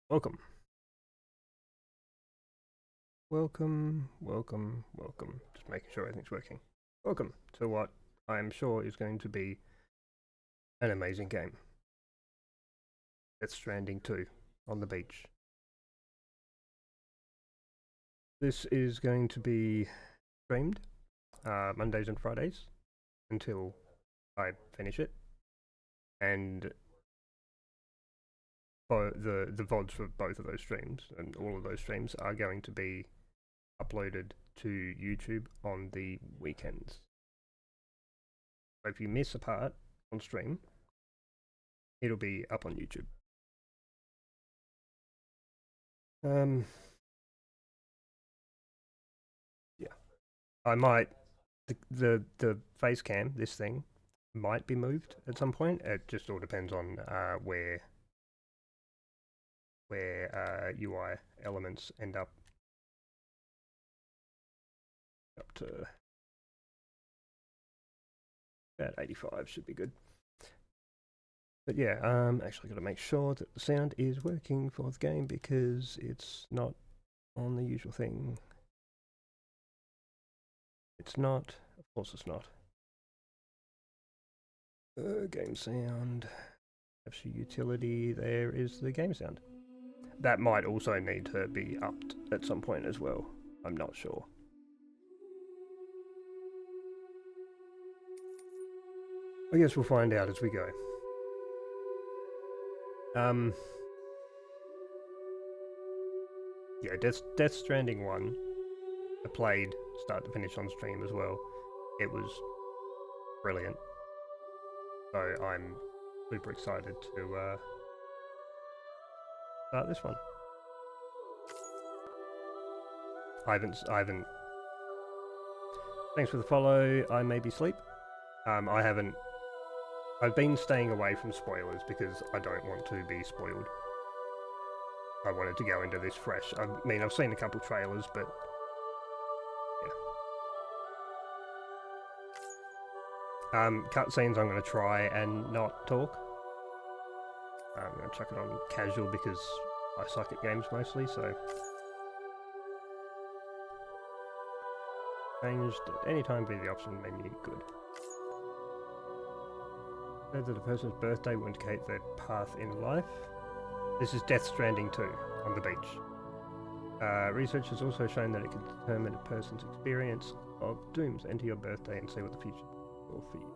Welcome. Welcome. Just making sure everything's working. Welcome to what I am sure is going to be an amazing game. It's Stranding 2 on the beach. This is going to be streamed Mondays and Fridays until I finish it. And the VODs for both of those streams and all of those streams are going to be uploaded to YouTube on the weekends. So if you miss a part on stream, it'll be up on YouTube. Yeah, I might the face cam, this thing, might be moved at some point. It just all depends on where UI elements end up to about 85 should be good. But yeah, actually got to make sure that the sound is working for the game because it's not on the usual thing. It's not. Of course it's not. Game sound. Actually, utility. There is the game sound. That might also need to be upped at some point as well. I'm not sure. I guess we'll find out as we go. Yeah, Death Stranding 1, I played start to finish on stream as well. It was brilliant. So I'm super excited to start this one. I haven't. Thanks for the follow. I may be sleep. I've been staying away from spoilers because I don't want to be spoiled. I wanted to go into this fresh. I mean, I've seen a couple trailers, but yeah. Cutscenes I'm going to try and not talk. I'm going to chuck it on casual because I suck at games mostly, so. Changed at any time via the option menu, good. Said that a person's birthday will indicate their path in life. This is Death Stranding 2 on the beach. Research has also shown that it can determine a person's experience of dooms. Enter your birthday and see what the future will for you.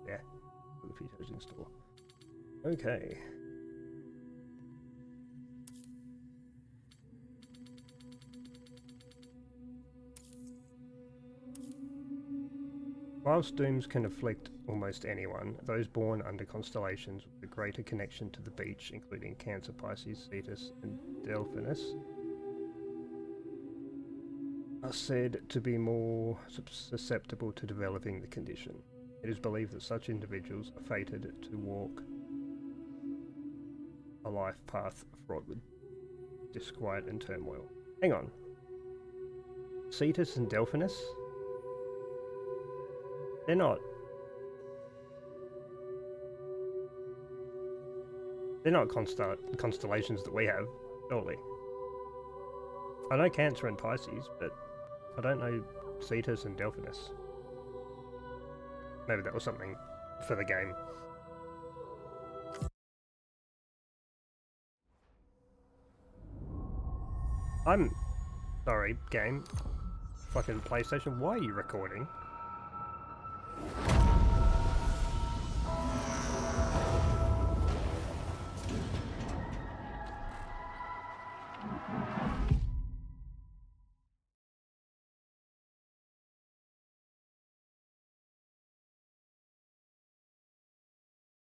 Yeah, what the future is in store. Okay. Whilst dooms can afflict almost anyone, those born under constellations with a greater connection to the beach, including Cancer, Pisces, Cetus, and Delphinus, are said to be more susceptible to developing the condition. It is believed that such individuals are fated to walk a life path fraught with disquiet and turmoil. Hang on. Cetus and Delphinus? They're not constellations that we have, surely. I know Cancer and Pisces, but I don't know Cetus and Delphinus. Maybe that was something for the game. I'm sorry, game. Fucking PlayStation, why are you recording?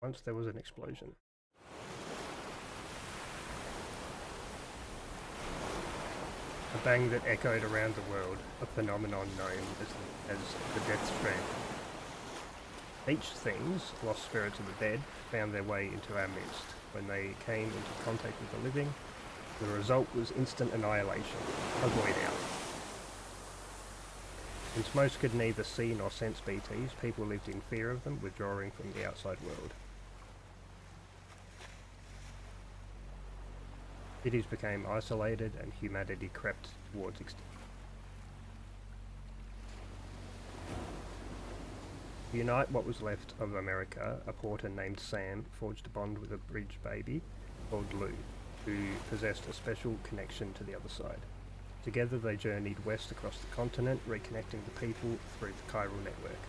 Once there was an explosion. A bang that echoed around the world, a phenomenon known as the Death Strand. Each things, lost spirits of the dead, found their way into our midst. When they came into contact with the living, the result was instant annihilation, a void out. Since most could neither see nor sense BTs, people lived in fear of them, withdrawing from the outside world. Cities became isolated and humanity crept towards extinction. To unite what was left of America, a porter named Sam forged a bond with a bridge baby called Lou, who possessed a special connection to the other side. Together they journeyed west across the continent, reconnecting the people through the chiral network.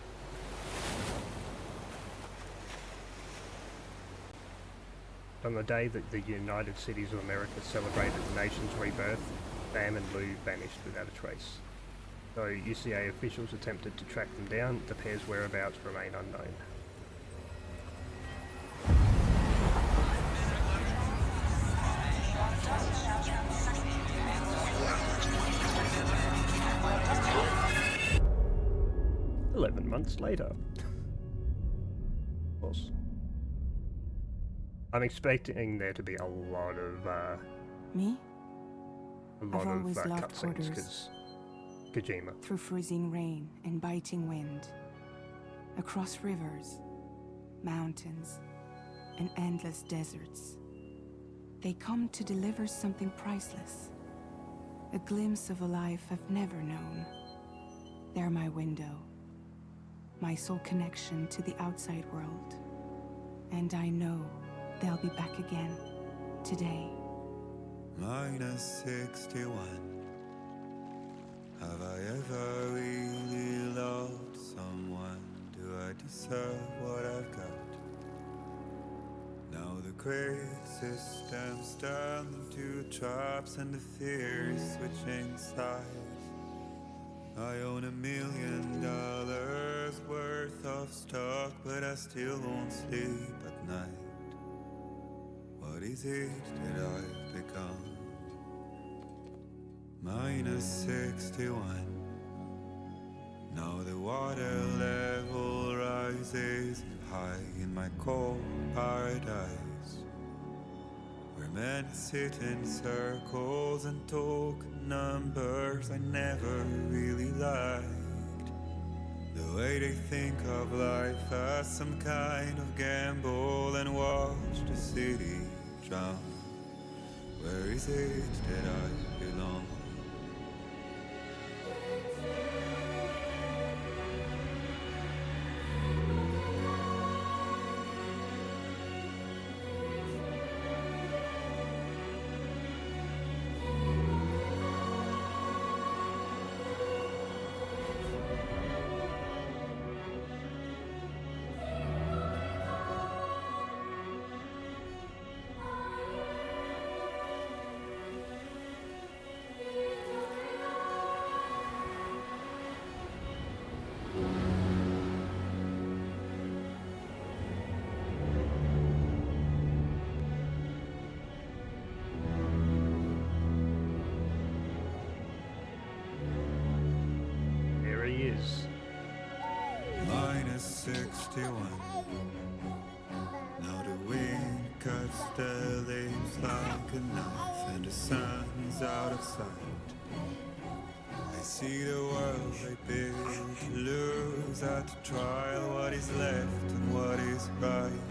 On the day that the United Cities of America celebrated the nation's rebirth, Sam and Lou vanished without a trace. Though UCA officials attempted to track them down, the pair's whereabouts remain unknown. Months later. Of course. I'm expecting there to be a lot of Me? a lot I've always of loved cutscenes quarters. because Kojima. Through freezing rain and biting wind, across rivers, mountains, and endless deserts, they come to deliver something priceless. A glimpse of a life I've never known. They're my window. My sole connection to the outside world. And I know they'll be back again, today. -61. Have I ever really loved someone? Do I deserve what I've got? Now the great systems turn into traps and the fears switching sides. I own $1 million worth of stock, but I still won't sleep at night. What is it that I've become? -61. Now the water level rises high in my cold paradise, where men sit in circles and talk numbers I never really liked. The way they think of life as some kind of gamble and watch the city drown. Where is it that I belong? -61. Now the wind cuts the leaves like a knife and the sun's out of sight. I see the world they build to lose at the trial, what is left and what is right.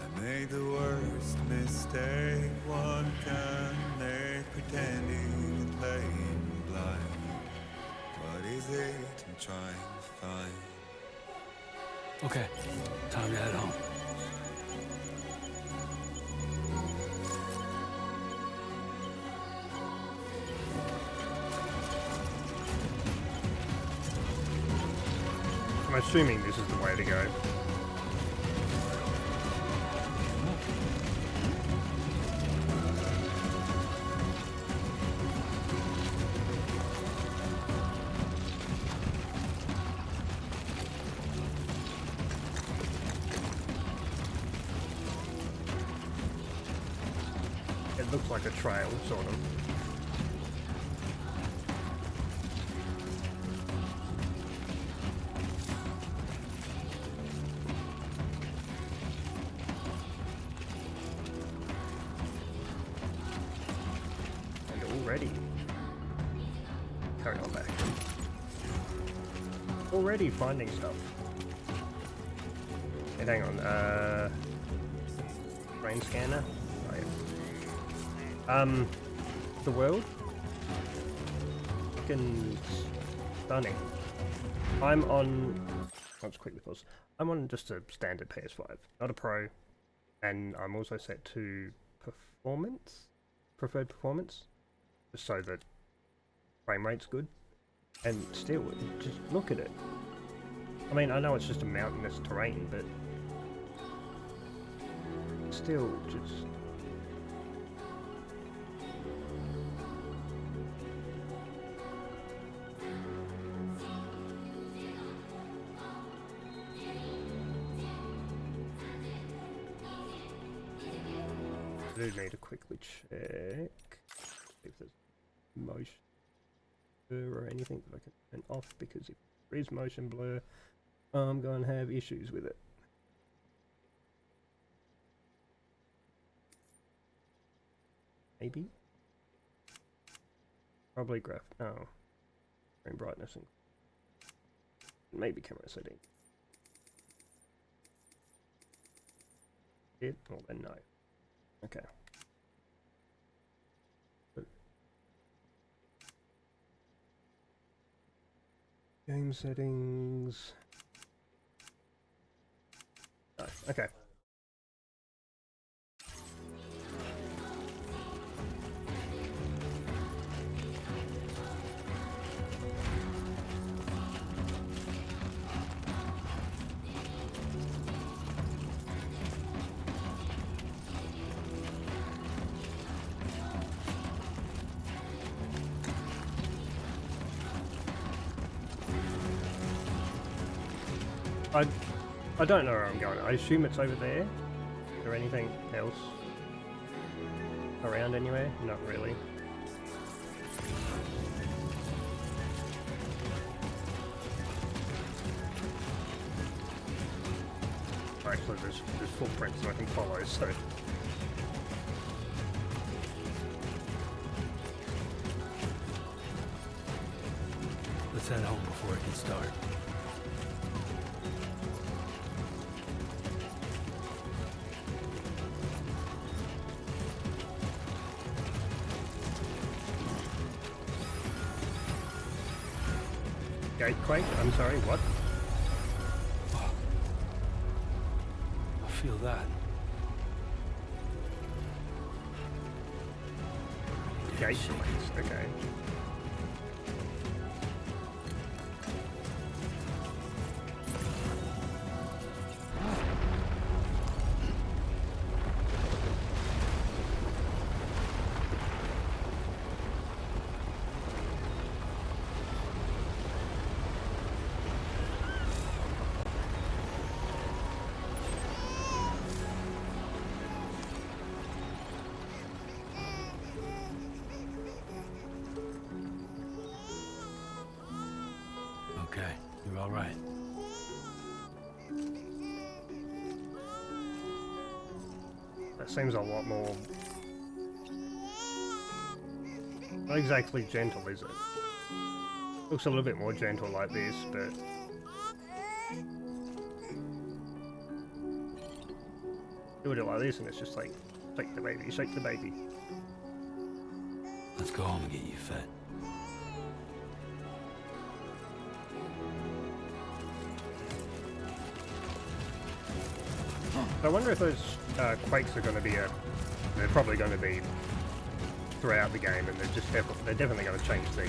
I made the worst mistake one can make, pretending and playing blind. What is it I'm trying to find? Okay, time to head home. I'm assuming this is the way to go. It looks like a trail, sort of. And already. Carry on back. Already finding stuff. And hang on, brain scanner? Oh, yeah. The world? Fucking stunning. I'm on... I'll just quickly pause. I'm on just a standard PS5, not a Pro. And I'm also set to performance? Preferred performance? Just so that frame rate's good. And still, just look at it. I mean, I know it's just a mountainous terrain, but... still, just... I do need to quickly check if there's motion blur or anything that I can turn off, because if there is motion blur, I'm going to have issues with it. Maybe? Probably screen brightness and maybe camera setting. It? Well then no. Okay. Game settings. No, okay. I don't know where I'm going. I assume it's over there. Is there anything else around anywhere? Not really. Actually, there's footprints I can follow, so... Let's head home before it gets dark. Gatequake? I'm sorry, what? Oh. I feel that. Gatequakes, okay. Okay, you're all right. That seems a lot more... not exactly gentle, is it? Looks a little bit more gentle like this, but... do it like this and it's just like, shake the baby, shake the baby. Let's go home and get you fed. I wonder if those quakes are going to be they're probably going to be throughout the game, and they're definitely going to change the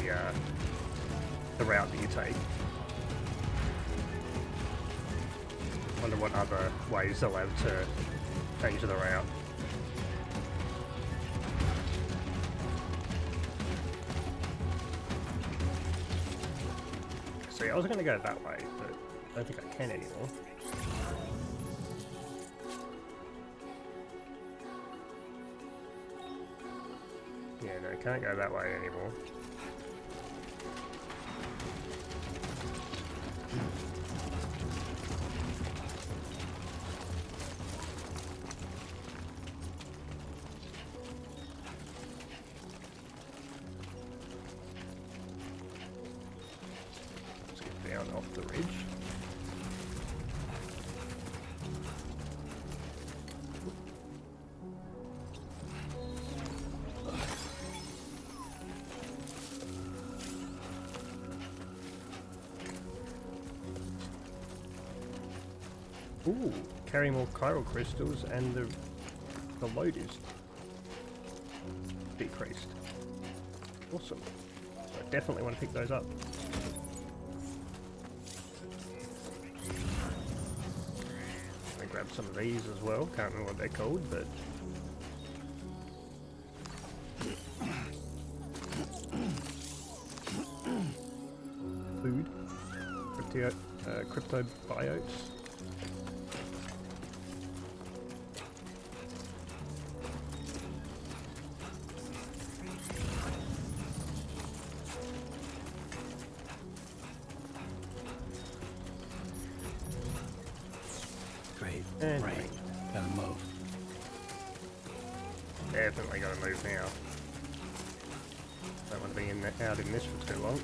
route that you take. Wonder what other ways they'll have to change the route. See, I was going to go that way, but I don't think I can anymore. Yeah, no, can't go that way anymore. Let's get down off the ridge. Ooh, carry more chiral crystals and the load is decreased. Awesome. So I definitely want to pick those up. I grab some of these as well. Can't remember what they're called, but food. Cryptobiotes. Great. And Right. Gotta move. definitely gotta move now. Don't want to be out in this for too long.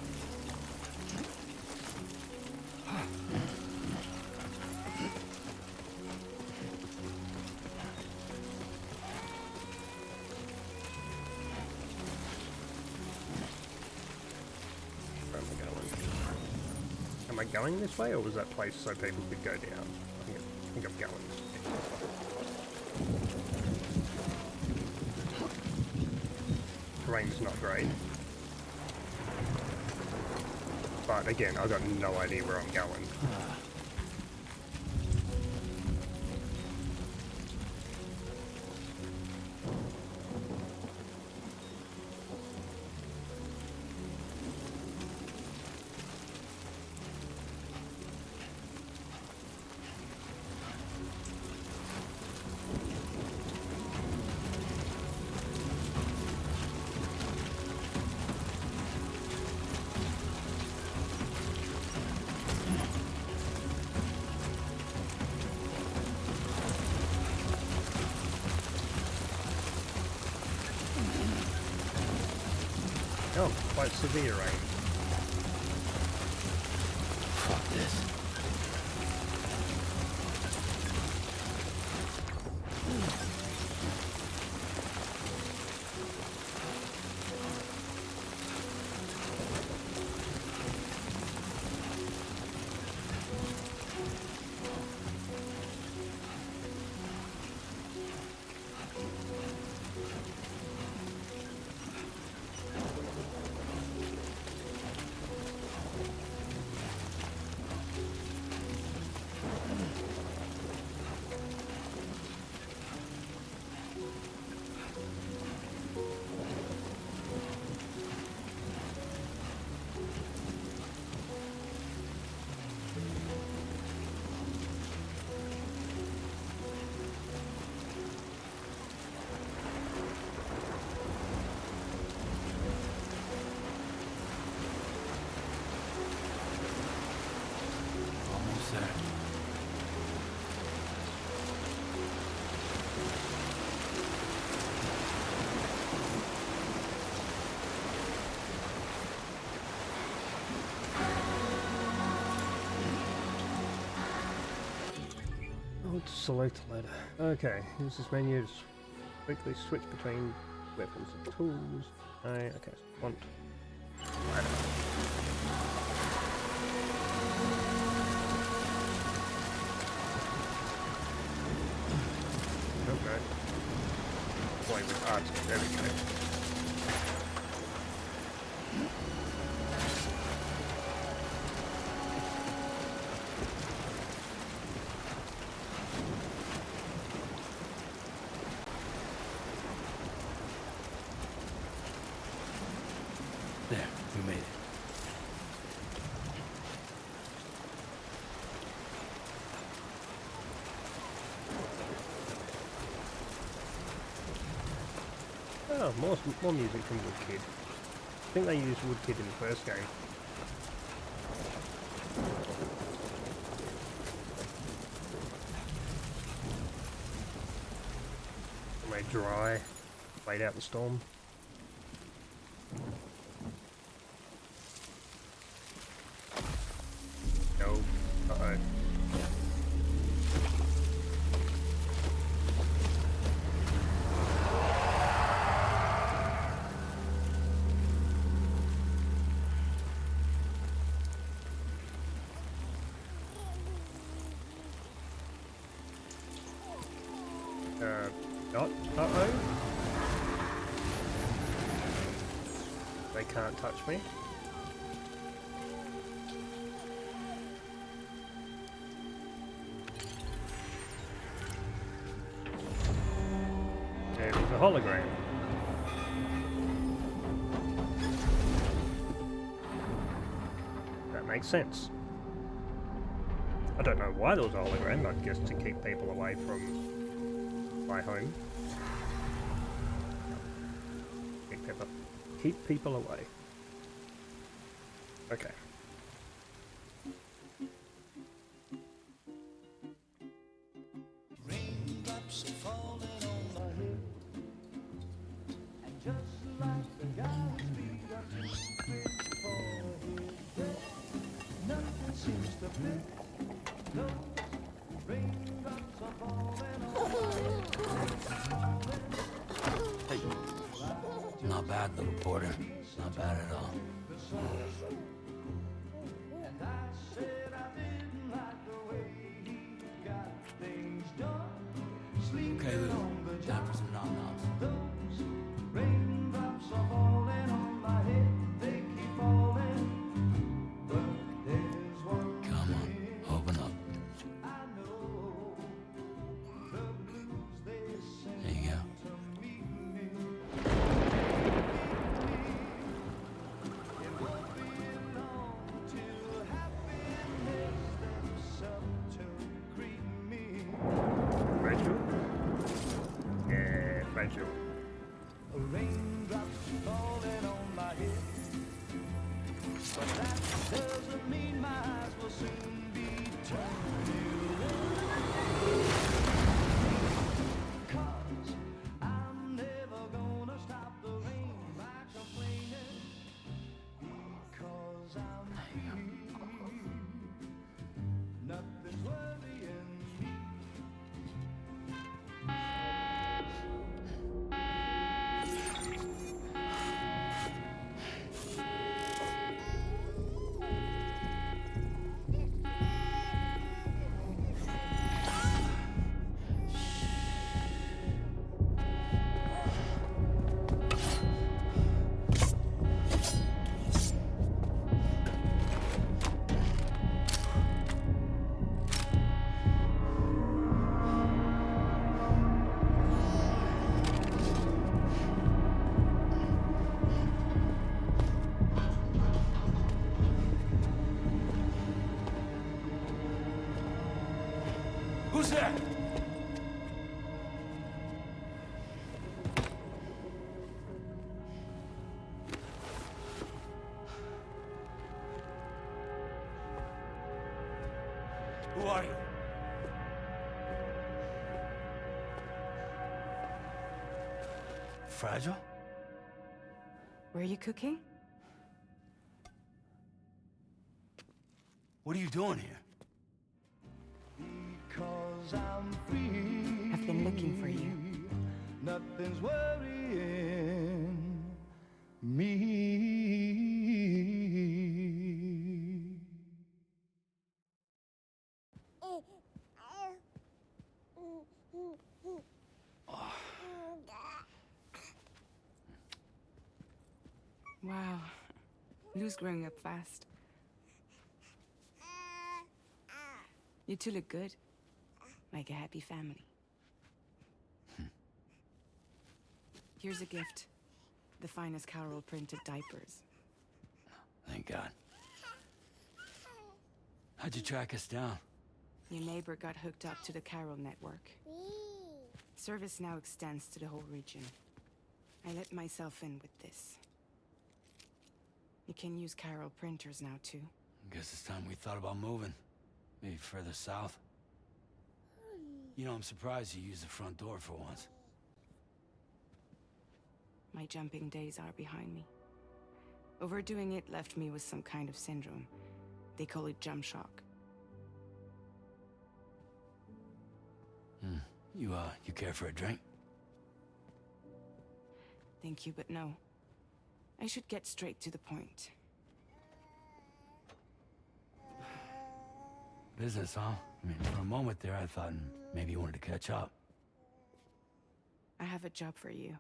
Where am I going? Am I going this way, or was that place so people could go down? I think I'm going. Terrain's not great. But again, I've got no idea where I'm going. Oh, quite severe rain. Fuck this. Almost there. Oh, to select the ladder. Okay, use this menu to quickly switch between weapons and tools. Okay, so want ladder. Okay. Play with arts. There we go. There, we made it. Oh, more music from Woodkid. I think they used Woodkid in the first game. When they dry, wait out the storm. No. Uh-oh. Not. Uh-oh. They can't touch me. There is a hologram. That makes sense. I don't know why there was a hologram, I guess to keep people away from my home. Keep people away. Okay. Raindrops are falling on my head, and just like the guy's feet are too big for his head, nothing seems to fit. Those raindrops are falling on my head. Hey, not bad, little porter. Not bad at all. And I said I didn't like the way he got things done. Sleeping Okay, little. on the Time job. for some nom-noms. Those raindrops are falling on my head. They keep falling. But there's one Come on, thing open up. I know. The blues they sing There you go. to me. It won't be long till happiness steps up to greet me. Rachel? Yeah, Rachel. Raindrops falling on my head, but that doesn't mean my eyes will soon be turning red. 'Cause I'm never gonna stop the rain by complaining, because I'm free. Nothing's worrying me. Who's there? Who are you? Fragile? Were you cooking? What are you doing here? Because I'm free. I've been looking for you. Nothing's worrying me. Wow. Lou's growing up fast. You two look good. Like a happy family. Here's a gift. The finest Carol printed diapers. Thank God. How'd you track us down? Your neighbor got hooked up to the Carol network. Service now extends to the whole region. I let myself in with this. You can use Carol printers now too. Guess it's time we thought about moving. Maybe further south. You know, I'm surprised you used the front door for once. My jumping days are behind me. Overdoing it left me with some kind of syndrome. They call it jump shock. You care for a drink? Thank you, but no. I should get straight to the point. Business, huh? I mean, for a moment there, I thought maybe you wanted to catch up. a job for you.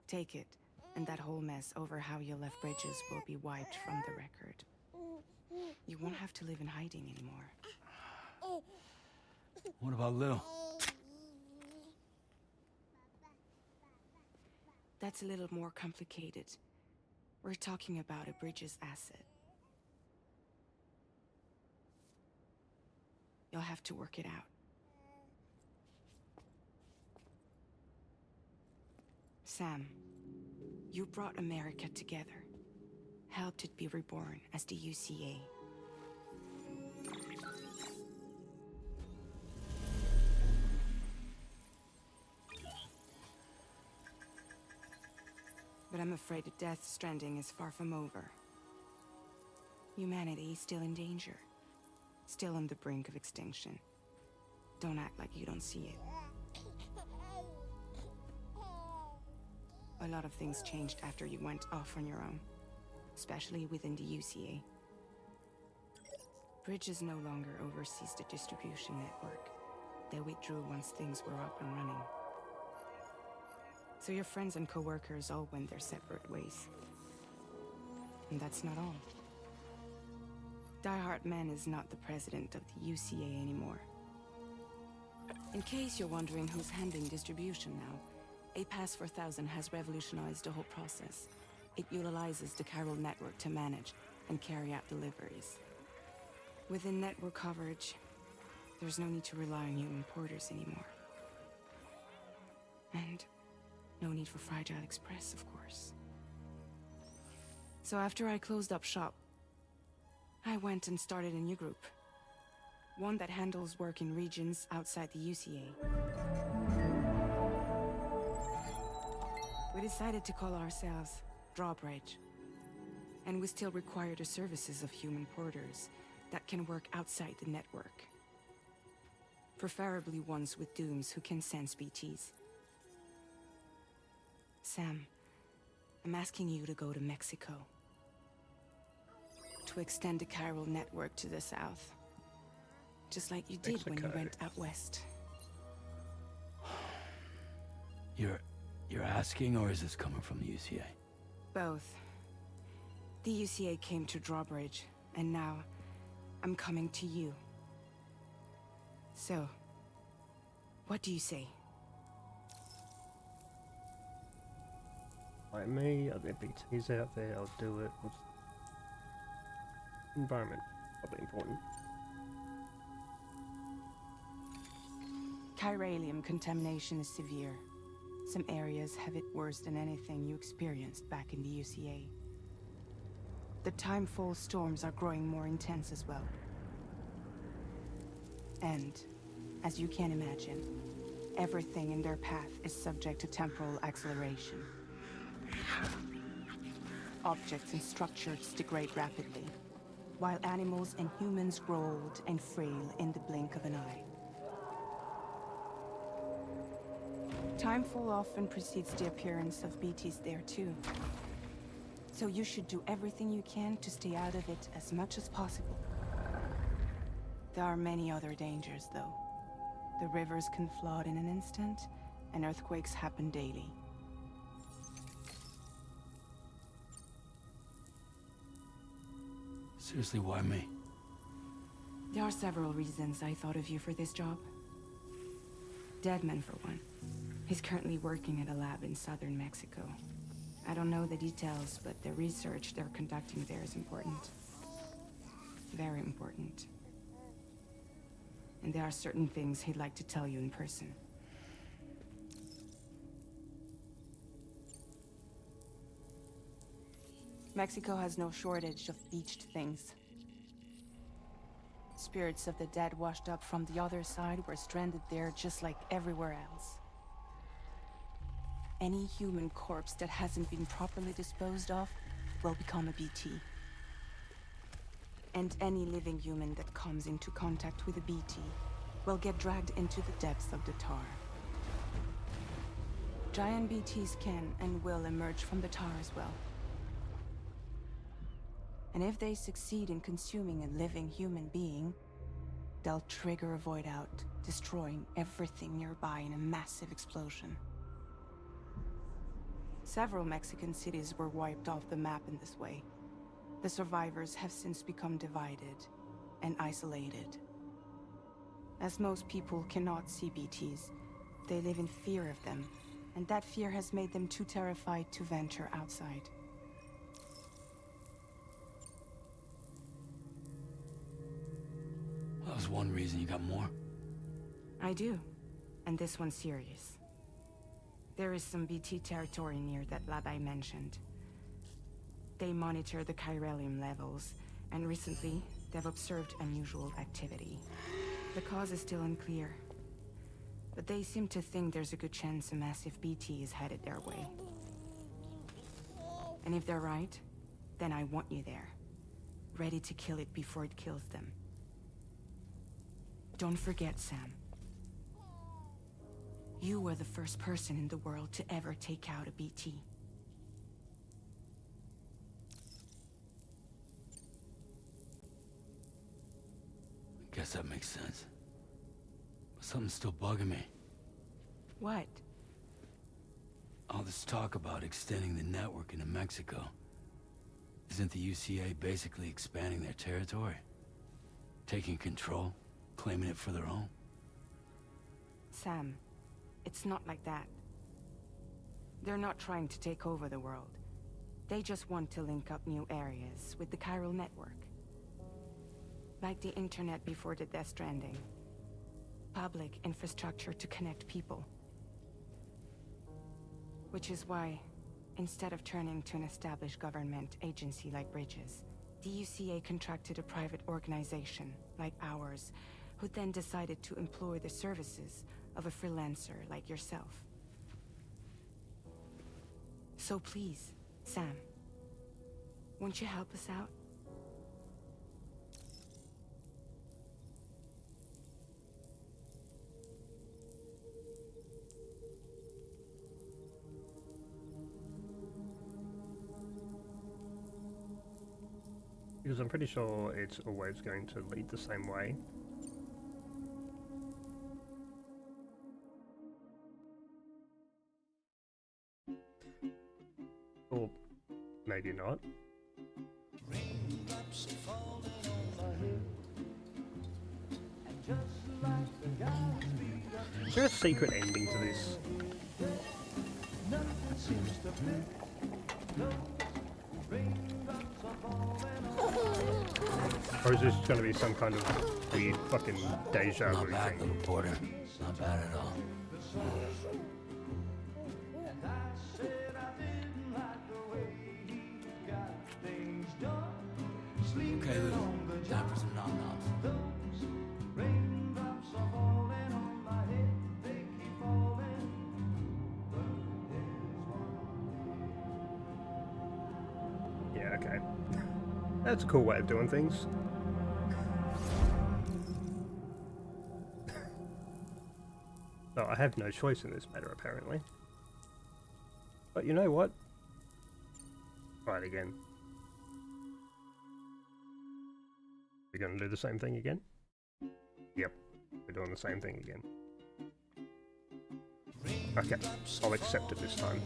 Take it, and that whole mess over how you left bridges will be wiped from the record. You won't have to live in hiding anymore. What about Lil? That's a little more complicated. We're talking about a bridges asset. You'll have to work it out. Sam, you brought America together. Helped it be reborn as the UCA. But I'm afraid that Death Stranding is far from over. Humanity is still in danger. Still on the brink of extinction. Don't act like you don't see it. A lot of things changed after you went off on your own. Especially within the UCA. Bridges no longer oversees the distribution network. They withdrew once things were up and running. So your friends and co-workers all went their separate ways. And that's not all. Die Hartman is not the president of the UCA anymore. In case you're wondering who's handling distribution now, A Pass 4000 has revolutionized the whole process. It utilizes the chiral network to manage and carry out deliveries. Within network coverage, there's no need to rely on human porters anymore. And no need for Fragile Express, of course. So after I closed up shop, I went and started a new group. One that handles work in regions outside the UCA. We decided to call ourselves Drawbridge. And we still require the services of human porters that can work outside the network. Preferably ones with dooms who can sense BTs. Sam, I'm asking you to go to Mexico. To extend the chiral network to the south. Just like you did when you went out west. You're asking, or is this coming from the UCA? Both. The UCA came to Drawbridge, and now I'm coming to you. So, what do you say? Like me, are there BTs out there? I'll do it. Environment, probably important. Chiralium contamination is severe. Some areas have it worse than anything you experienced back in the UCA. The timefall storms are growing more intense as well. And, as you can imagine, everything in their path is subject to temporal acceleration. Objects and structures degrade rapidly, while animals and humans grow old and frail in the blink of an eye. Timefall often precedes the appearance of BTs there too. So you should do everything you can to stay out of it as much as possible. There are many other dangers though. The rivers can flood in an instant, and earthquakes happen daily. Seriously, why me? There are several reasons I thought of you for this job. Deadman, for one. He's currently working at a lab in southern Mexico. I don't know the details, but the research they're conducting there is important. Very important. And there are certain things he'd like to tell you in person. Mexico has no shortage of beached things. Spirits of the dead washed up from the other side were stranded there just like everywhere else. Any human corpse that hasn't been properly disposed of will become a BT. And any living human that comes into contact with a BT will get dragged into the depths of the tar. Giant BTs can and will emerge from the tar as well. And if they succeed in consuming a living human being, they'll trigger a void out, destroying everything nearby in a massive explosion. Several Mexican cities were wiped off the map in this way. The survivors have since become divided and isolated. As most people cannot see BTs, they live in fear of them, and that fear has made them too terrified to venture outside. That was one reason. You got more? I do, and this one's serious. There is some BT territory near that lab I mentioned. They monitor the chiralium levels, and recently, they've observed unusual activity. The cause is still unclear, but they seem to think there's a good chance a massive BT is headed their way. And if they're right, then I want you there, ready to kill it before it kills them. Don't forget, Sam. You were the first person in the world to ever take out a BT. I guess that makes sense. But something's still bugging me. What? All this talk about extending the network into Mexico. Isn't the UCA basically expanding their territory? Taking control? Claiming it for their own? Sam, it's not like that. They're not trying to take over the world. They just want to link up new areas with the chiral network. Like the internet before the Death Stranding. Public infrastructure to connect people. Which is why, instead of turning to an established government agency like Bridges, the UCA contracted a private organization, like ours, who then decided to employ the services of a freelancer like yourself. So please, Sam, won't you help us out? Because I'm pretty sure it's always going to lead the same way. Or maybe not. Raindrops are falling on my head, and just like the galaxy that Is there a secret ending to this? nothing seems to fit. Those raindrops are falling on my head. Or is this going to be some kind of weird fucking deja Not vu bad, thing? little porter. Not bad at all. And I said I didn't like the way he got things done. Sleeping Okay, Lou. on the Time job. for some nom-noms. Those raindrops are falling on my head. They keep falling. But there's one. Yeah, okay. That's a cool way of doing things. So I have no choice in this matter, apparently. But you know what? Try it again. We're going to do the same thing again? Yep, we're doing the same thing again. Okay, I'll accept it this time.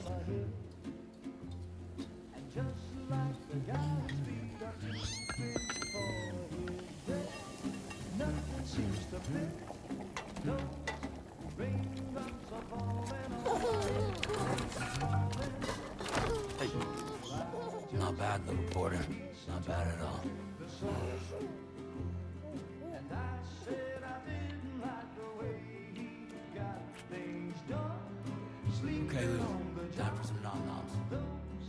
And just like the galaxy that you fit for his day, nothing seems to fit. Those raindrops are falling on my head. Not bad, little porter. Not bad at all. And I said I didn't like the way he got things done. Sleeping Okay, Lou. on the Time job. for some nom-noms. Those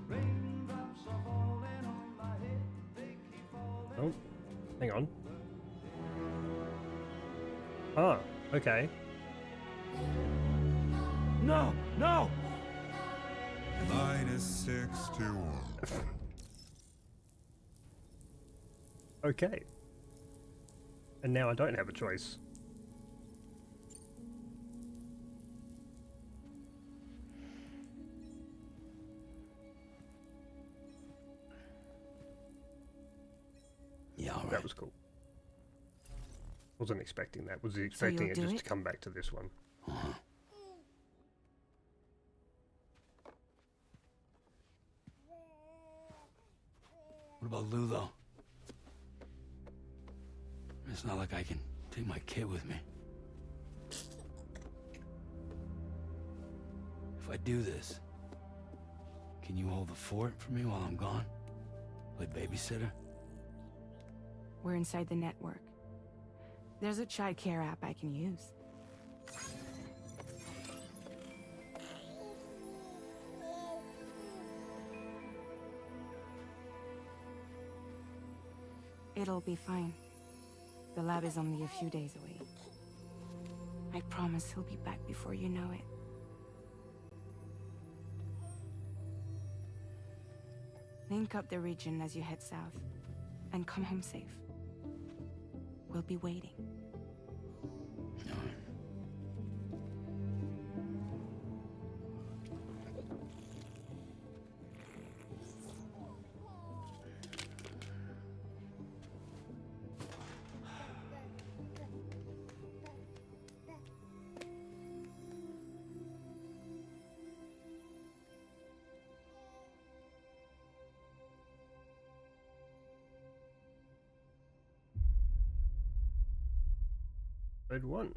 raindrops are falling on my head. They keep falling. Oh, hang on. Ah, okay. No! No! -61. Okay. And now I don't have a choice. Yeah, all right. That was cool. Wasn't expecting that. Was you'll expecting it do just it? to come back to this one. Uh-huh. about Lou, though? It's not like I can take my kid with me. If I do this, can you hold the fort for me while I'm gone? Play babysitter? We're inside the network. There's a child care app I can use. It'll be fine. The lab is only a few days away. I promise he'll be back before you know it. Link up the region as you head south, and come home safe. We'll be waiting. Red 1.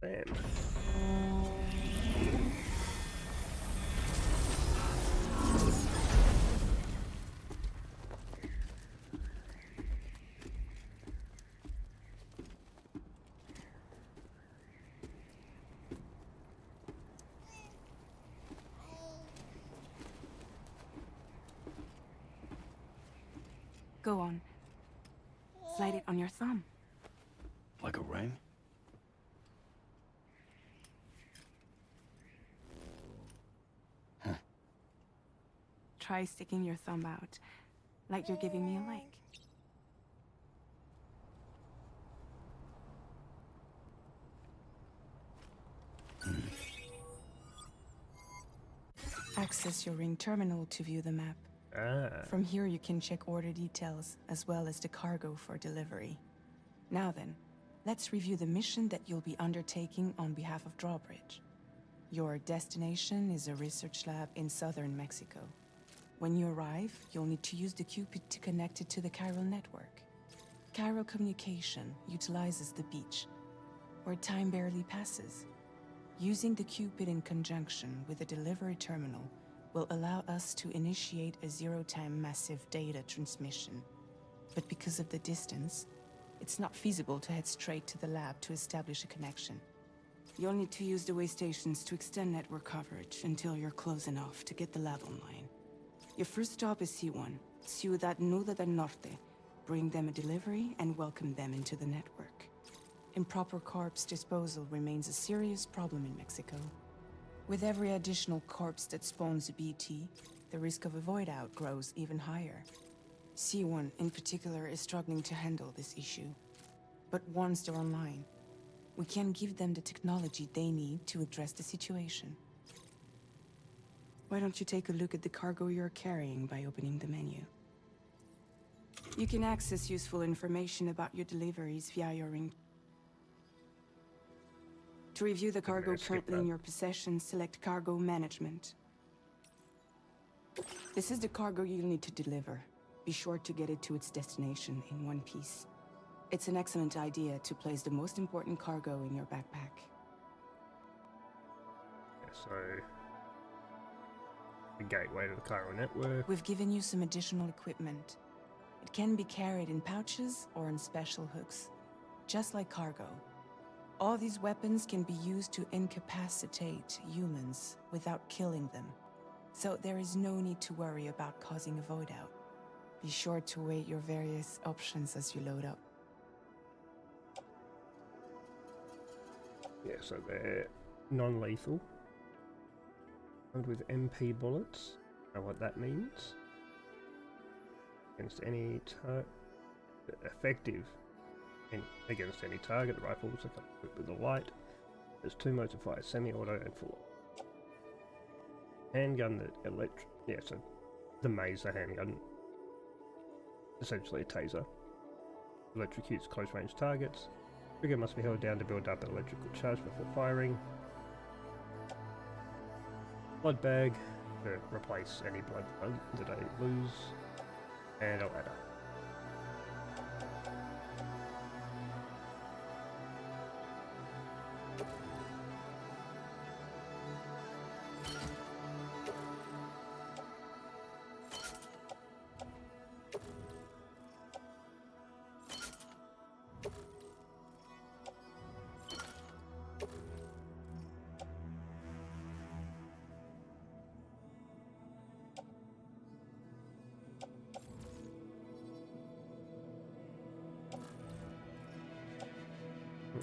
Bam. Go on. Slide it on your thumb. Like a ring? Try sticking your thumb out, like you're giving me a like. Access your ring terminal to view the map. From here you can check order details, as well as the cargo for delivery. Now then, let's review the mission that you'll be undertaking on behalf of Drawbridge. Your destination is a research lab in southern Mexico. When you arrive, you'll need to use the Cupid to connect it to the chiral network. Chiral communication utilizes the beach, where time barely passes. Using the Cupid in conjunction with a delivery terminal will allow us to initiate a zero-time massive data transmission. But because of the distance, it's not feasible to head straight to the lab to establish a connection. You'll need to use the way stations to extend network coverage until you're close enough to get the lab online. Your first stop is C1, Ciudad Nuda del Norte. Bring them a delivery and welcome them into the network. Improper corpse disposal remains a serious problem in Mexico. With every additional corpse that spawns a BT, the risk of a void out grows even higher. C1 in particular is struggling to handle this issue. But once they're online, we can give them the technology they need to address the situation. Why don't you take a look at the cargo you're carrying by opening the menu? You can access useful information about your deliveries via your ring. To review the cargo currently in your possession, select Cargo Management. This is the cargo you'll need to deliver. Be sure to get it to its destination in one piece. It's an excellent idea to place the most important cargo in your backpack. So, the gateway to the chiral network. We've given you some additional equipment. It can be carried in pouches or in special hooks, just like cargo. All these weapons can be used to incapacitate humans without killing them. So there is no need to worry about causing a void out. Be sure to weigh your various options as you load up. Yeah, so they're non-lethal. Armed with MP bullets. Know what that means? Against any effective against any target. The rifles are equipped with a light. There's 2 modes of fire, semi-auto and full auto. Handgun, so the mazer handgun, essentially a taser. Electrocutes close-range targets. Trigger must be held down to build up an electrical charge before firing. Blood bag to replace any blood that I lose. And a ladder.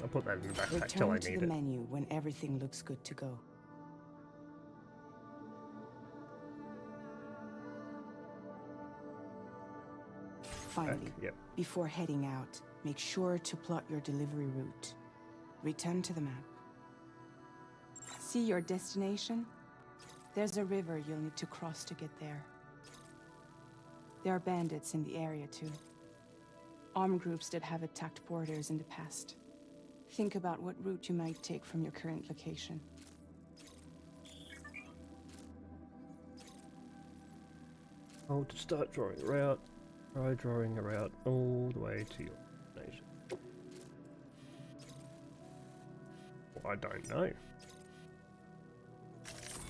I'll put that in the backpack till I Return to need the it. menu when everything looks good to go. Finally, Yep. before heading out, make sure to plot your delivery route. Return to the map. See your destination? There's a river you'll need to cross to get there. There are bandits in the area too. Armed groups that have attacked borders in the past. Think about what route you might take from your current location. Hold to start drawing a route. Try drawing a route all the way to your destination. Well, I don't know.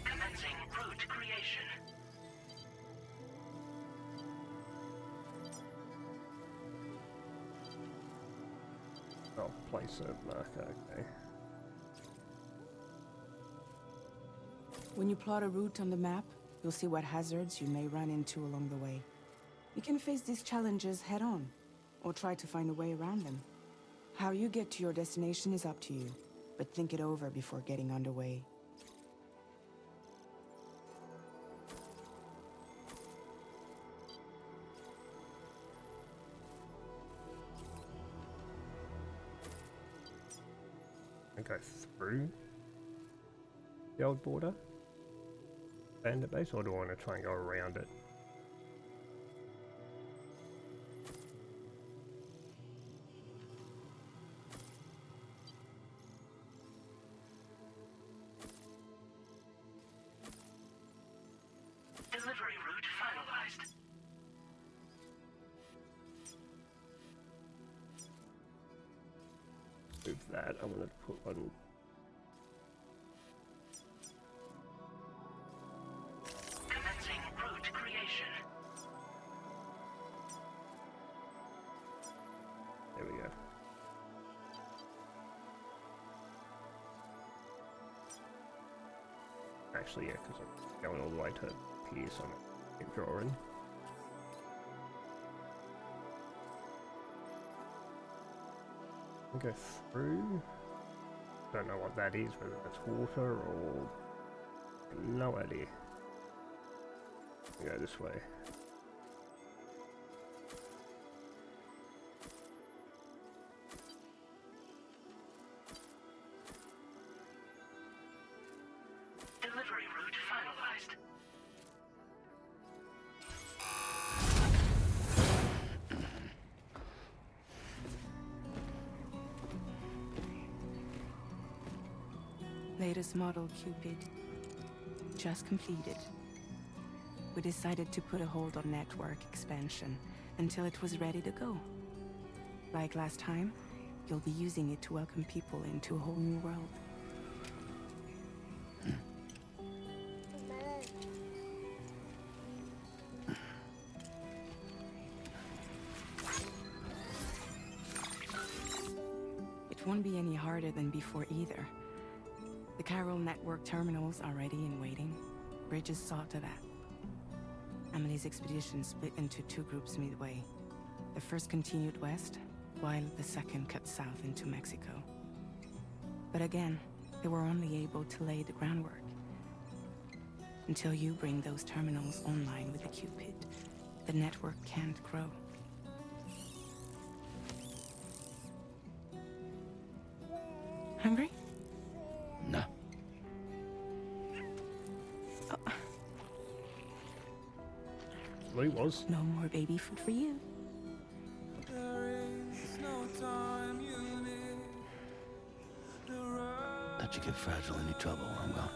Commencing route creation. Oh, place a marker, okay. When you plot a route on the map, you'll see what hazards you may run into along the way. You can face these challenges head on, or try to find a way around them. How you get to your destination is up to you, but think it over before getting underway. I go through the old border bandit base, or do I want to try and go around it? Delivery route finalized. Move that. I'm going to put one. Commencing route creation. There we go. Actually, yeah, because I'm going all the way to here, so I'm keep drawing. Go through. Don't know what that is, whether that's water or no idea. Go this way. Delivery route finalized. Latest model Cupid. Just completed. We decided to put a hold on network expansion until it was ready to go. Like last time, you'll be using it to welcome people into a whole new world. It won't be any harder than before either. The Chiral network terminals are ready and waiting. Bridges saw to that. Emily's expedition split into two groups midway. The first continued west, while the second cut south into Mexico. But again, they were only able to lay the groundwork. Until you bring those terminals online with the Cupid, the network can't grow. Hungry? No. Lee was. No more baby food for you. Let you get fragile any trouble while I'm gone.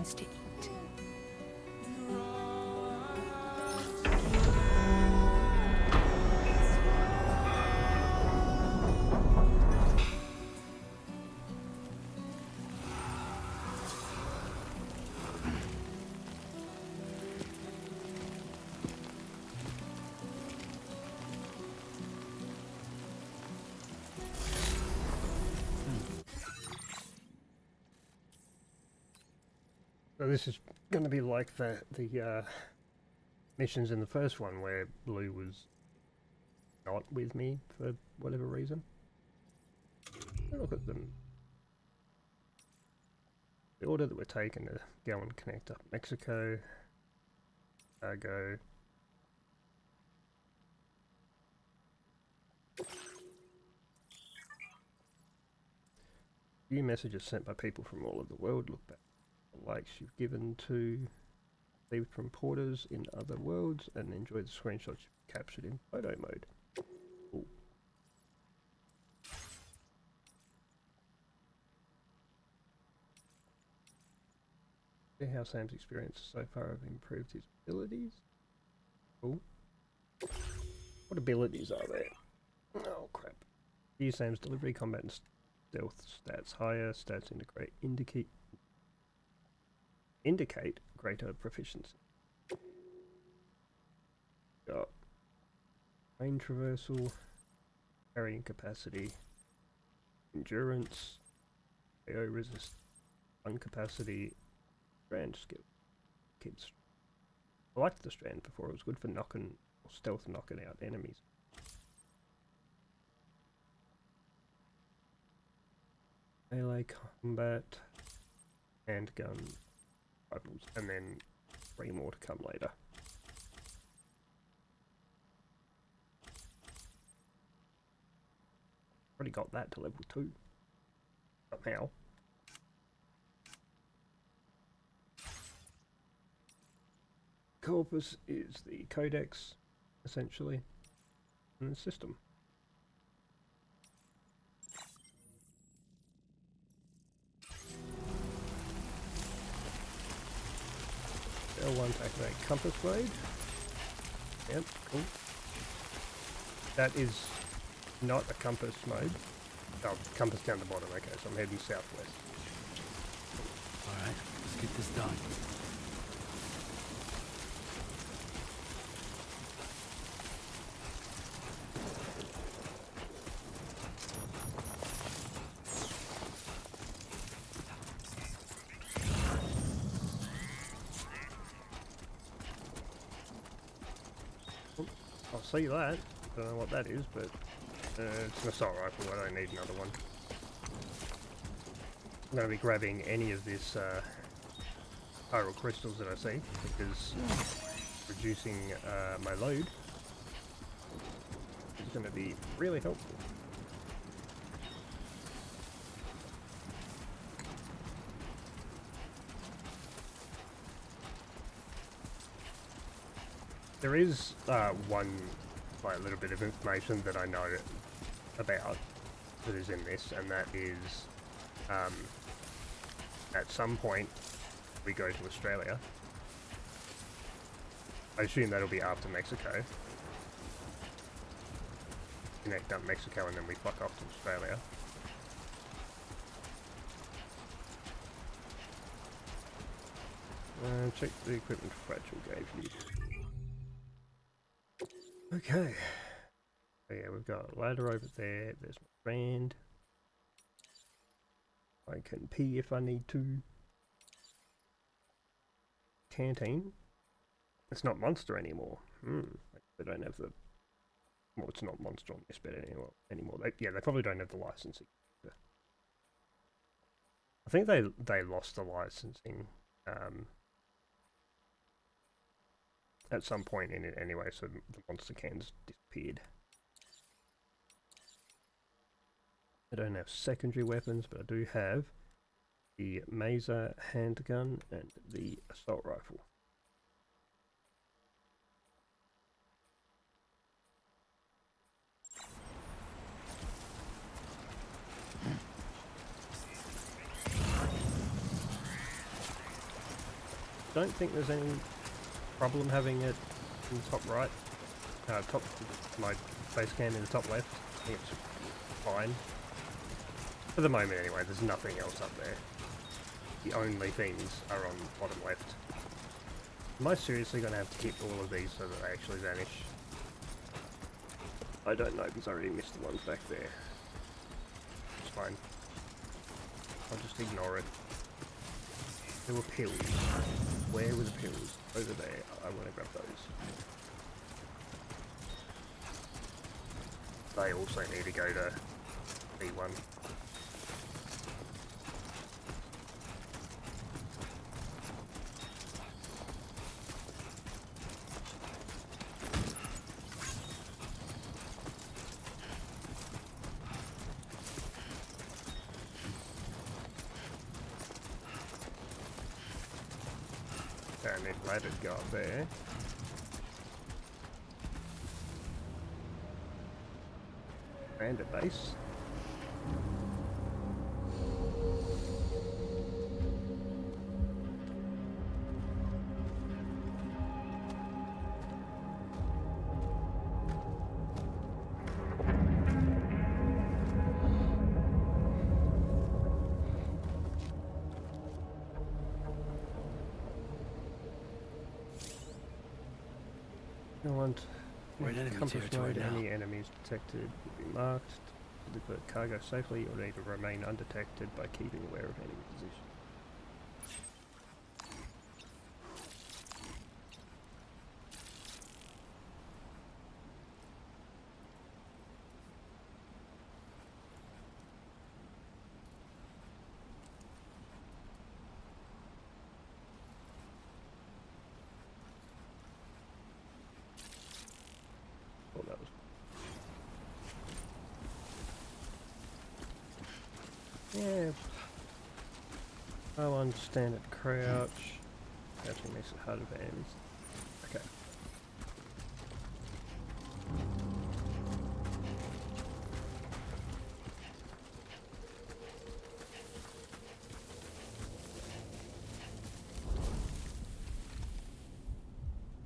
wants to eat. So this is going to be like the missions in the first one where Blue was not with me for whatever reason. Look at them. The order that we're taking to go and connect up Mexico. Go. Few messages sent by people from all over the world. Look back. Likes you've given to received from porters in other worlds and enjoy the screenshots you've captured in photo mode. Cool. See how Sam's experiences so far have improved his abilities. Cool. What abilities are there? Oh crap. View Sam's delivery, combat and stealth stats higher, stats indicate greater proficiency. Got range traversal, carrying capacity, endurance, AO resist, lung capacity, strand skill. Kids. I liked the strand before, it was good for knocking or stealth knocking out enemies. Melee combat, handgun, rifles, and then 3 more to come later. Already got that to level 2. Somehow. Corpus is the codex, essentially, in the system. L1 to activate compass mode. Yep, cool. That is not a compass mode. Oh, compass down the bottom, okay, so I'm heading southwest. Alright, let's get this done. I'll see that. Don't know what that is, but it's an assault rifle. I don't need another one. I'm going to be grabbing any of this pyral crystals that I see, because reducing my load is going to be really helpful. There is one little bit of information that I know about that is in this, and that is at some point we go to Australia. I assume that'll be after Mexico. Connect up Mexico and then we fuck off to Australia. Check the equipment Fragile gave you. Okay. So yeah, we've got a ladder over there. There's my friend. I can pee if I need to. Canteen. It's not Monster anymore. They don't have the... Well, it's not Monster on this bit anymore. They probably don't have the licensing. I think they lost the licensing at some point in it anyway, so the monster cans disappeared. I don't have secondary weapons, but I do have the Maser handgun and the assault rifle. don't think there's any problem having it in the top right. My base cam in the top left. I think it's fine. For the moment anyway, there's nothing else up there. The only things are on bottom left. Am I seriously going to have to hit all of these so that they actually vanish? I don't know, because I already missed the ones back there. It's fine. I'll just ignore it. There were pills. Where were the pills? Over there. I want to grab those. They also need to go to B1. And then ladders go up there. Bandit base. We're in enemy Compass territory mode, now. any enemies detected will be marked. To deploy cargo safely, or need to remain undetected by keeping aware of enemy position. Oh, that was. Yeah. I'll understand it. Crouch. Crouching makes it harder for enemies. Okay.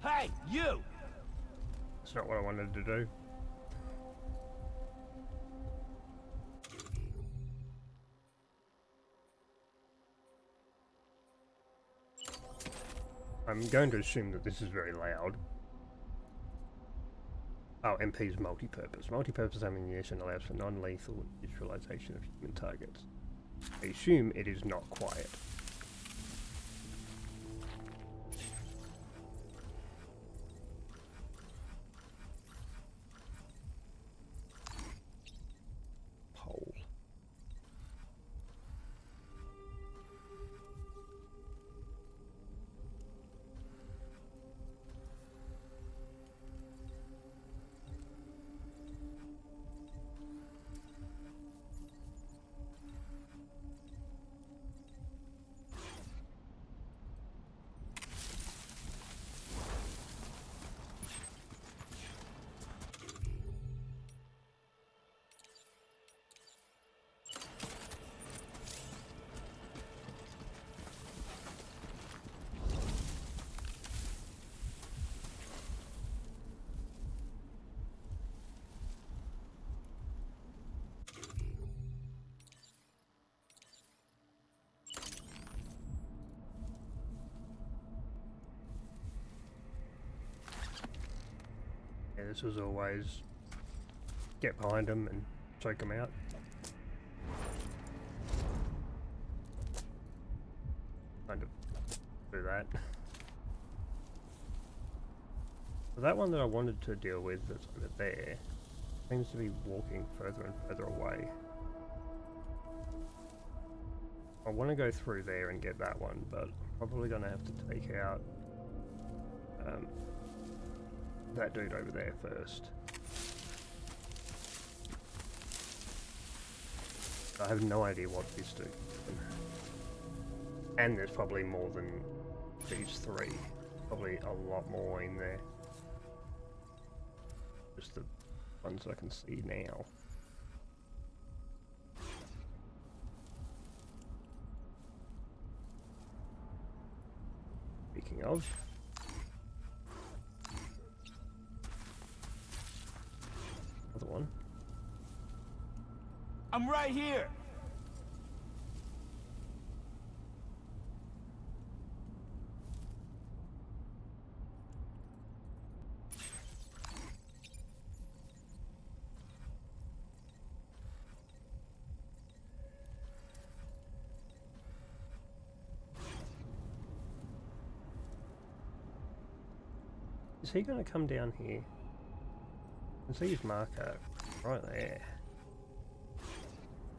Hey, you! That's not what I wanted to do. I'm going to assume that this is very loud. Oh, MP's multi-purpose. Multi-purpose ammunition allows for non-lethal neutralization of human targets. I assume it is not quiet. Pole. Yeah, this was always get behind them and choke them out. Kind of do that. So that one that I wanted to deal with that's over there seems to be walking further and further away. I want to go through there and get that one, but I'm probably going to have to take out that dude over there first. I have no idea what this dude is. And there's probably more than these three. Probably a lot more in there. Just the ones I can see now. Speaking Speaking of. Another one. I'm right here. Is he going to come down here? I can see his marker right there.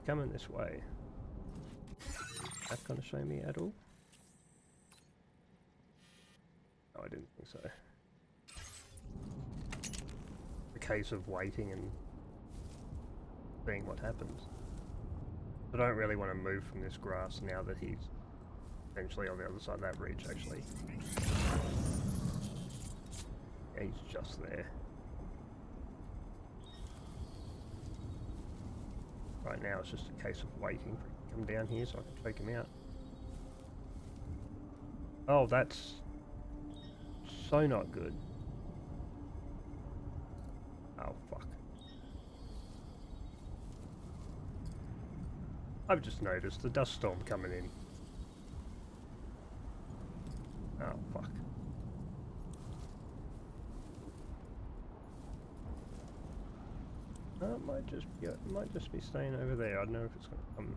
Coming this way. That going to show me at all? No, I didn't think so. A case of waiting and seeing what happens. I don't really want to move from this grass now that he's essentially on the other side of that ridge, actually. Yeah, he's just there. Right now it's just a case of waiting for him to come down here so I can take him out. Oh, that's so not good. Oh, fuck. I've just noticed the dust storm coming in. Oh, fuck. It might just be staying over there. I don't know if it's going to come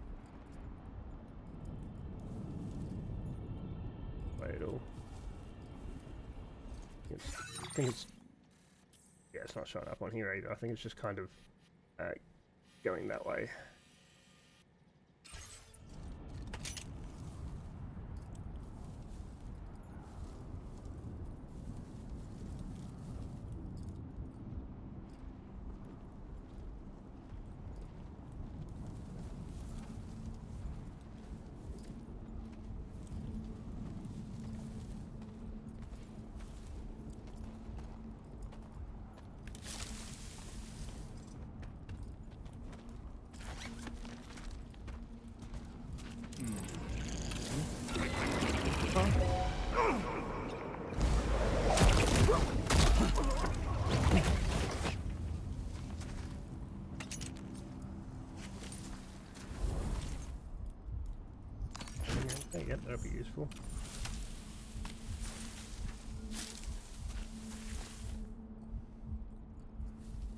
way at all. I think it's yeah, it's not showing up on here either. I think it's just kind of going that way. Okay, yep, that'll be useful.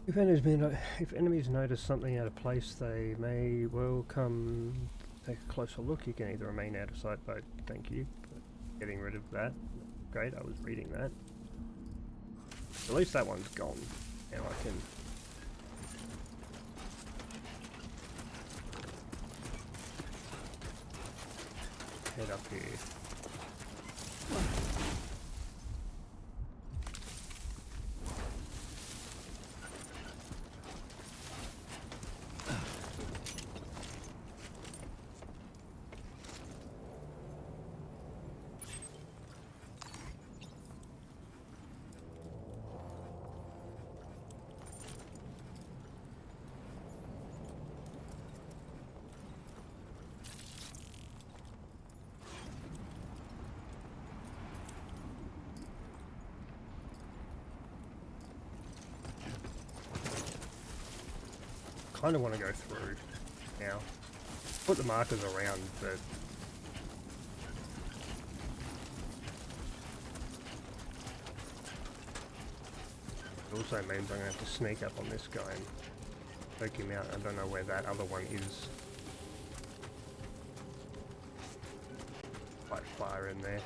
If enemies notice something out of place, they may well come take a closer look. You can either remain out of sight, but thank you for getting rid of that. Great, I was reading that. At least that one's gone. Now I can head up here. Kind of want to go through now. Put the markers around, but it also means I'm going to have to sneak up on this guy and poke him out. I don't know where that other one is. Quite far in there.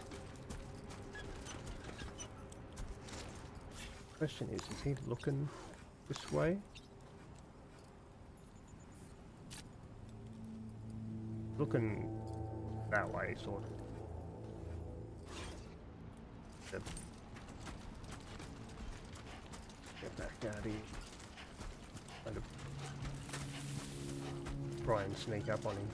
Question is he looking this way? Looking that way, sort of. Get back out here. Kind of try and sneak up on him.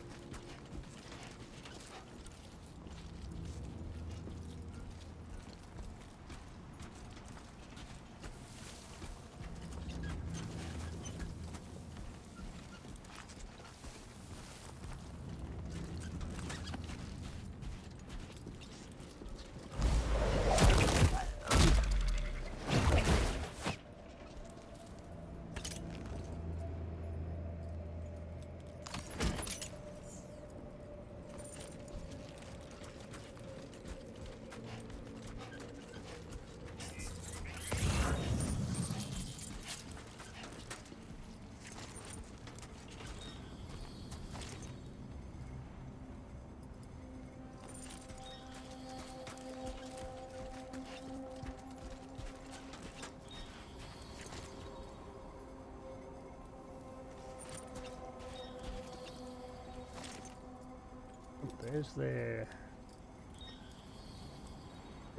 Where's their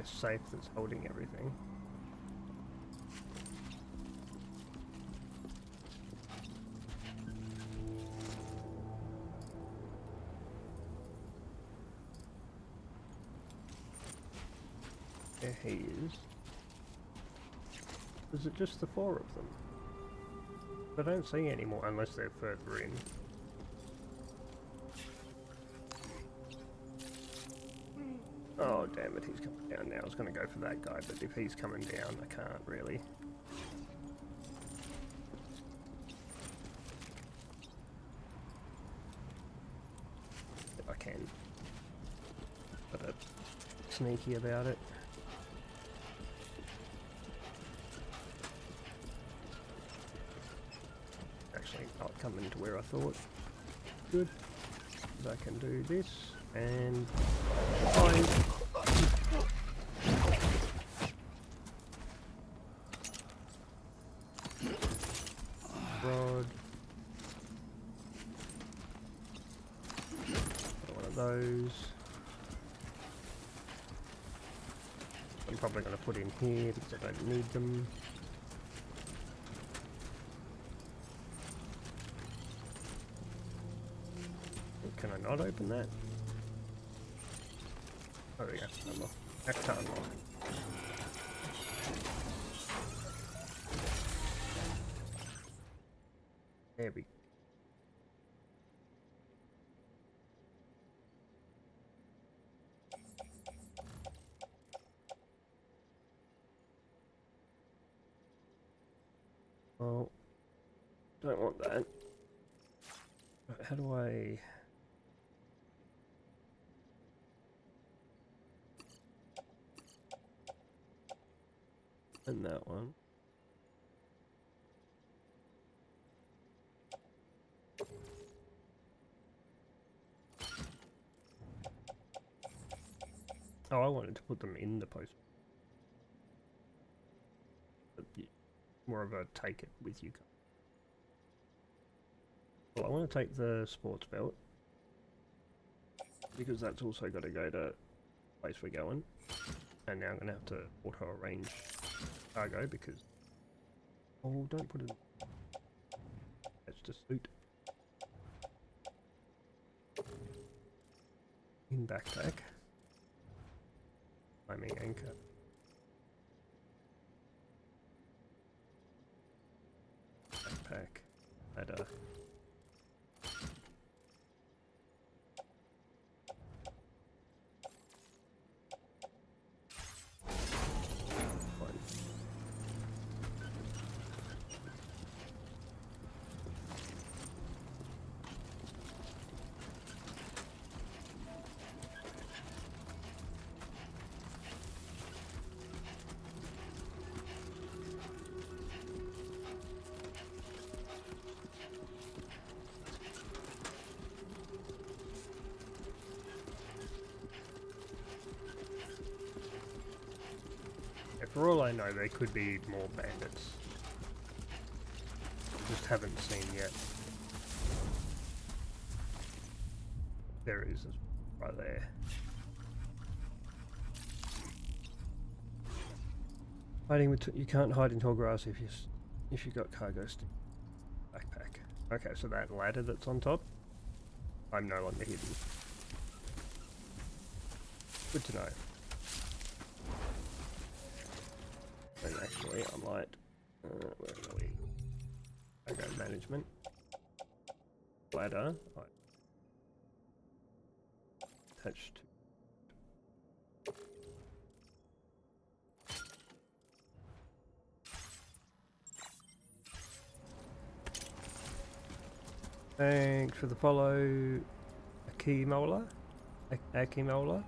safe that's holding everything? There he is. Is it just the 4 of them? I don't see any more unless they're further in. Oh damn it, he's coming down now. I was going to go for that guy, but if he's coming down, I can't really. If I can. But sneaky about it. Actually, not coming to where I thought. Good. I can do this and find. Rod. One of those. I'm probably going to put in here because I don't need them. Can I not open that? Oh yeah, unlock. That's to unlock. There we go. Well, don't want that. How do I... And that one. Oh, I wanted to put them in the post. But more of a take it with you. Well, I want to take the sports belt because that's also got to go to the place we're going. And now I'm going to have to auto arrange cargo because... Oh, don't put it... That's the suit. In backpack. Climbing anchor. Backpack. Ladder. For all I know, there could be more bandits. Just haven't seen yet. There is, right there. Hiding with you can't hide in tall grass if you got cargo stick. Backpack. Okay, so that ladder that's on top, I'm no longer hidden. Good to know. And actually, I might. Where are we? Cargo management. Ladder. Attached to. Thanks for the follow, Akimola. Akimola.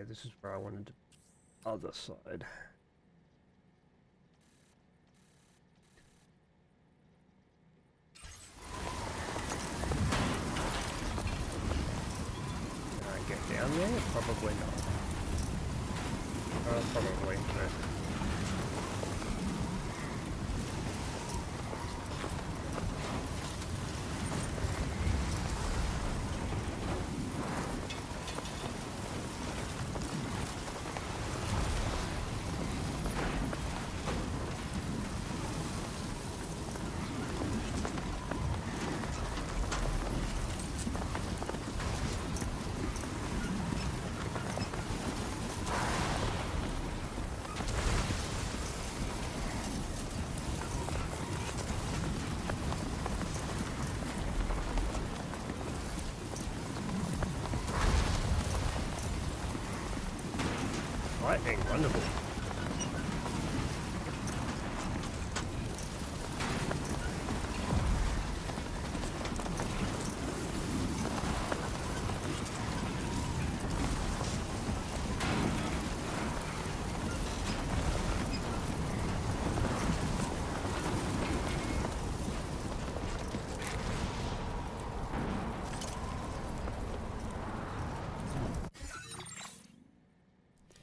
Yeah, this is where I wanted to... Other side. Can I get down there? Probably not. Probably, but... Lightning, wonderful.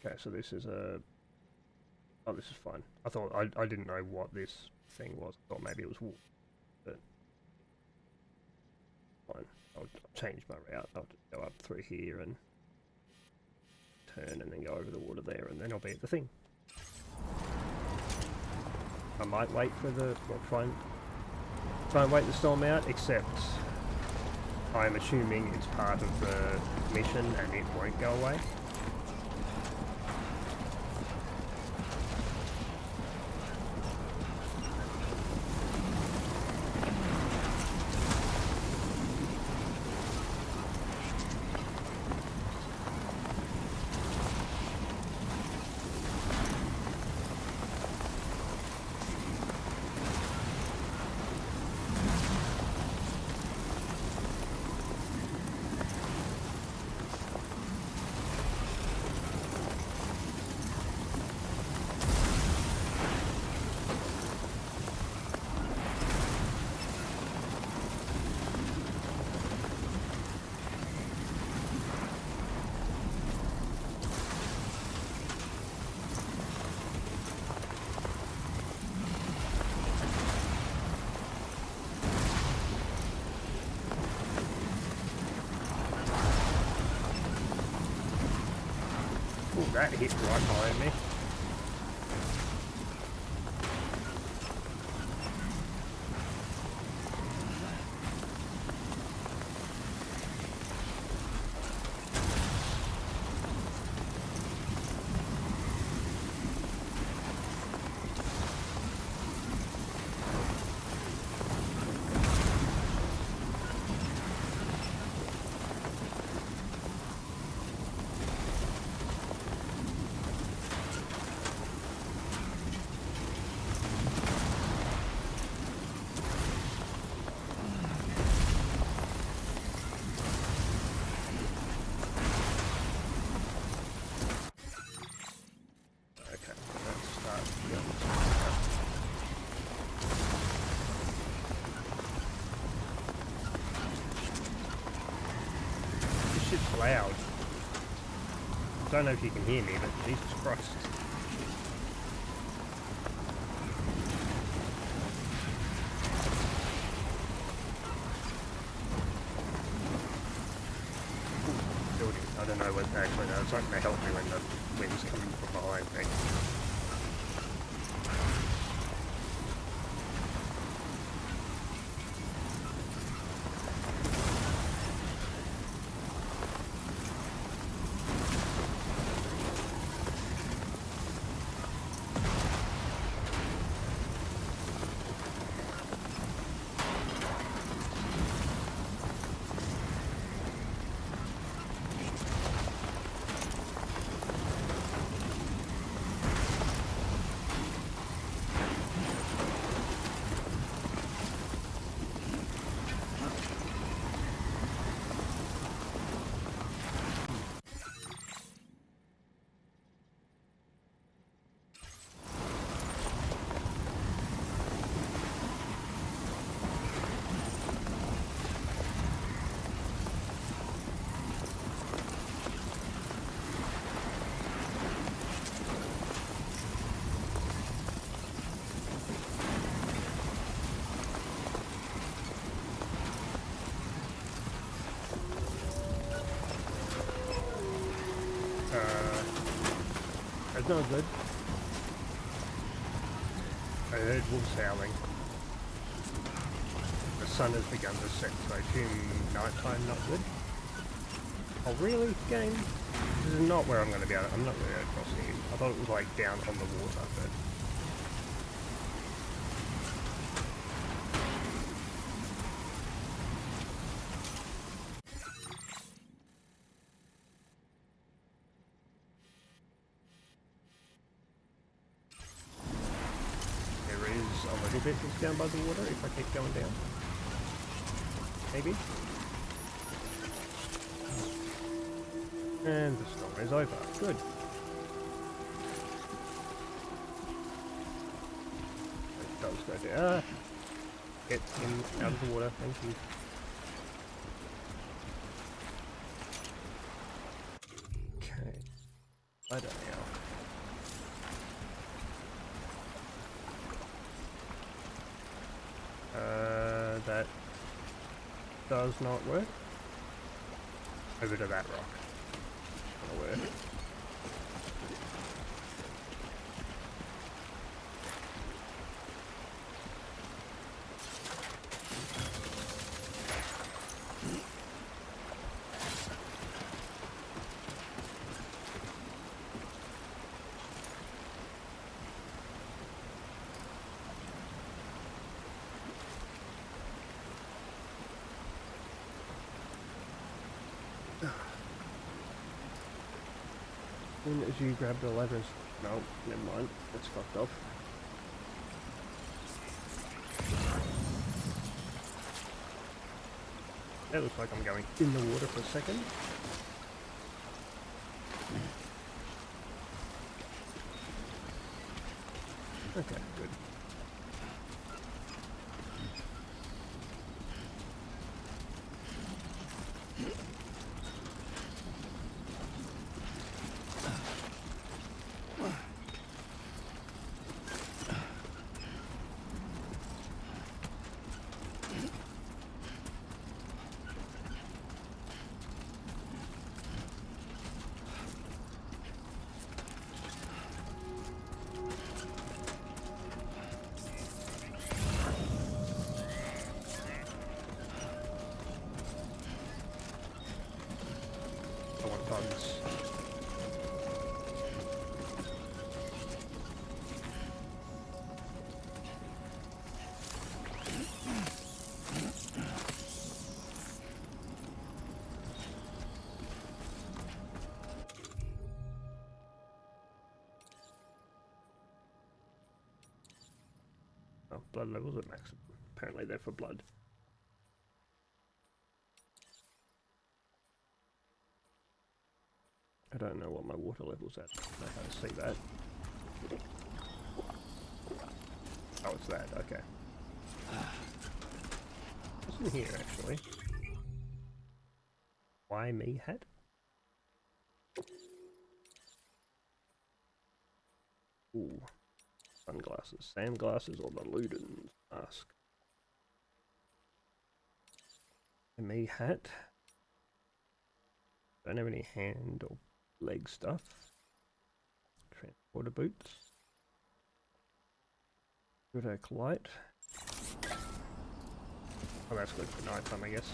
Okay, so this is a... Oh, this is fine. I thought... I didn't know what this thing was. I thought maybe it was wool. But... Fine. I'll change my route. I'll just go up through here and... turn and then go over the water there and then I'll be at the thing. I might wait for the... Well, try and wait the storm out, except... I'm assuming it's part of the mission and it won't go away. That hit right behind me. Loud. I don't know if you can hear me, but Jesus Christ. Building. I don't know what actually no, it's not going to help me when the wind's coming from behind me. It's not good. I heard wolves howling. The sun has begun to set, so I assume nighttime not good. Oh really, game? This is not where I'm going to be able to, I'm not going to be able to cross here. I thought it was like down on the water, but... There is a little bit that's down by the water if I keep going down. Maybe. And the storm is over. Good. It does go down. Get him out of the water. Thank you. Okay. I don't know. That does not work. Over to that rock. That'll work. As soon as you grab the ladders. No, never mind. That's fucked off. That looks like I'm going in the water for a second. Okay, good. I want bugs. Oh, blood levels at maximum. Apparently they're for blood. I don't know what my water level's at. I don't know how to see that. Oh, it's that, okay. What's in here, actually? Why me hat? Ooh. Sunglasses. Sam glasses or the Luden's mask. A me hat. Don't have any hand or leg stuff. Transporter boots. Good oak light. Oh, that's good for night time, I guess.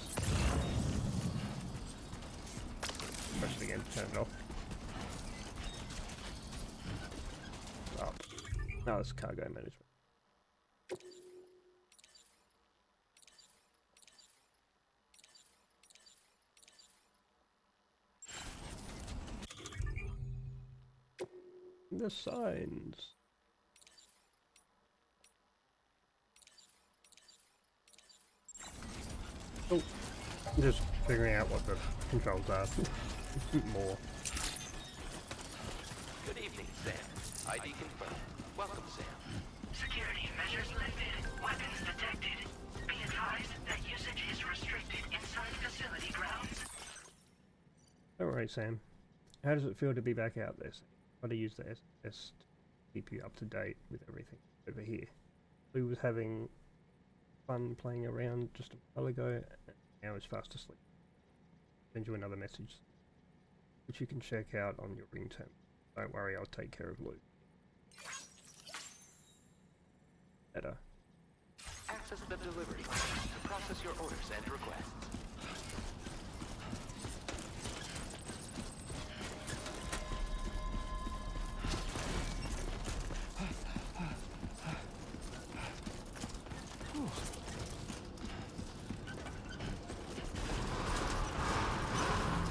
Press it again, turn it off. Up. No, it's cargo management. The signs. Oh, just figuring out what the controls are. More. Good evening, Sam. ID confirmed. Welcome, Sam. Security measures lifted. Weapons detected. Be advised that usage is restricted inside facility grounds. Don't worry, Sam. How does it feel to be back out there, Sam? Got to use the SS to keep you up to date with everything over here. We was having fun playing around just a while ago, and now it's fast asleep. Send you another message. which you can check out on your ring term. Don't worry, I'll take care of Luke. Better. Access the delivery to process your orders and requests.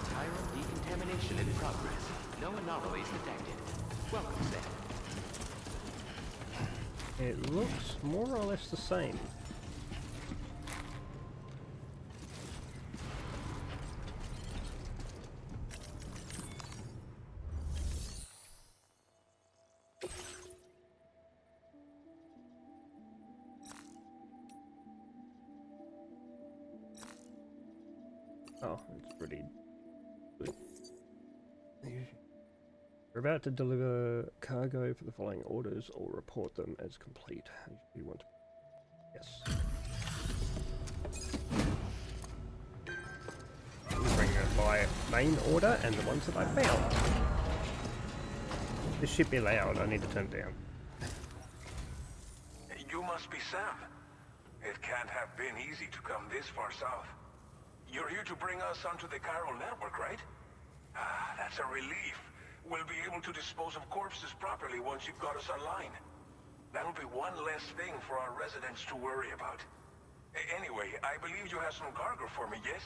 Chiral decontamination in progress. No anomalies detected. Welcome, Sam. It looks more or less the same. Oh, it's pretty good. We're about to deliver cargo for the following orders or report them as complete. You want to... Yes. I'm bringing up my main order and the ones that I found. This should be loud, I need to turn it down. You must be Sam. It can't have been easy to come this far south. You're here to bring us onto the chiral network, right? Ah, that's a relief. We'll be able to dispose of corpses properly once you've got us online. That'll be one less thing for our residents to worry about. Anyway, I believe you have some cargo for me, yes?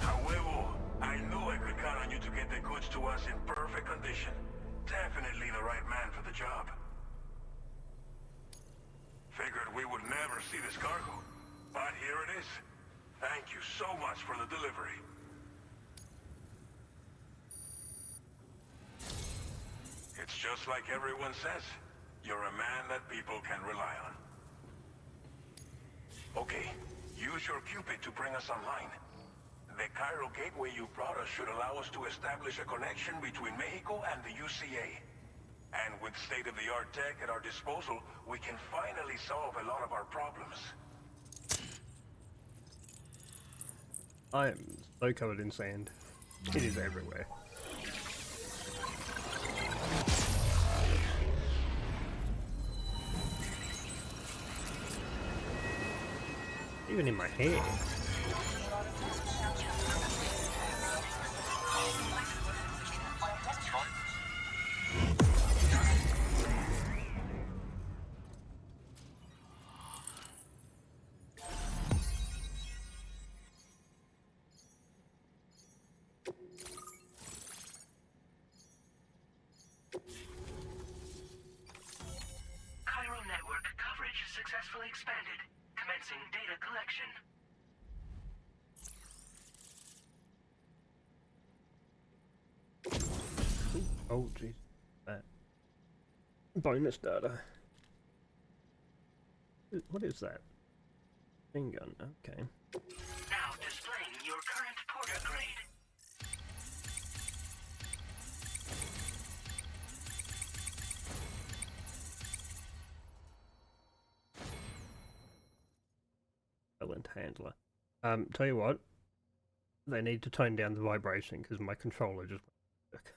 However, I know I could count on you to get the goods to us in perfect condition. Definitely the right man for the job. Figured we would never see this cargo, but here it is. Thank you so much for the delivery. It's just like everyone says. You're a man that people can rely on. Okay, use your Cupid to bring us online. The chiral gateway you brought us should allow us to establish a connection between Mexico and the UCA. And with state-of-the-art tech at our disposal, we can finally solve a lot of our problems. I am so covered in sand. It is everywhere. Even in my hair. Chiral network coverage successfully expanded. Commencing data collection. Oh jeez. That. Bonus data. What is that? Machine gun, okay. Now displaying your current porter grade. Silent handler. Tell you what, they need to tone down the vibration because my controller just won't work.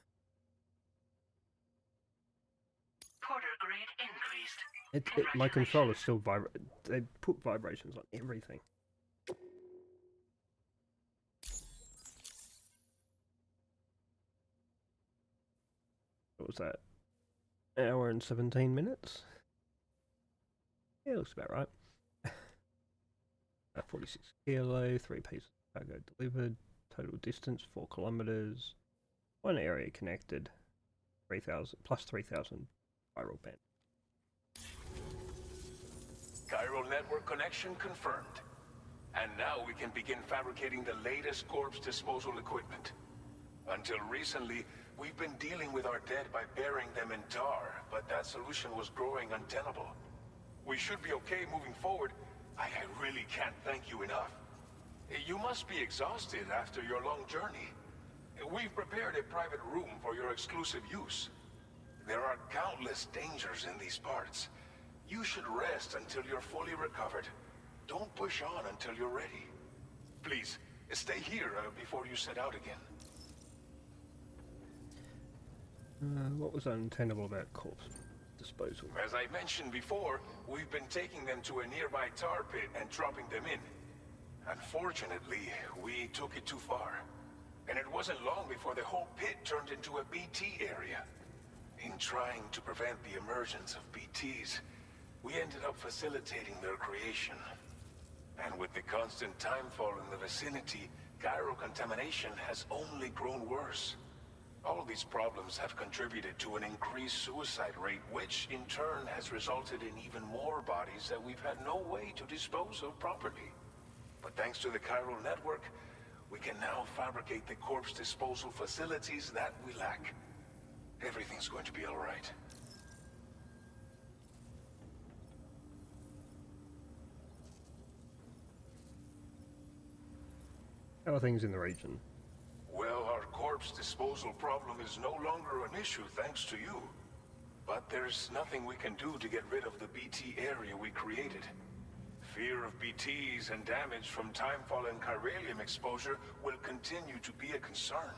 Porter grade increased. My controller still they put vibrations on everything. What was that? Hour and 17 minutes? Yeah, looks about right. 46 kilo, 3 pieces of cargo delivered, total distance 4 kilometers, 1 area connected, 3,000 plus 3,000 viral band. Chiral network connection confirmed. And now we can begin fabricating the latest corpse disposal equipment. Until recently, we've been dealing with our dead by burying them in tar, but that solution was growing untenable. We should be okay moving forward. I really can't thank you enough. You must be exhausted after your long journey. We've prepared a private room for your exclusive use. There are countless dangers in these parts. You should rest until you're fully recovered. Don't push on until you're ready. Please, stay here before you set out again. What was untenable about corpse disposal? As I mentioned before, we've been taking them to a nearby tar pit and dropping them in. Unfortunately, we took it too far. And it wasn't long before the whole pit turned into a BT area. In trying to prevent the emergence of BTs, we ended up facilitating their creation. And with the constant timefall in the vicinity, gyro contamination has only grown worse. All these problems have contributed to an increased suicide rate, which in turn has resulted in even more bodies that we've had no way to dispose of properly. But thanks to the chiral network, we can now fabricate the corpse disposal facilities that we lack. Everything's going to be all right. How are things in the region? Well, our corpse disposal problem is no longer an issue thanks to you. But there's nothing we can do to get rid of the BT area we created. Fear of BTs and damage from timefall and chiralium exposure will continue to be a concern.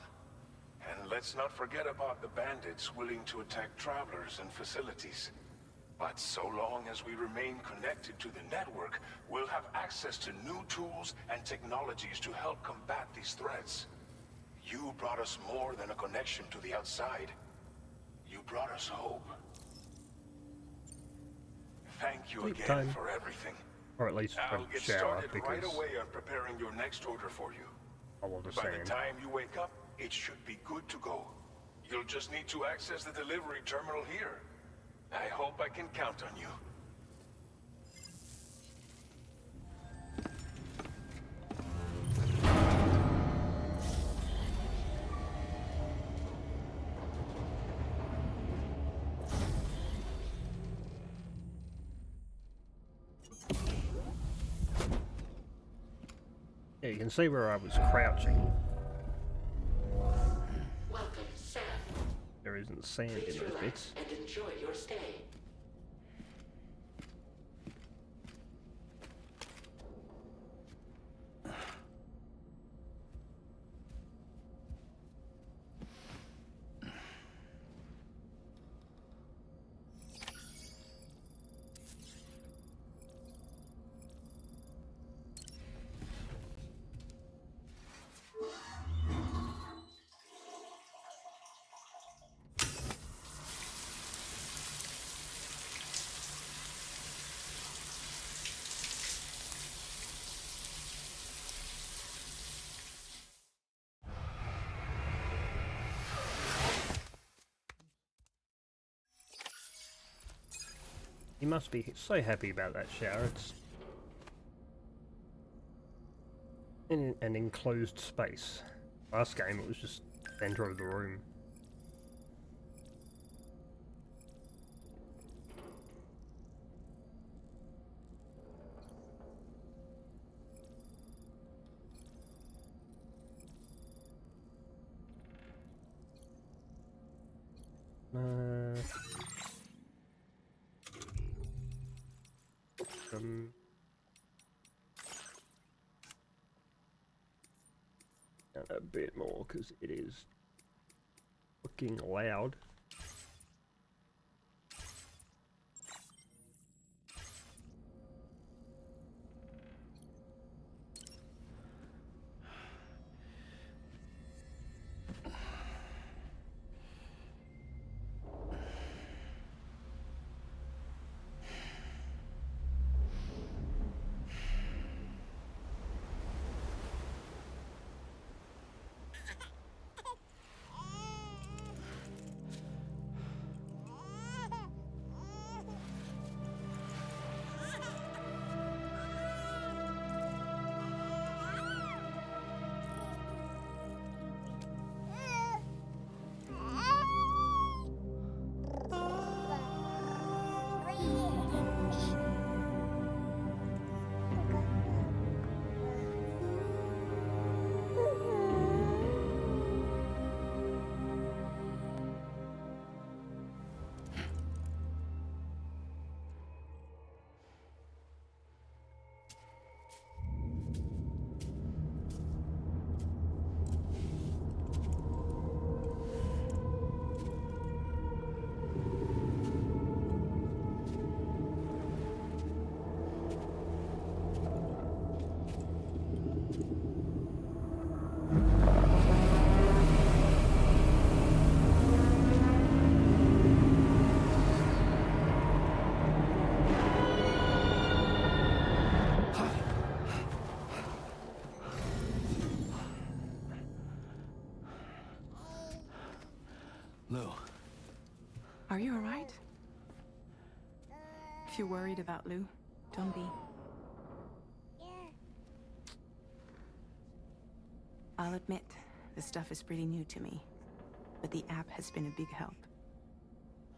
And let's not forget about the bandits willing to attack travelers and facilities. But so long as we remain connected to the network, we'll have access to new tools and technologies to help combat these threats. You brought us more than a connection to the outside. You brought us hope. Thank you Sleep again time. for everything. Or at least I'll a get shower, started because right away on preparing your next order for you. I will By understand. the time you wake up, it should be good to go. You'll just need to access the delivery terminal here. I hope I can count on you. Yeah, you can see where I was crouching. Welcome, Sam. There isn't sand Please in those relax bits. and enjoy your stay. You must be so happy about that shower. It's in an enclosed space. Last game it was just center of the room. A bit more because it is fucking loud. Lou, Are you alright? If you're worried about Lou, don't be. I'll admit, this stuff is pretty new to me, but the app has been a big help.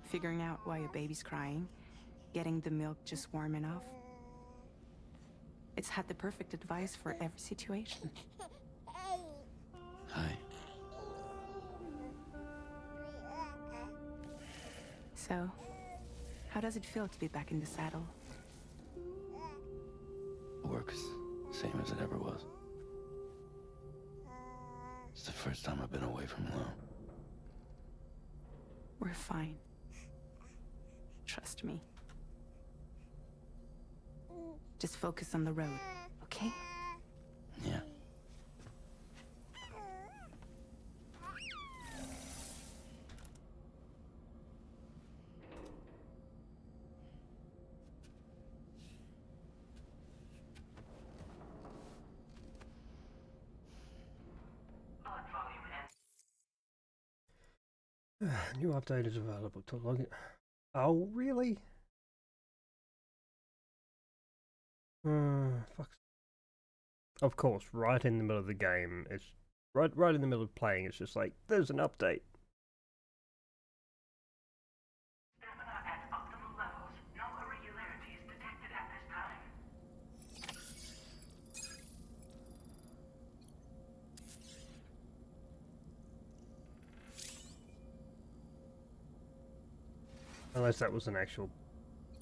Figuring out why a baby's crying, getting the milk just warm enough. It's had the perfect advice for every situation. hi. So, how does it feel to be back in the saddle? Works same as it ever was. It's the first time I've been away from Lou. We're fine. Trust me. Just focus on the road, okay? Yeah. New update is available to log it. Oh, really? Fuck. Of course, right in the middle of the game, it's right in the middle of playing. It's just like there's an update. Stamina at optimal levels. No irregularities detected at this time. Unless that was an actual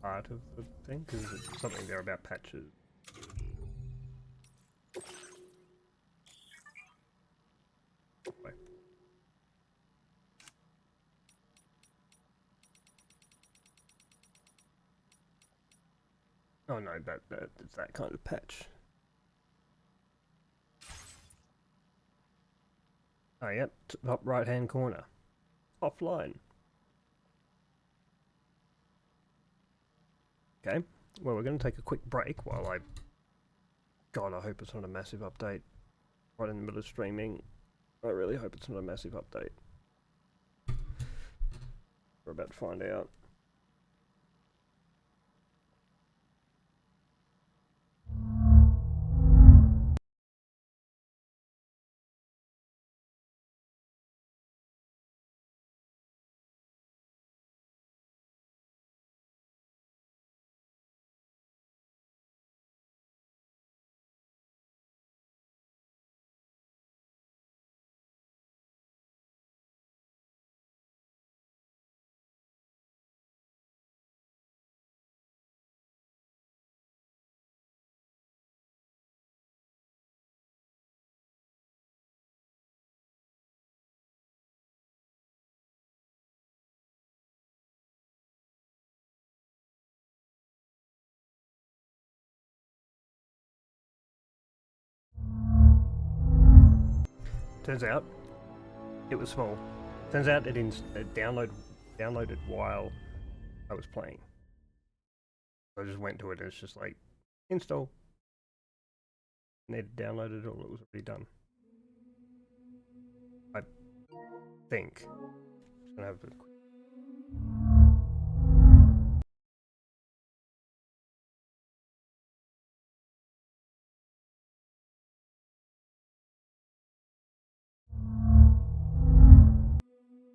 part of the thing, because it's something there about patches. Wait. Oh no, it's that kind of patch. Oh yep, top right hand corner. Offline. Okay, well we're going to take a quick break while I... God, I hope it's not a massive update. Right in the middle of streaming. I really hope it's not a massive update. We're about to find out. Turns out it was small. Turns out it downloaded while I was playing. I just went to it and it's just like install. And it downloaded all, it was already done. I think. Just gonna have a quick...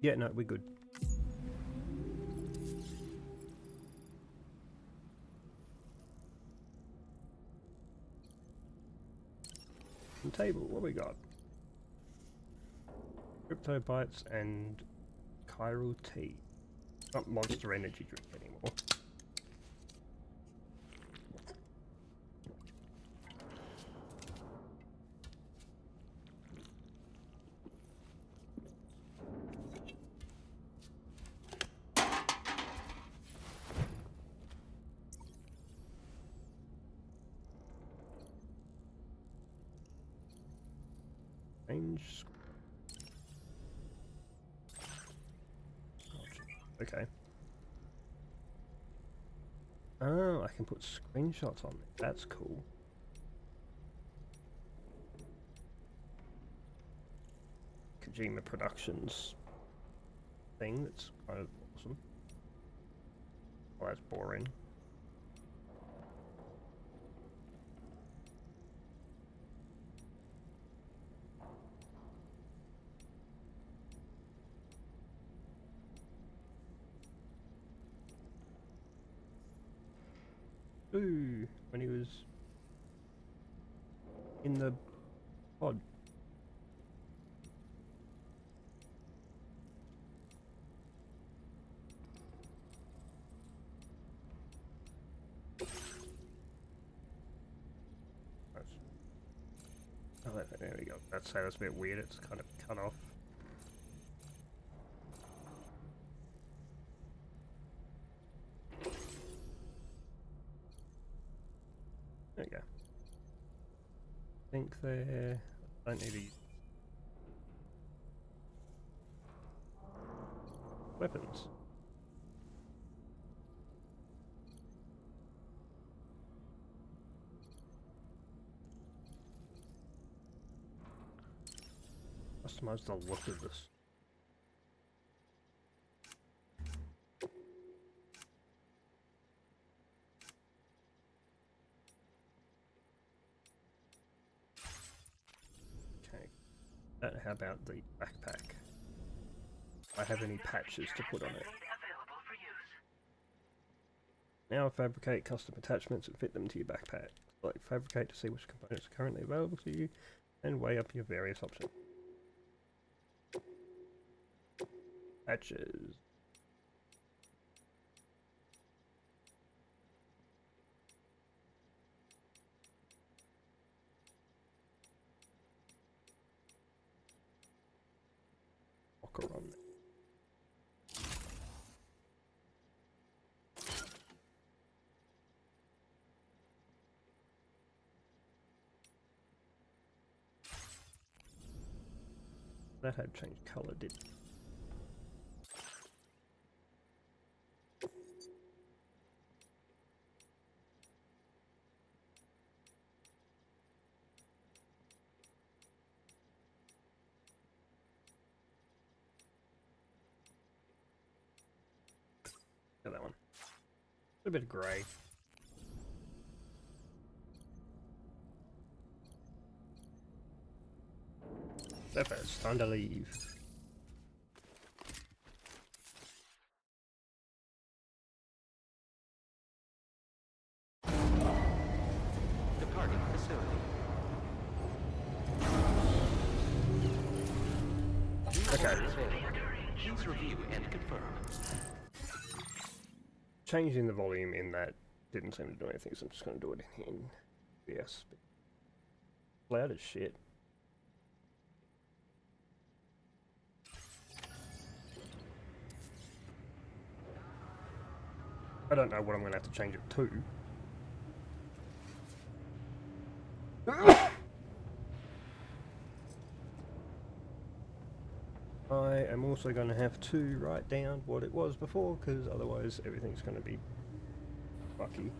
Yeah, no, we're good. Table, what we got? Crypto Bites and Chiral Tea. Not Monster Energy drink anymore. Range. Okay. Oh, I can put screenshots on it. That's cool. Kojima Productions. thing that's kind of awesome. Well, that's boring. Ooh, when he was in the pod. Oh, there we go. That's how it's a bit weird. It's kind of cut off. There we go. I think there. I don't need to use weapons. Customize the look of this. Okay. How about the backpack? Do I have any patches to put on it? Now fabricate custom attachments and fit them to your backpack. Select fabricate to see which components are currently available to you and weigh up your various options. Patches. Walker on there. That had changed colour, did it? Yeah, that one. A bit of grey. Zephyr, it's time to leave. Departing facility. Okay. Please review and confirm. Changing the volume in that didn't seem to do anything, so I'm just going to do it in yes. Loud as shit. I don't know what I'm going to have to change it to. I am also going to have to write down what it was before, because otherwise everything's going to be fucky.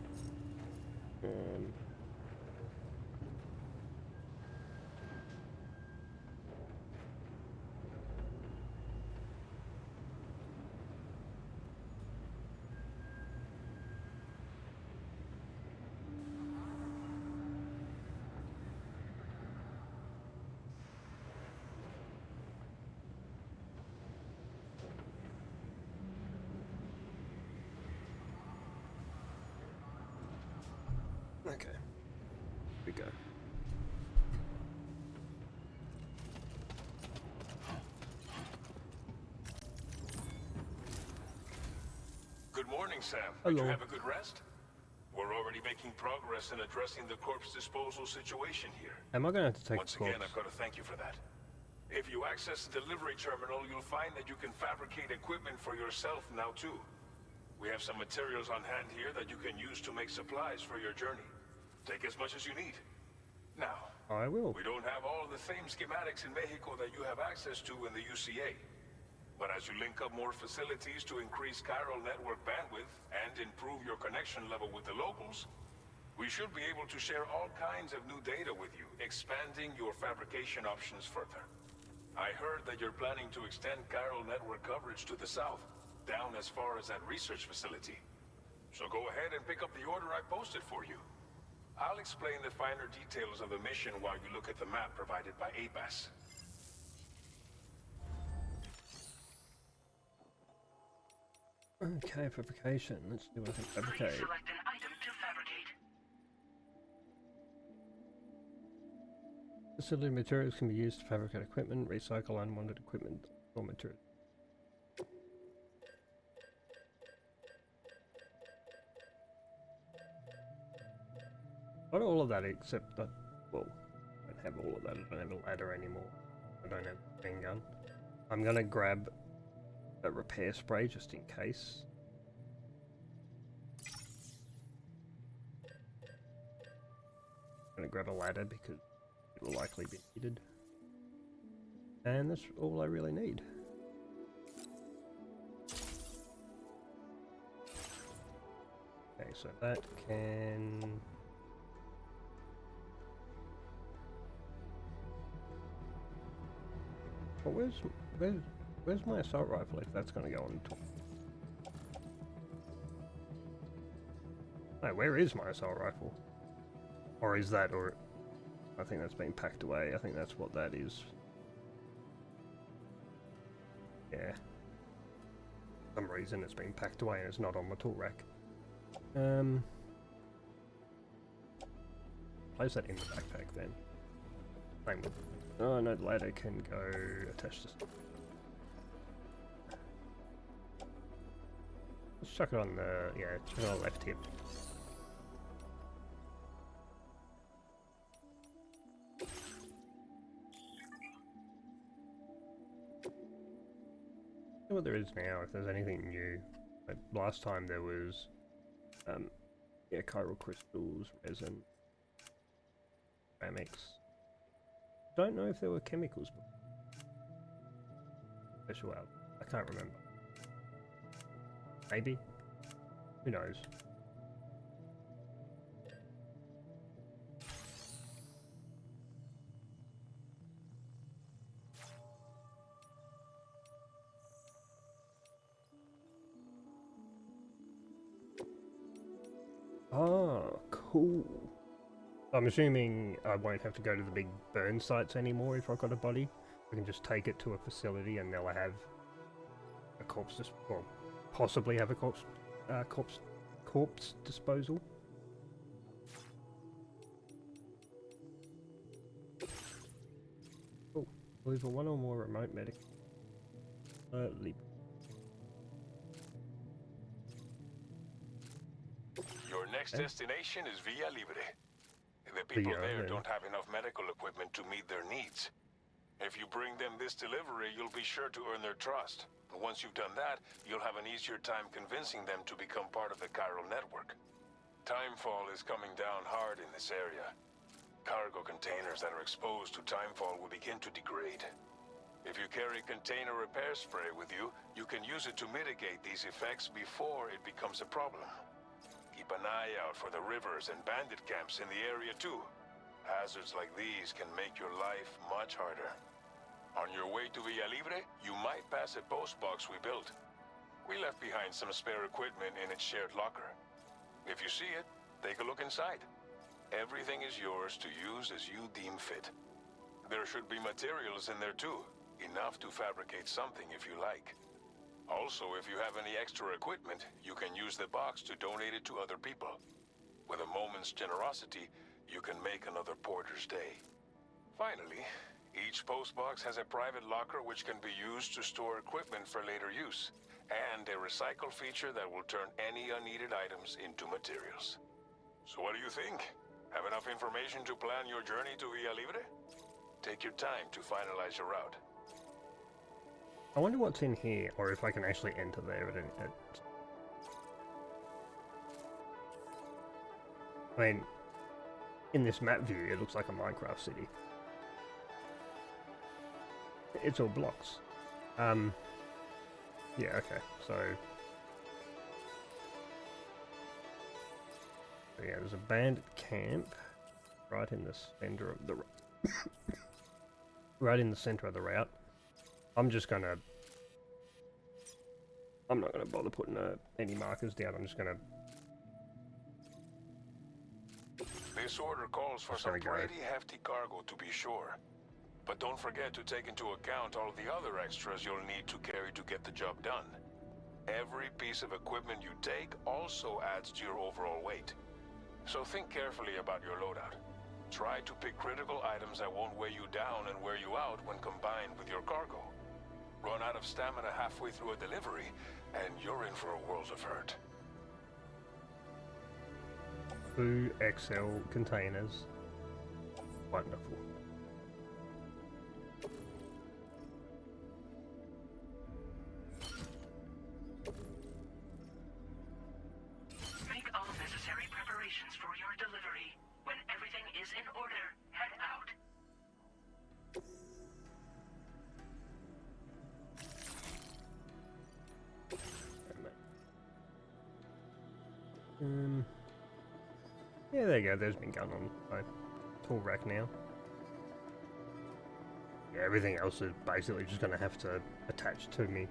Okay, here we go. Good morning, Sam. Hello. Did you have a good rest? We're already making progress in addressing the corpse disposal situation here. Am I going to have to take Once the corpse? again, I've got to thank you for that. If you access the delivery terminal, you'll find that you can fabricate equipment for yourself now too. We have some materials on hand here that you can use to make supplies for your journey. Take as much as you need. Now, I will. we don't have all the same schematics in Mexico that you have access to in the UCA. But as you link up more facilities to increase chiral network bandwidth and improve your connection level with the locals, we should be able to share all kinds of new data with you, expanding your fabrication options further. I heard that you're planning to extend chiral network coverage to the south, down as far as that research facility. So go ahead and pick up the order I posted for you. I'll explain the finer details of the mission while you look at the map provided by ABAS. Okay, fabrication. Let's do what I can fabricate. Please select an item to fabricate. Facility materials can be used to fabricate equipment, recycle unwanted equipment or materials. Not all of that except that, well, I don't have all of that. I don't have a ladder anymore. I don't have a machine gun. I'm gonna grab a repair spray just in case. I'm gonna grab a ladder because it will likely be needed. And that's all I really need. Okay, so that can... Well, where's my assault rifle if that's going to go on top? No, where is my assault rifle? Or is that, or... I think that's been packed away. I think that's what that is. Yeah. For some reason it's been packed away and it's not on my tool rack. Place that in the backpack then. Same with... Oh no, the ladder can go attached to stuff. Let's chuck it on the... yeah, chuck it on the left hip. See what there is now, if there's anything new. Like last time there was, yeah, chiral crystals, resin, ceramics. Don't know if there were chemicals. Special out. I can't remember. Maybe. Who knows? Ah, cool. I'm assuming I won't have to go to the big burn sites anymore if I've got a body. I can just take it to a facility and they'll have a corpse, well, possibly have a corpse disposal. Oh, level one or more remote medic. Your next destination is Villa Libre. The people there don't have enough medical equipment to meet their needs. If you bring them this delivery, you'll be sure to earn their trust. Once you've done that, you'll have an easier time convincing them to become part of the chiral network. Timefall is coming down hard in this area. Cargo containers that are exposed to timefall will begin to degrade. If you carry container repair spray with you, you can use it to mitigate these effects before it becomes a problem. Keep an eye out for the rivers and bandit camps in the area too. Hazards like these can make your life much harder. On your way to Villa Libre, you might pass a post box we built. We left behind some spare equipment in its shared locker. If you see it, take a look inside. Everything is yours to use as you deem fit. There should be materials in there too, enough to fabricate something if you like. Also, if you have any extra equipment, you can use the box to donate it to other people. With a moment's generosity, you can make another porter's day. Finally, each postbox has a private locker which can be used to store equipment for later use, and a recycle feature that will turn any unneeded items into materials. So what do you think? Have enough information to plan your journey to Villa Libre? Take your time to finalize your route. I wonder what's in here, or if I can actually enter there I mean, in this map view, it looks like a Minecraft city. It's all blocks. Yeah, okay, so yeah, there's a bandit camp right in the center of the right in the center of the route. I'm not gonna bother putting any markers down. I'm just gonna. This order calls for That's some gonna go. pretty hefty cargo, to be sure. But don't forget to take into account all the other extras you'll need to carry to get the job done. Every piece of equipment you take also adds to your overall weight. So think carefully about your loadout. Try to pick critical items that won't weigh you down and wear you out when combined with your cargo. Run out of stamina halfway through a delivery, and you're in for a world of hurt. 2 XL containers. Wonderful. Make all necessary preparations for your delivery. When everything is in order, head out. Yeah, there you go. There's been gun on my tool rack now. Yeah, everything else is basically just going to have to attach to me.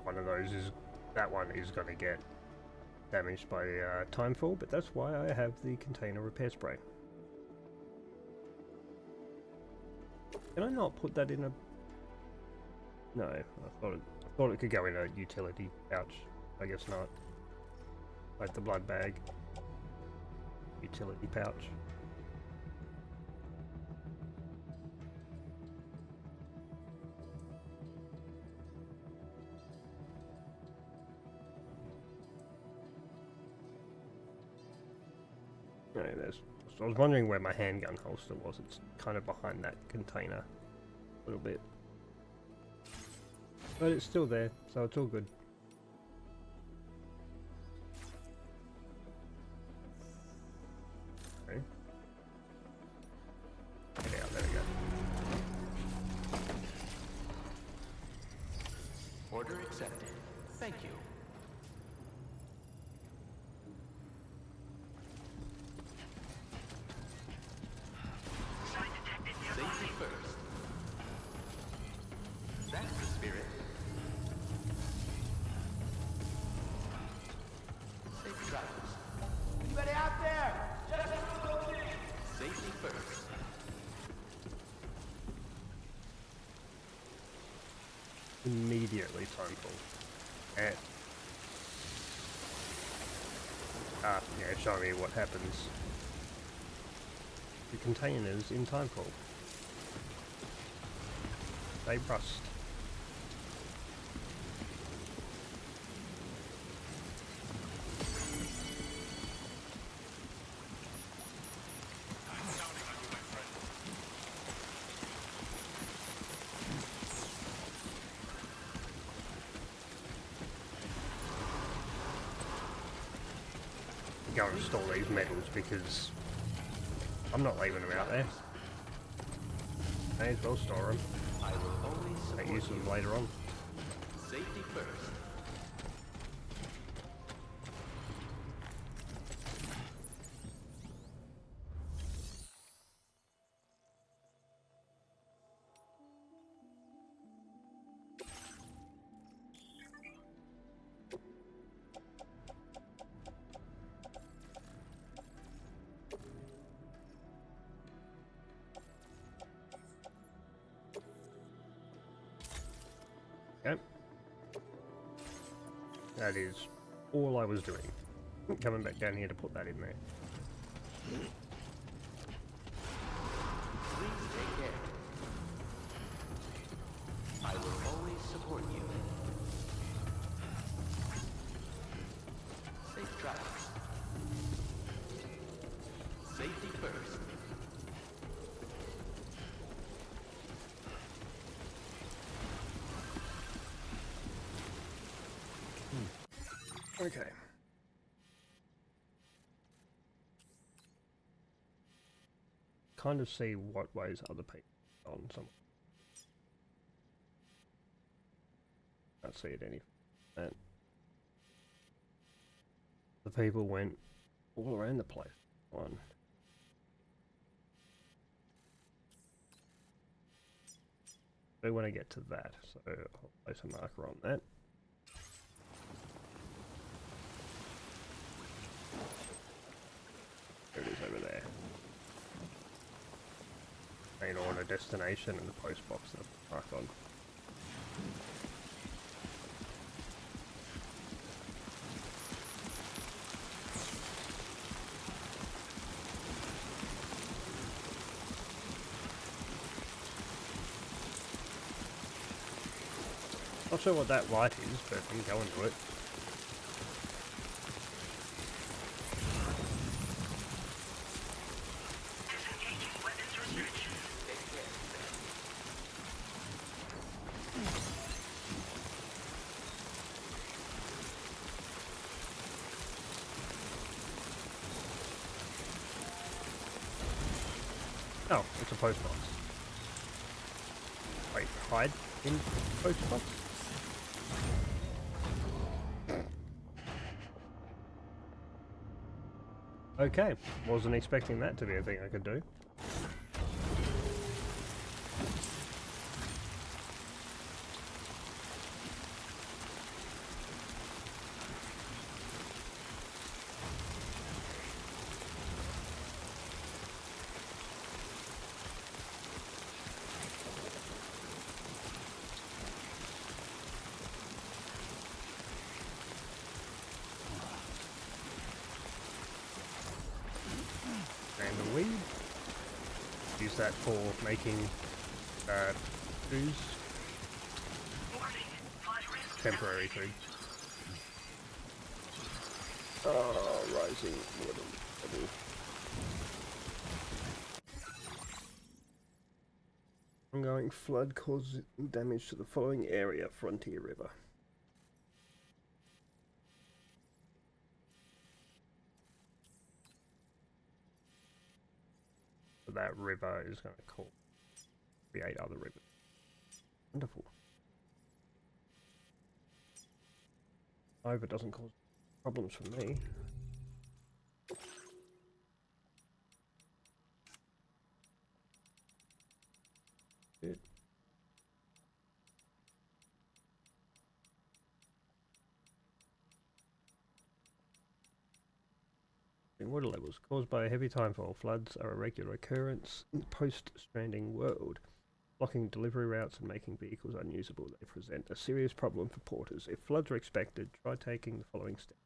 One of those is, that one is going to get damaged by timefall, but that's why I have the container repair spray. Can I not put that in a... No, I thought it could go in a utility pouch. I guess not. Like the blood bag. Utility pouch. No, there's... So I was wondering where my handgun holster was. It's kind of behind that container. A little bit. But it's still there, so it's all good. Okay. Yeah, there we go. Order accepted. Thank you. Sign detected nearby. Safety first. That's the spirit. Safe travels. Anybody out there? Safety first. Immediately timefall. And yeah, show me what happens. The containers in timefall. They rust. Go and store these metals because I'm not leaving them out there. May as well store them. I will always support Make use of you. them later on. Safety first. Okay. That is all I was doing. Coming back down here to put that in there. Please take care. I will always support you. Safe travels. Safety first. Okay. Kind of see what ways other people on some. Can't see it any. And the people went all around the place. 1, do want to get to that, so I'll place a marker on that. There it is over there. Main order destination and the post box that I'll mark on. Not sure what that light is, but I'm going to it. Disengaging weapons restrictions. Oh, it's a post box. Wait, hide in post box? Okay, wasn't expecting that to be a thing I could do. And the weed. Use that for making food, temporary food. Oh, rising water level. Ongoing flood causes damage to the following area: Frontier River. That river is going to create other rivers. Wonderful. I hope it doesn't cause problems for me. Good. Water levels caused by a heavy timefall. Floods are a regular occurrence in the post-Stranding world, blocking delivery routes and making vehicles unusable. They present a serious problem for porters. If floods are expected, try taking the following steps.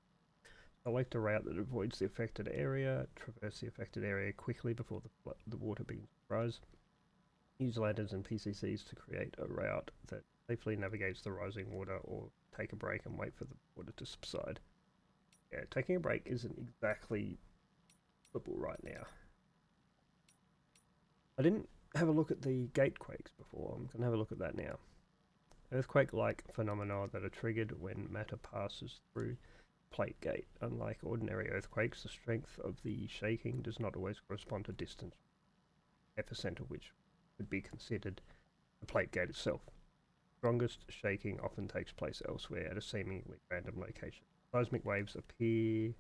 Select a route that avoids the affected area. Traverse the affected area quickly before the water begins to rise. Use ladders and PCCs to create a route that safely navigates the rising water, or take a break and wait for the water to subside. Yeah, taking a break isn't exactly doable right now. I didn't have a look at the gatequakes before. I'm going to have a look at that now. Earthquake-like phenomena that are triggered when matter passes through plate gate. Unlike ordinary earthquakes, the strength of the shaking does not always correspond to distance, epicenter which would be considered the plate gate itself. Strongest shaking often takes place elsewhere at a seemingly random location. Seismic waves appear to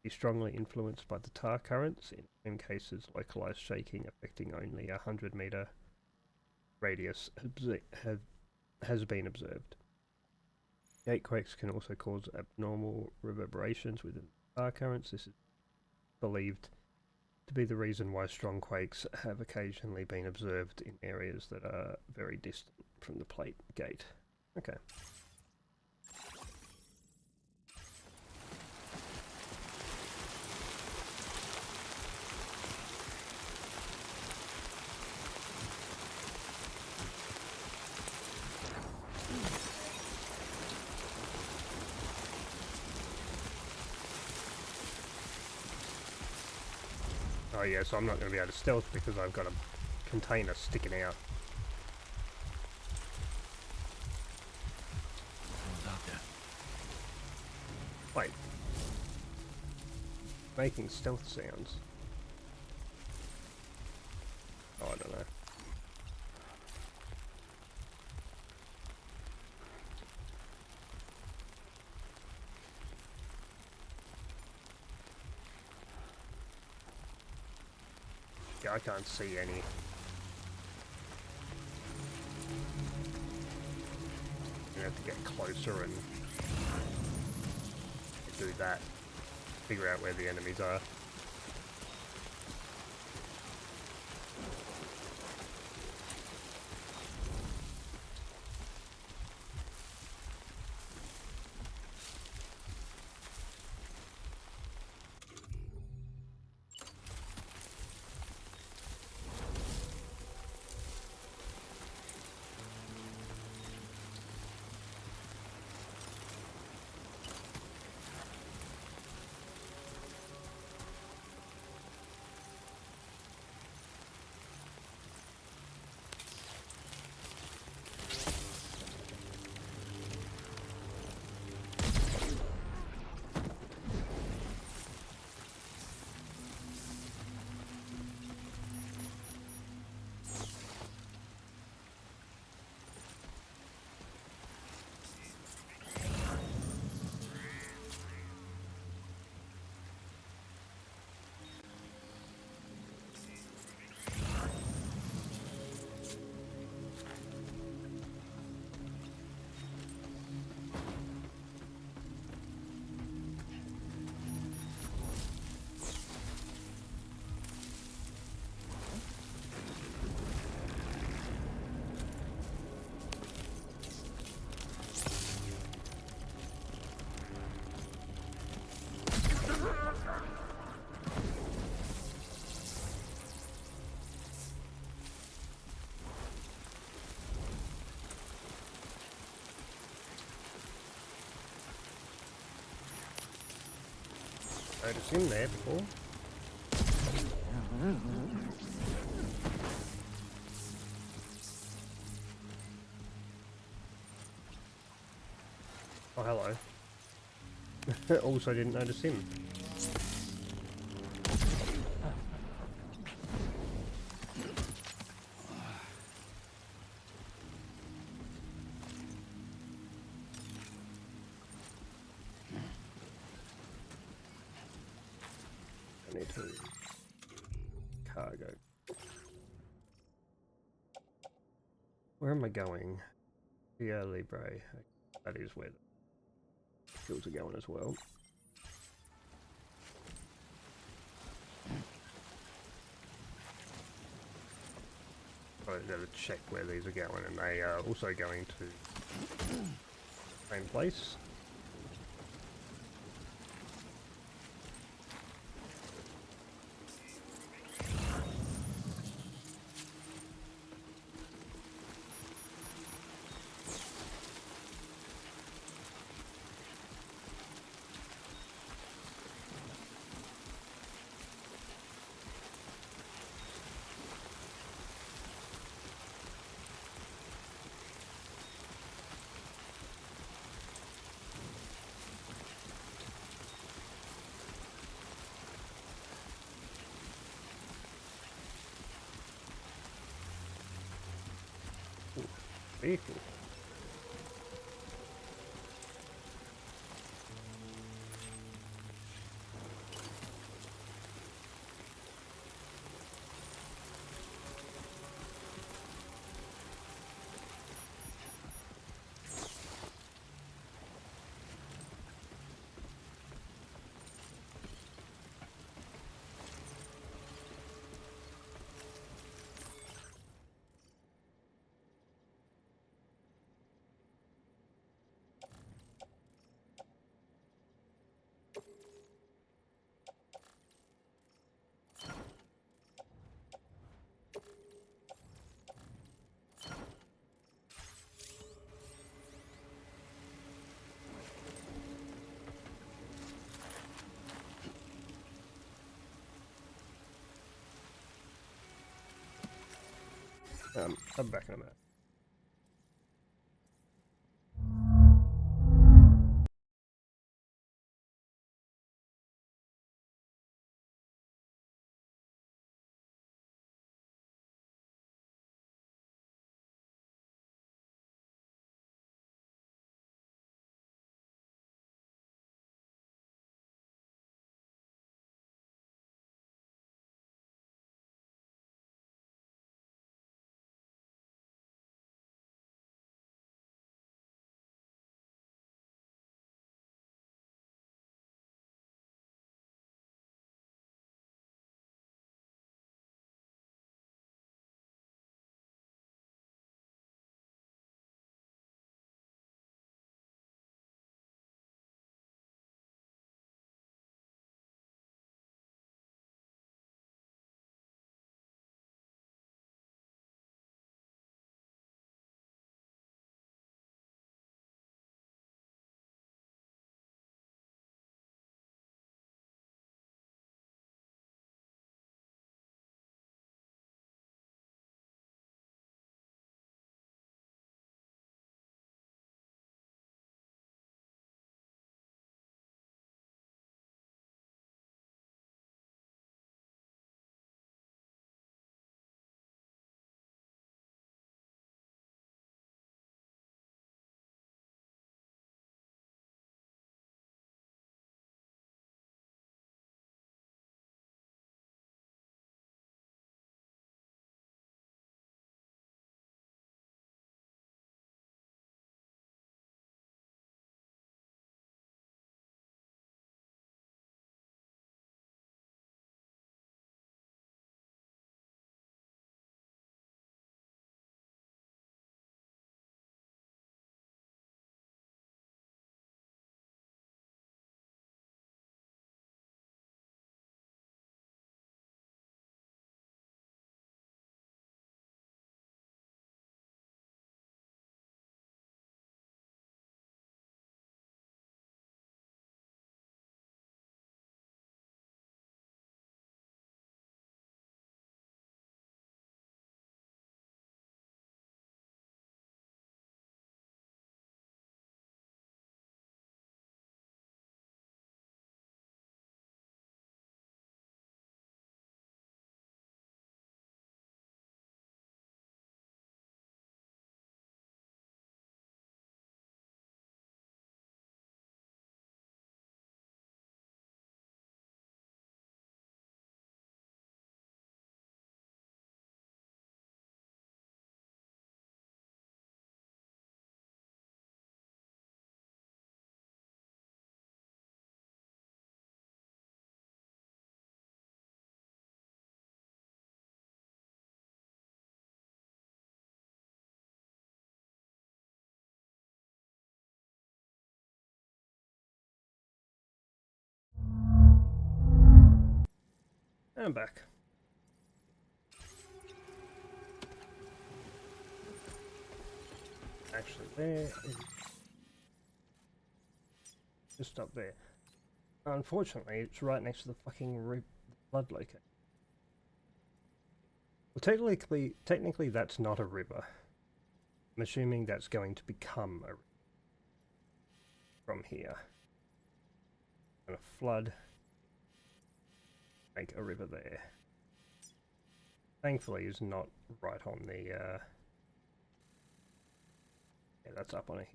be strongly influenced by the tar currents. In some cases, localized shaking affecting only a 100-meter radius has been observed. Gatequakes can also cause abnormal reverberations within tar currents. This is believed to be the reason why strong quakes have occasionally been observed in areas that are very distant from the plate gate. Okay. Oh yeah, so I'm not going to be able to stealth because I've got a container sticking out. Someone's out there. Wait. Making stealth sounds. Oh, I don't know. Yeah, I can't see any. You have to get closer and do that. Figure out where the enemies are. I'd seen there before. Oh, hello. Also didn't notice him. I need to cargo. Where am I going? Via Libre. That is where the kills are going as well. I've got to check where these are going, and they are also going to the same place. Vehicle. I'm back in a minute. And I'm back. Actually, there is just up there. Unfortunately, it's right next to the fucking flood location. Well, technically, that's not a river. I'm assuming that's going to become a river from here. And a flood, make a river there. Thankfully, it's not right on the. Yeah, that's up on a hill.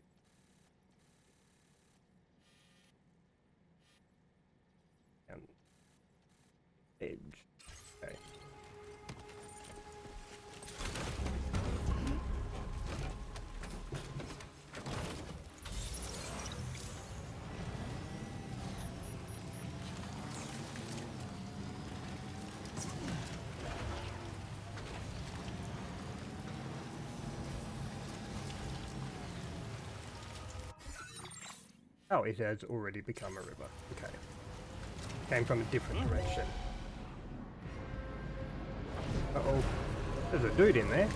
Edge. Okay. Oh, it has already become a river. Okay. Came from a different direction. Uh-oh. There's a dude in there.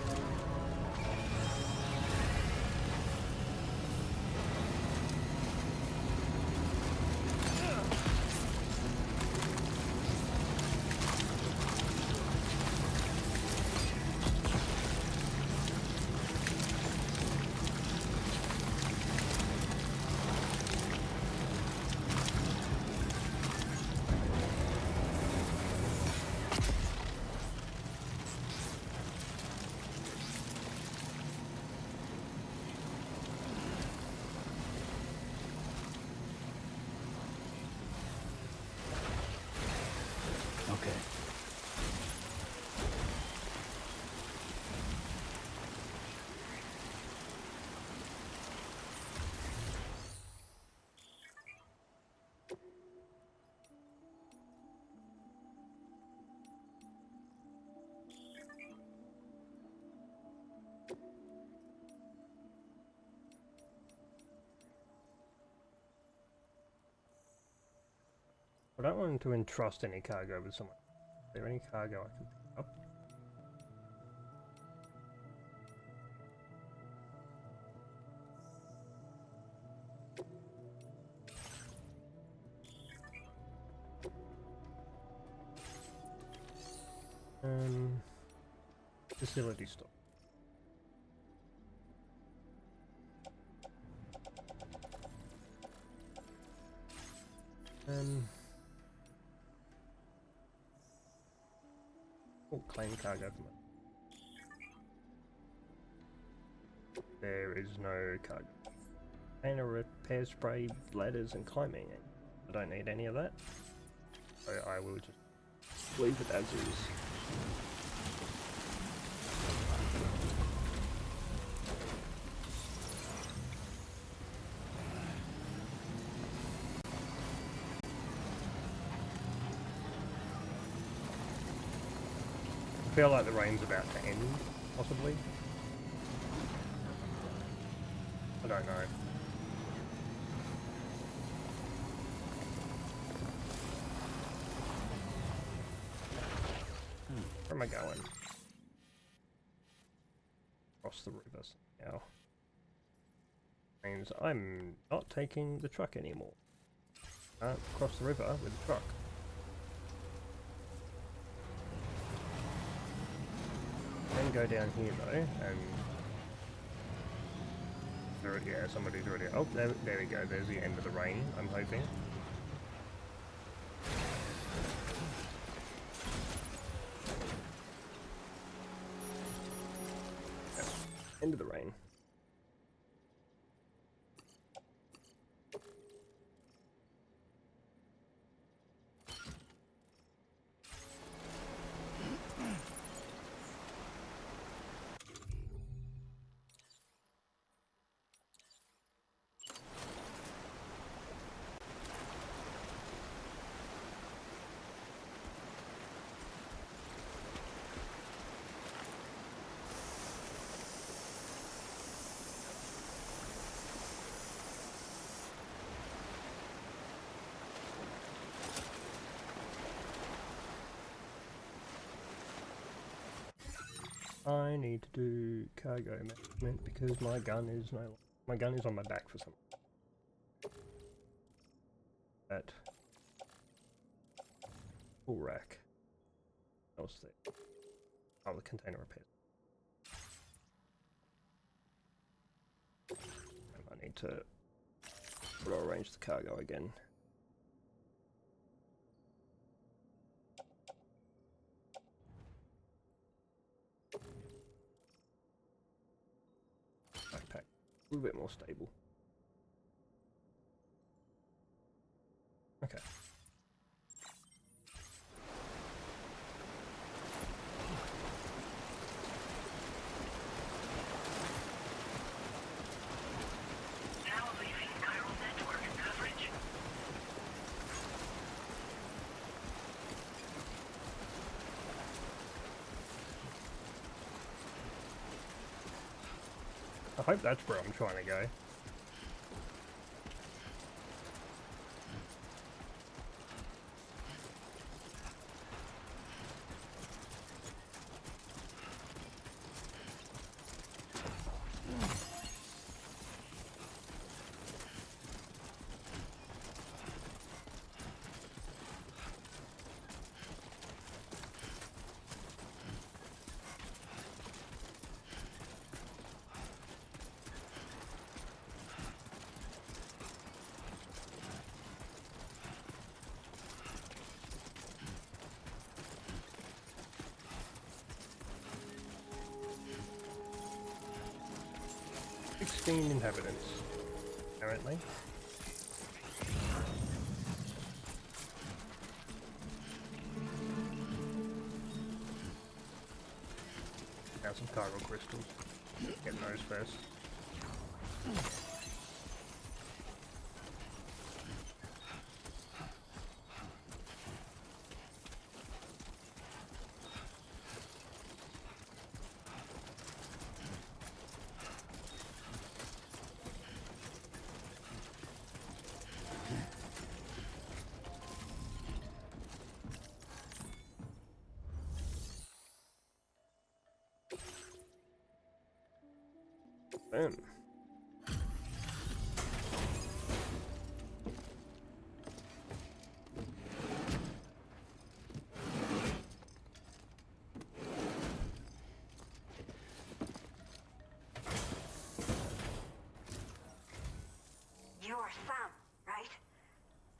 Okay. I don't want to entrust any cargo with someone. Is there any cargo I can pick up? Facility stop. Oh, claim cargo from it. There is no cargo. And a repair spray, ladders, and climbing. I don't need any of that. So I will just leave it as is. I feel like the rain's about to end, possibly. I don't know. Where am I going? Across the river now. Means I'm not taking the truck anymore. Can't cross the river with the truck. Then go down here though, and yeah, somebody's already. Oh, there we go. There's the end of the rain. I'm hoping. Yeah, end of the rain. I need to do cargo management because my gun is on my back for some. That full rack. What else there? Oh, the container repairs. And I need to rearrange the cargo again. Backpack, a little bit more stable. Okay. Now leaving chiral network coverage. I hope that's where I'm trying to go. Inhabitants, apparently. Now some chiral crystals. Getting those first. Boom. You are Sam, right?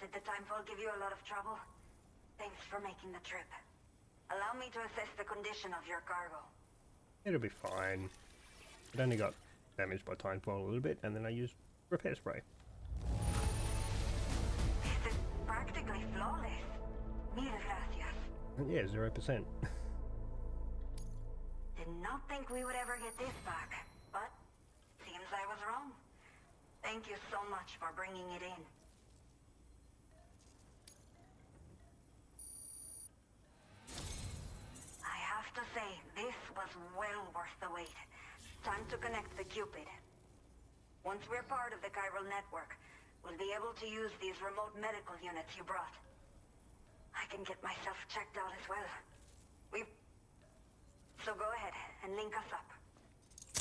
Did the timefall give you a lot of trouble? Thanks for making the trip. Allow me to assess the condition of your cargo. It'll be fine. It only got damaged by timefall a little bit, and then I used repair spray. This is practically flawless. Mil gracias. Yeah, 0%. Did not think we would ever get this back, but seems I was wrong. Thank you so much for bringing it in. I have to say, this was well worth the wait. Time to connect the Cupid. Once we're part of the chiral network, we'll be able to use these remote medical units you brought. I can get myself checked out as well. So go ahead and link us up.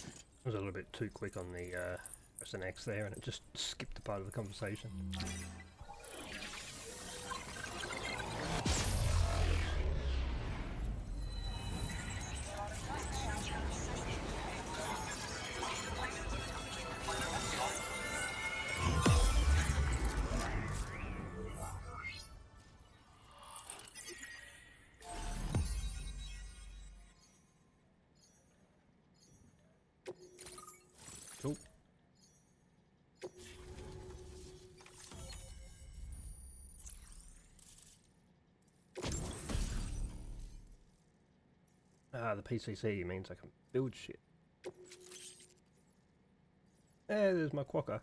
I was a little bit too quick on the press an X there, and it just skipped a part of the conversation. Cool. Ah, the PCC means I can build shit. There's my quokka.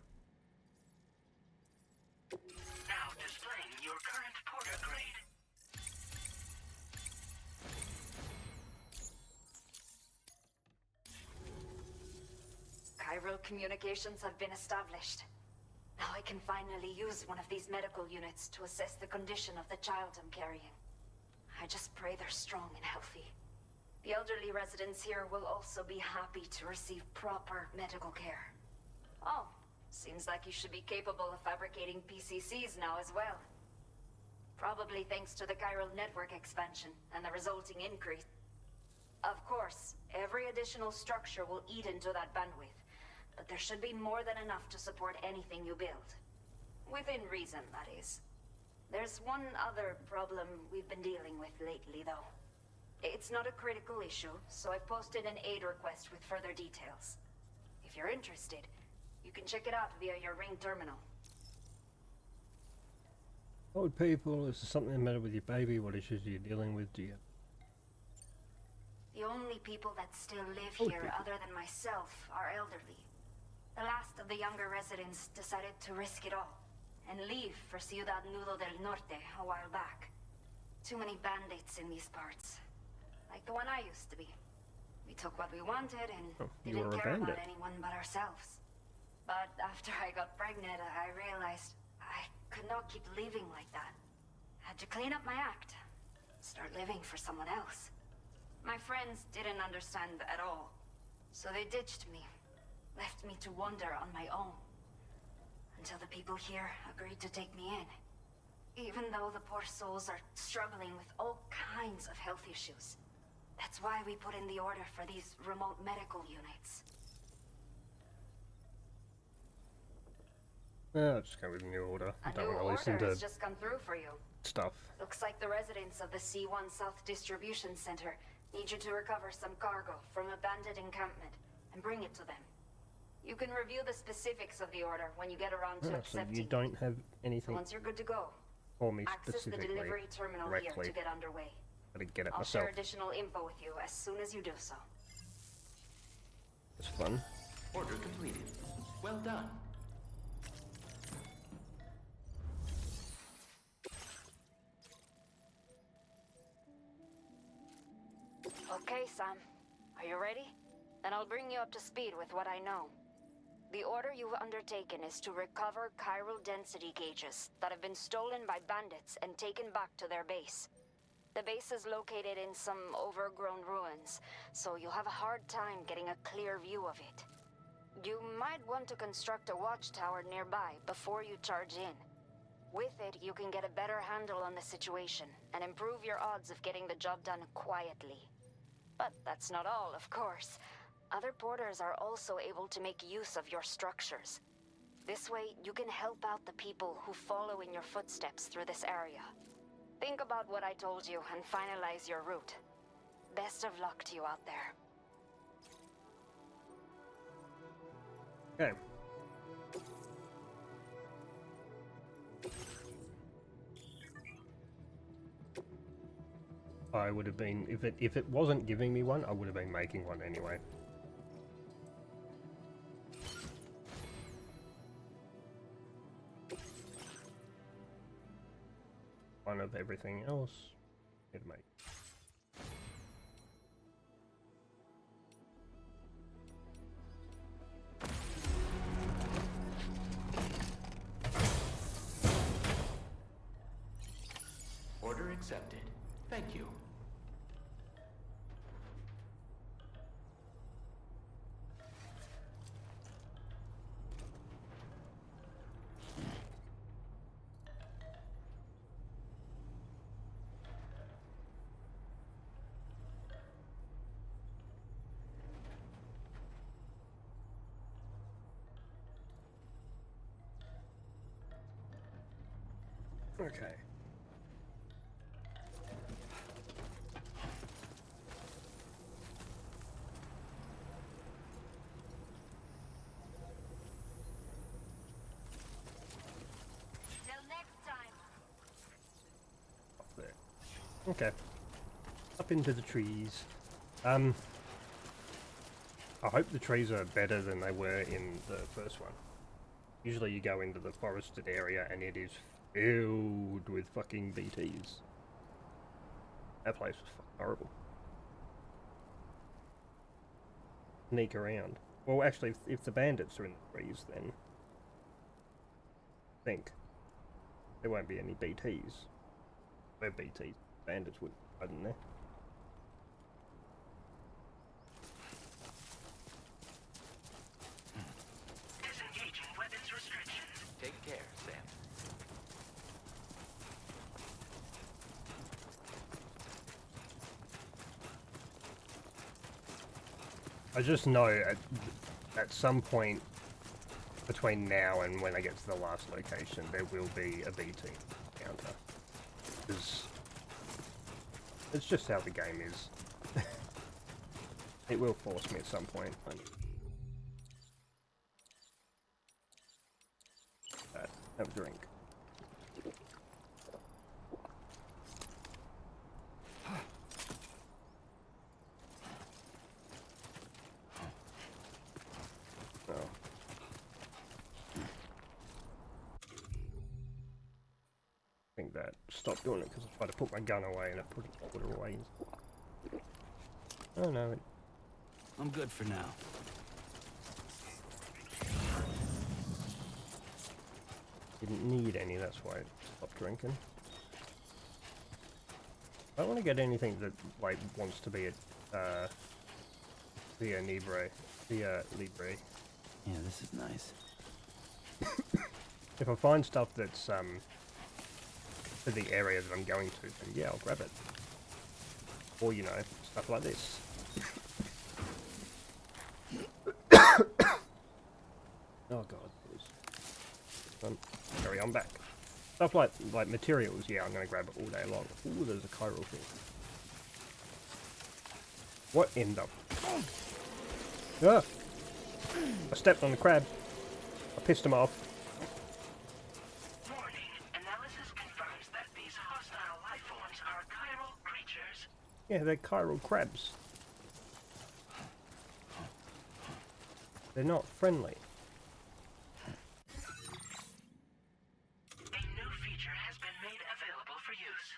Now displaying your current porter grade. Chiral communications have been established. Now I can finally use one of these medical units to assess the condition of the child I'm carrying. I just pray they're strong and healthy. The elderly residents here will also be happy to receive proper medical care. Oh, seems like you should be capable of fabricating PCCs now as well. Probably thanks to the chiral network expansion and the resulting increase. Of course, every additional structure will eat into that bandwidth, but there should be more than enough to support anything you build. Within reason, that is. There's one other problem we've been dealing with lately, though. It's not a critical issue, so I posted an aid request with further details. If you're interested, you can check it out via your ring terminal. Old people, is there something the matter with your baby? What issues are you dealing with? Do you... The only people that still live Old here people. other than myself are elderly. The last of the younger residents decided to risk it all and leave for Ciudad Nudo del Norte a while back. Too many bandits in these parts. Like the one I used to be. We took what we wanted and you didn't were a care about bandit. anyone but ourselves. But after I got pregnant, I realized I could not keep living like that. Had to clean up my act. Start living for someone else. My friends didn't understand at all. So they ditched me. Left me to wander on my own. Until the people here agreed to take me in. Even though the poor souls are struggling with all kinds of health issues. That's why we put in the order for these remote medical units. I'll just go with a new order. I A don't new want to listen order to has just come through for you. stuff. Looks like the residents of the C1 South Distribution Center need you to recover some cargo from a bandit encampment and bring it to them. You can review the specifics of the order when you get around to So accepting you it. don't have So anything once you're good to go, for me access the specifically delivery terminal directly. here to get underway. I didn't get it I'll myself. share additional info with you as soon as you do so. It's fun. Order completed. Well done. Okay, Sam. Are you ready? Then I'll bring you up to speed with what I know. The order you've undertaken is to recover chiral density gauges that have been stolen by bandits and taken back to their base. The base is located in some overgrown ruins, so you'll have a hard time getting a clear view of it. You might want to construct a watchtower nearby before you charge in. With it, you can get a better handle on the situation and improve your odds of getting the job done quietly. But that's not all, of course. Other porters are also able to make use of your structures. This way, you can help out the people who follow in your footsteps through this area. Think about what I told you and finalize your route. Best of luck to you out there. Okay. I would have been, if it wasn't giving me one, I would have been making one anyway. One of everything else, it'd make. Order accepted. Thank you. Okay. Till next time. Up there. Okay. Up into the trees. I hope the trees are better than they were in the first one. Usually you go into the forested area and it is filled with fucking BTs. That place was fucking horrible. Sneak around. Well, actually, if the bandits are in the trees, then I think there won't be any BTs. Where BTs, bandits would hide in there. I just know at some point between now and when I get to the last location, there will be a B team encounter. Because it's just how the game is. It will force me at some point. Have a drink. Oh. I think that stopped doing it because I tried to put my gun away and it put it away. Oh no. I'm good for now. Didn't need any, that's why I stopped drinking. I don't want to get anything that like wants to be a Via Libre. Yeah, this is nice. If I find stuff that's for the area that I'm going to, then yeah, I'll grab it. Or you know, stuff like this. Oh god, sorry, I'm back. Stuff like materials, yeah, I'm gonna grab it all day long. Ooh, there's a chiral thing. What in the? Ah! I stepped on the crab. I pissed him off. Warning. Analysis confirms that these hostile life forms are chiral creatures. Yeah, they're chiral crabs. They're not friendly. A new feature has been made available for use.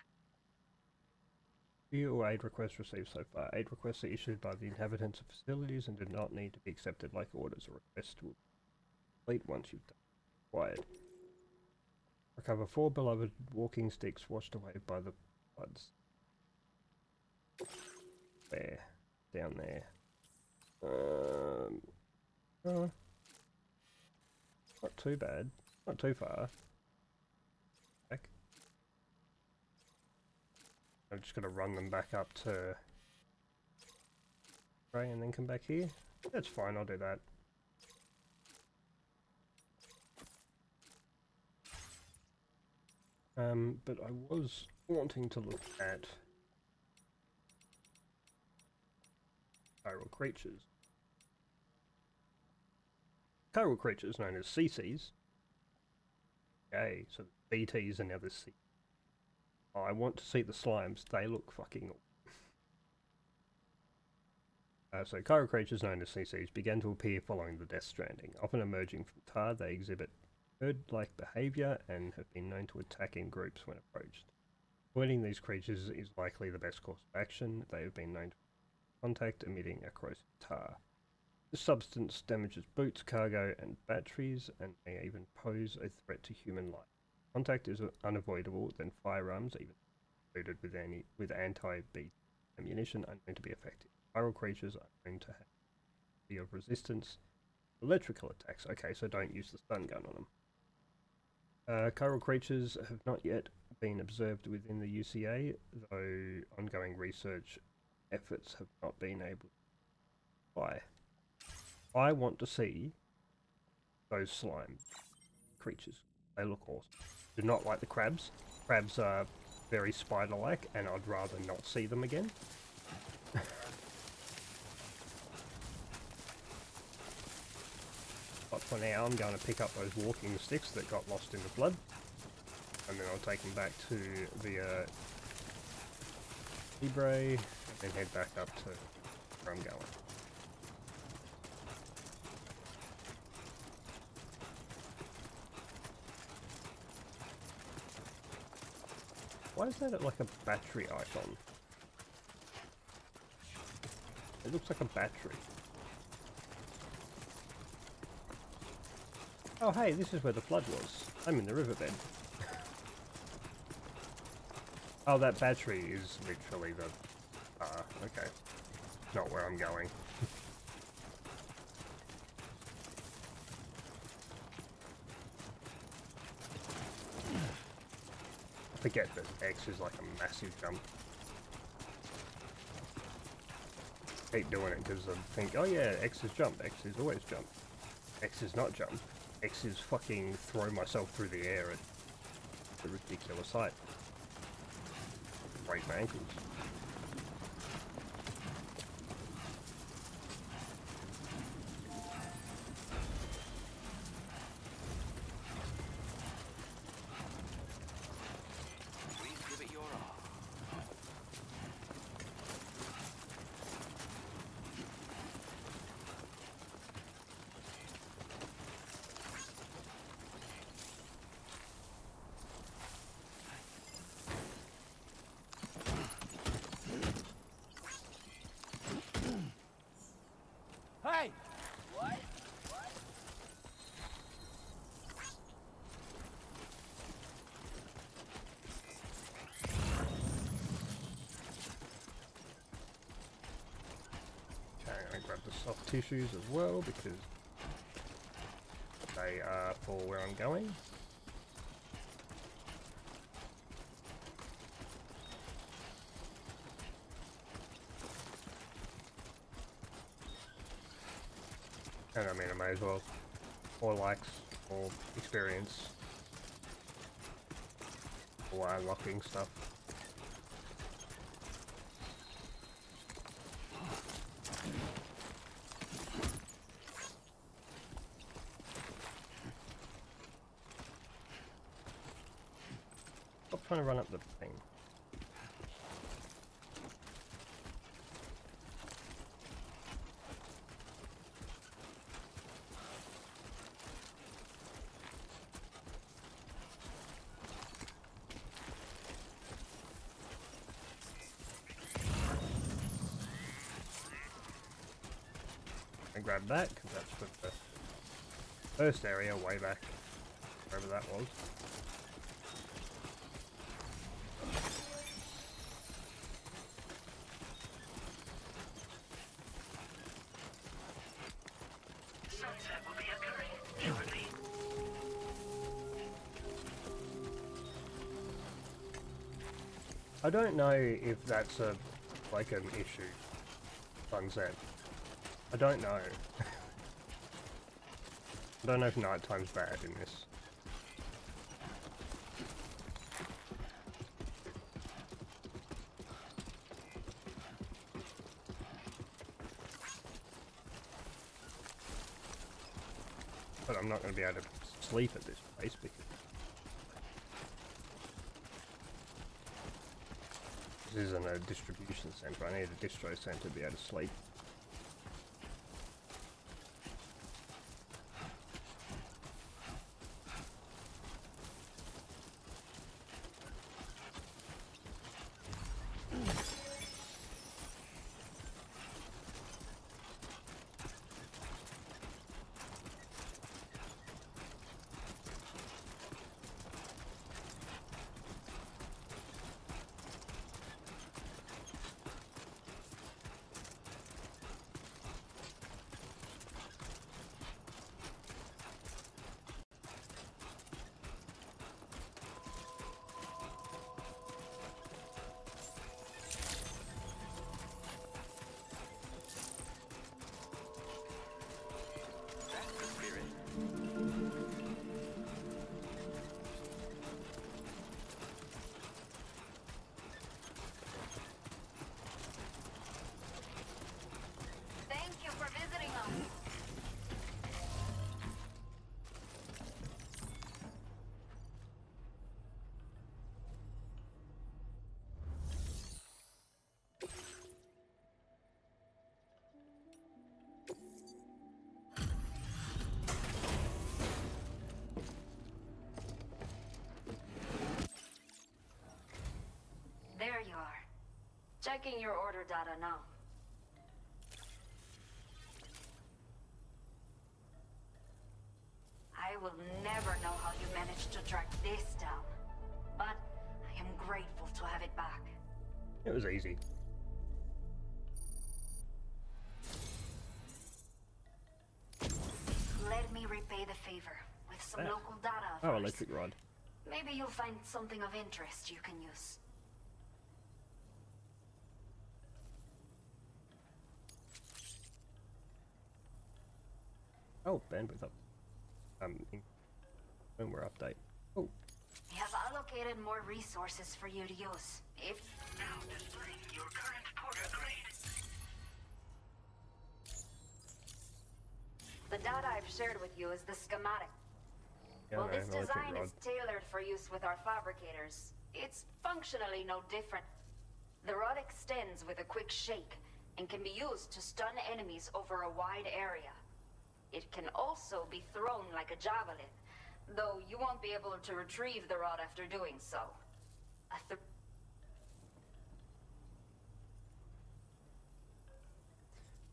Few aid requests received so far. Aid requests are issued by the inhabitants of facilities and do not need to be accepted like orders. A request will complete once you've done required. Recover 4 beloved walking sticks washed away by the floods. There. Down there. Not too bad. Not too far. Back. I'm just gonna run them back up to Ray and then come back here. That's fine, I'll do that. But I was wanting to look at chiral creatures. Chiral creatures known as CCs. Okay, so the BTs and now the C. Oh, I want to see the slimes. They look fucking awesome. So chiral creatures known as CCs began to appear following the Death Stranding. Often emerging from tar, they exhibit herd-like behaviour and have been known to attack in groups when approached. Avoiding these creatures is likely the best course of action. They have been known to contact emitting a corrosive tar. This substance damages boots, cargo and batteries and may even pose a threat to human life. Contact is unavoidable, then firearms, even loaded with anti-BT ammunition, are known to be effective. Chiral creatures are known to have of resistance to electrical attacks. Okay, so don't use the stun gun on them. Chiral creatures have not yet been observed within the UCA, though ongoing research efforts have not been able to. Why? I want to see those slime creatures. They look awesome. Do not like the crabs. Crabs are very spider-like, and I'd rather not see them again. But for now, I'm going to pick up those walking sticks that got lost in the flood, and then I'll take them back to the Libre, and then head back up to where I'm going. Why is that like a battery icon? It looks like a battery. Oh hey, this is where the flood was. I'm in the riverbed. Oh, that battery is literally the... okay. Not where I'm going. I forget that X is like a massive jump. keep doing it because I think, oh yeah, X is jump, X is always jump. X is not jump. X is fucking throw myself through the air at a ridiculous height. Break my ankles. Please give it your all. Hey! What? Okay, I'm gonna grab the soft tissues as well because they are for where I'm going. And I mean, I may as well. More likes, more experience, more unlocking stuff. Stop trying to run up the thing. I grab that because that's for the first area way back, wherever that was. Sunset will be occurring shortly. I don't know if that's a like an issue. Sunset. I don't know. I don't know if nighttime's bad in this. But I'm not going to be able to sleep at this place because this isn't a distribution center. I need a distro center to be able to sleep. That's the spirit. Thank you for visiting us. There you are. Checking your order data now. I will never know how you managed to track this down, but I am grateful to have it back. It was easy. Let me repay the favor with some Ah. local data of Oh, yours. electric rod. Maybe you'll find something of interest you can use. Oh, bandwidth up. Firmware update. Oh, We have allocated more resources for you to use. If Now displaying your current porter grade. the data I've shared with you is the schematic. yeah, Well, no, this electric design rod. is tailored for use with our fabricators. It's functionally no different. The rod extends with a quick shake and can be used to stun enemies over a wide area. It can also be thrown like a javelin, though you won't be able to retrieve the rod after doing so.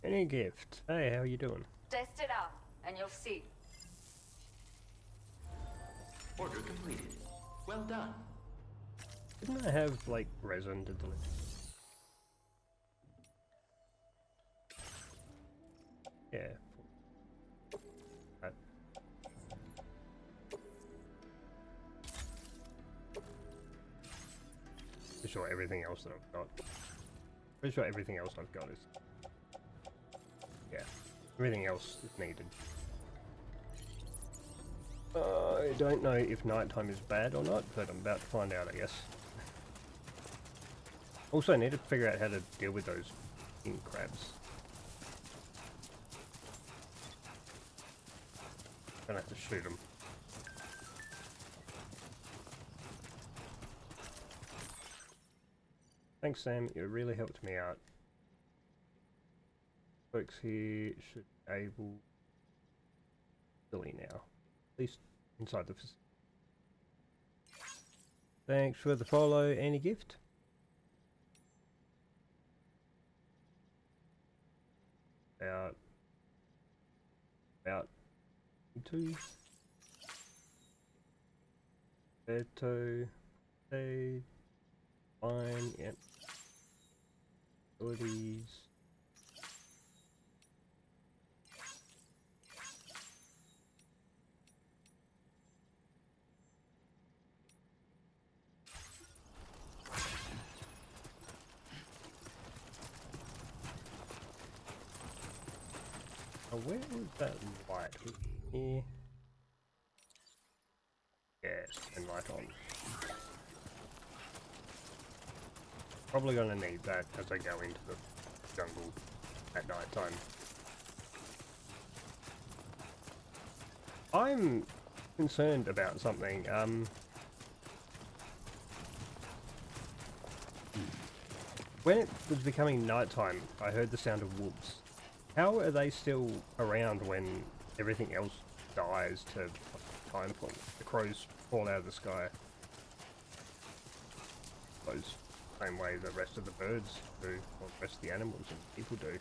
Any gift? Hey, how you doing? Test it out, and you'll see. Order completed. Well done. Didn't I have like resin to deliver? Yeah. Right. Pretty sure everything else that I've got. Pretty sure everything else I've got is. Yeah. Everything else is needed. I don't know if nighttime is bad or not, but I'm about to find out, I guess. Also, I need to figure out how to deal with those king crabs. Gonna have to shoot them. Thanks, Sam. You really helped me out. Folks here should be able silly now. At least inside the facility. Thanks for the follow. Any gift? About 2. Beto. Hey. Fine. Yep. Abilities. Oh, where was that light? Here. Yes, and light on. Probably gonna need that as I go into the jungle at night time. I'm concerned about something. When it was becoming nighttime, I heard the sound of wolves. How are they still around when everything else dies to time point? The crows fall out of the sky. Those same way the rest of the birds do, or the rest of the animals and people do.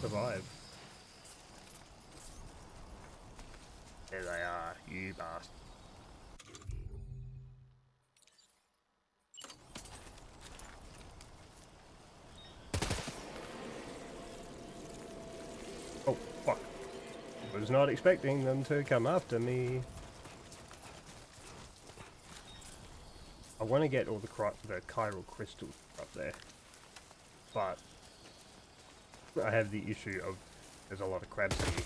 Survive. There they are, you bastards. Oh, fuck. Was not expecting them to come after me. I want to get all the chiral crystals up there, but I have the issue of there's a lot of crabs here.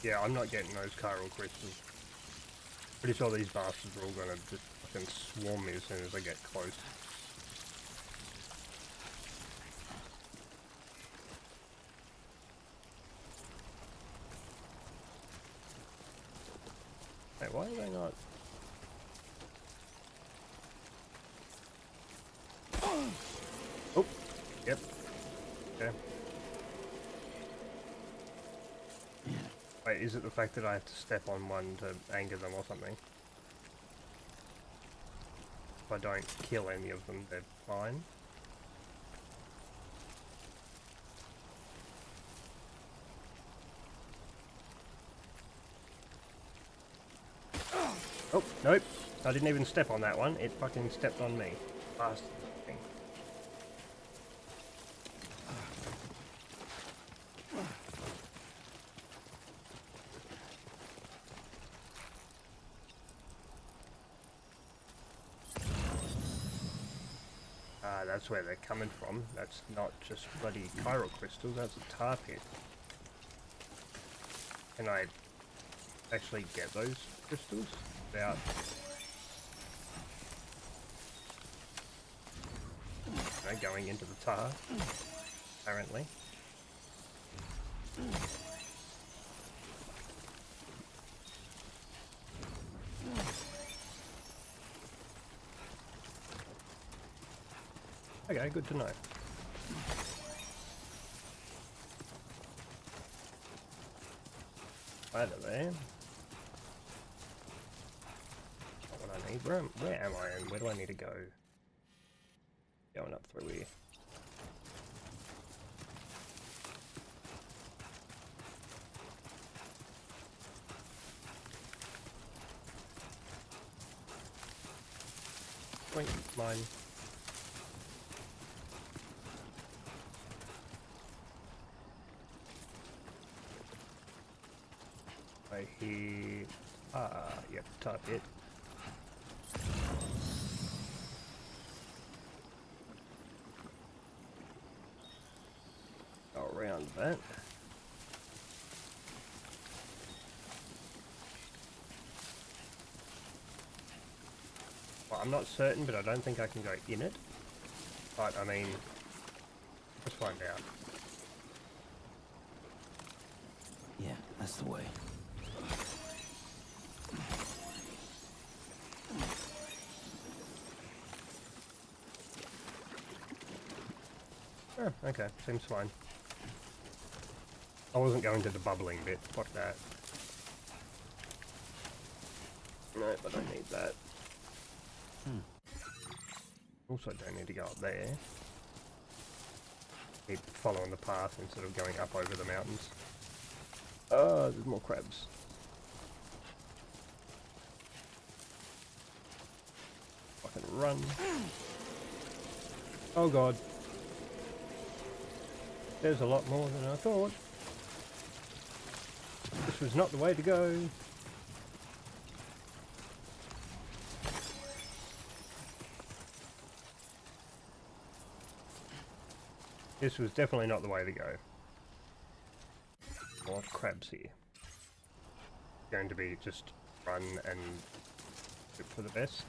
Yeah, I'm not getting those chiral crystals. Pretty sure these bastards are all gonna just fucking swarm me as soon as I get close. Hey, why are they not? Oh! Yep. Okay. is it the fact that I have to step on one to anger them or something? If I don't kill any of them, they're fine. Oh, nope. I didn't even step on that one. It fucking stepped on me. Bastard thing. Ah, that's where they're coming from. That's not just bloody chiral crystals, that's a tar pit. Can I actually get those crystals without... going into the tar, apparently. Okay, good to know. Right there. Not what I need. Where am I and where do I need to go? Going up through here. Wait, mine. Right here. Ah, yep, tar pit. Around that. Well, I'm not certain, but I don't think I can go in it. But, I mean, let's find out. Yeah, that's the way. Oh, okay, seems fine. I wasn't going to the bubbling bit, fuck that. No, but I need that. Also don't need to go up there. Keep following the path instead of going up over the mountains. Oh, there's more crabs. Fucking run. Oh god. There's a lot more than I thought. This was not the way to go. This was definitely not the way to go. A lot of crabs here. Going to be just run and hope for the best.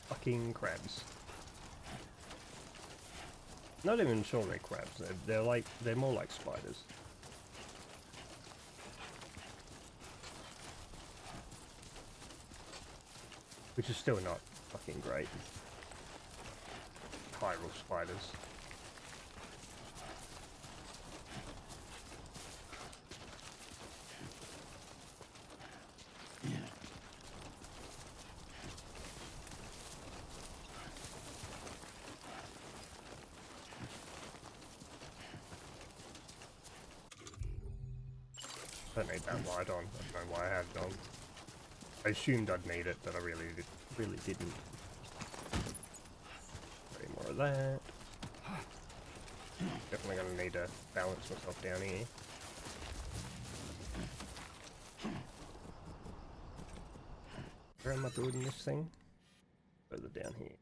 Fucking crabs. Not even sure they're crabs. They're more like spiders. Which is still not fucking great. Chiral spiders. I don't need that light on. I don't know why I had it on. I assumed I'd need it, but I really didn't. Three more of that. Definitely gonna need to balance myself down here. Where am I building this thing? Further down here.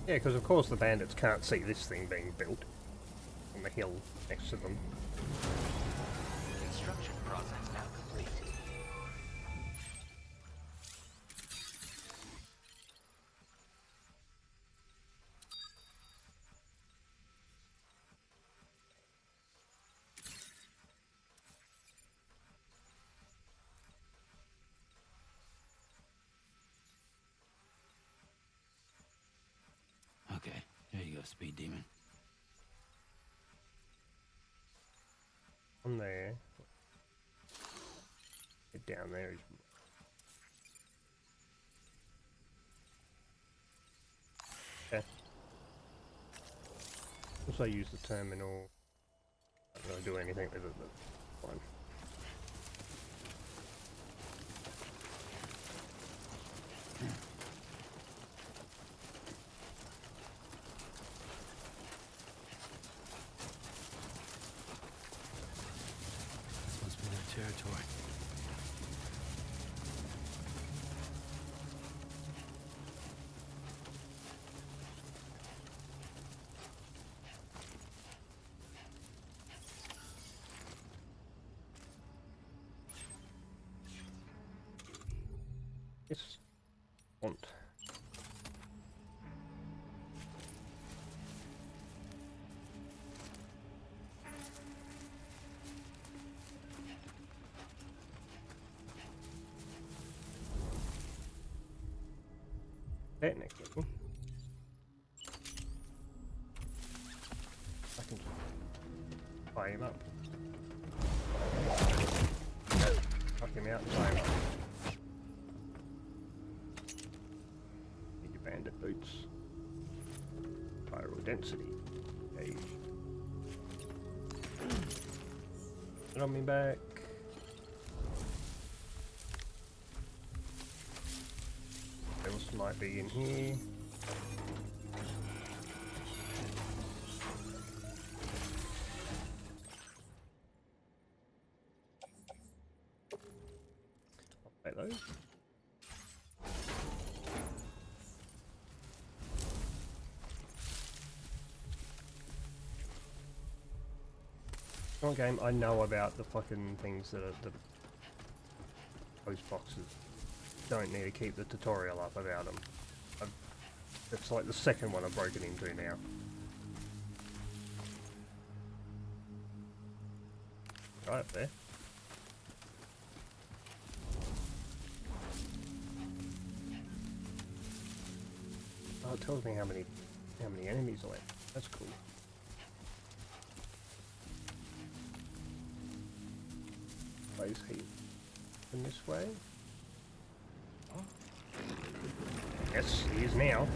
Yeah, because of course the bandits can't see this thing being built on the hill next to them. Construction process now complete. Okay, here you go, Speed Demon. On there. Get down there is... Okay. Also use the terminal. I don't really do anything with it, but fine. This must be their territory. Yes. Want. Technically, I can just tie him up. Knock him out and tie him up. Need your bandit boots. Viral density. Gauge. Put on me back. What else might be in here? I'll take those. One game I know about the fucking things that are the post boxes. Don't need to keep the tutorial up about them. It's like the second one I've broken into now. Right up there. Oh, it tells me how many enemies are left. That's cool. Place heat in this way. Yes, he is now.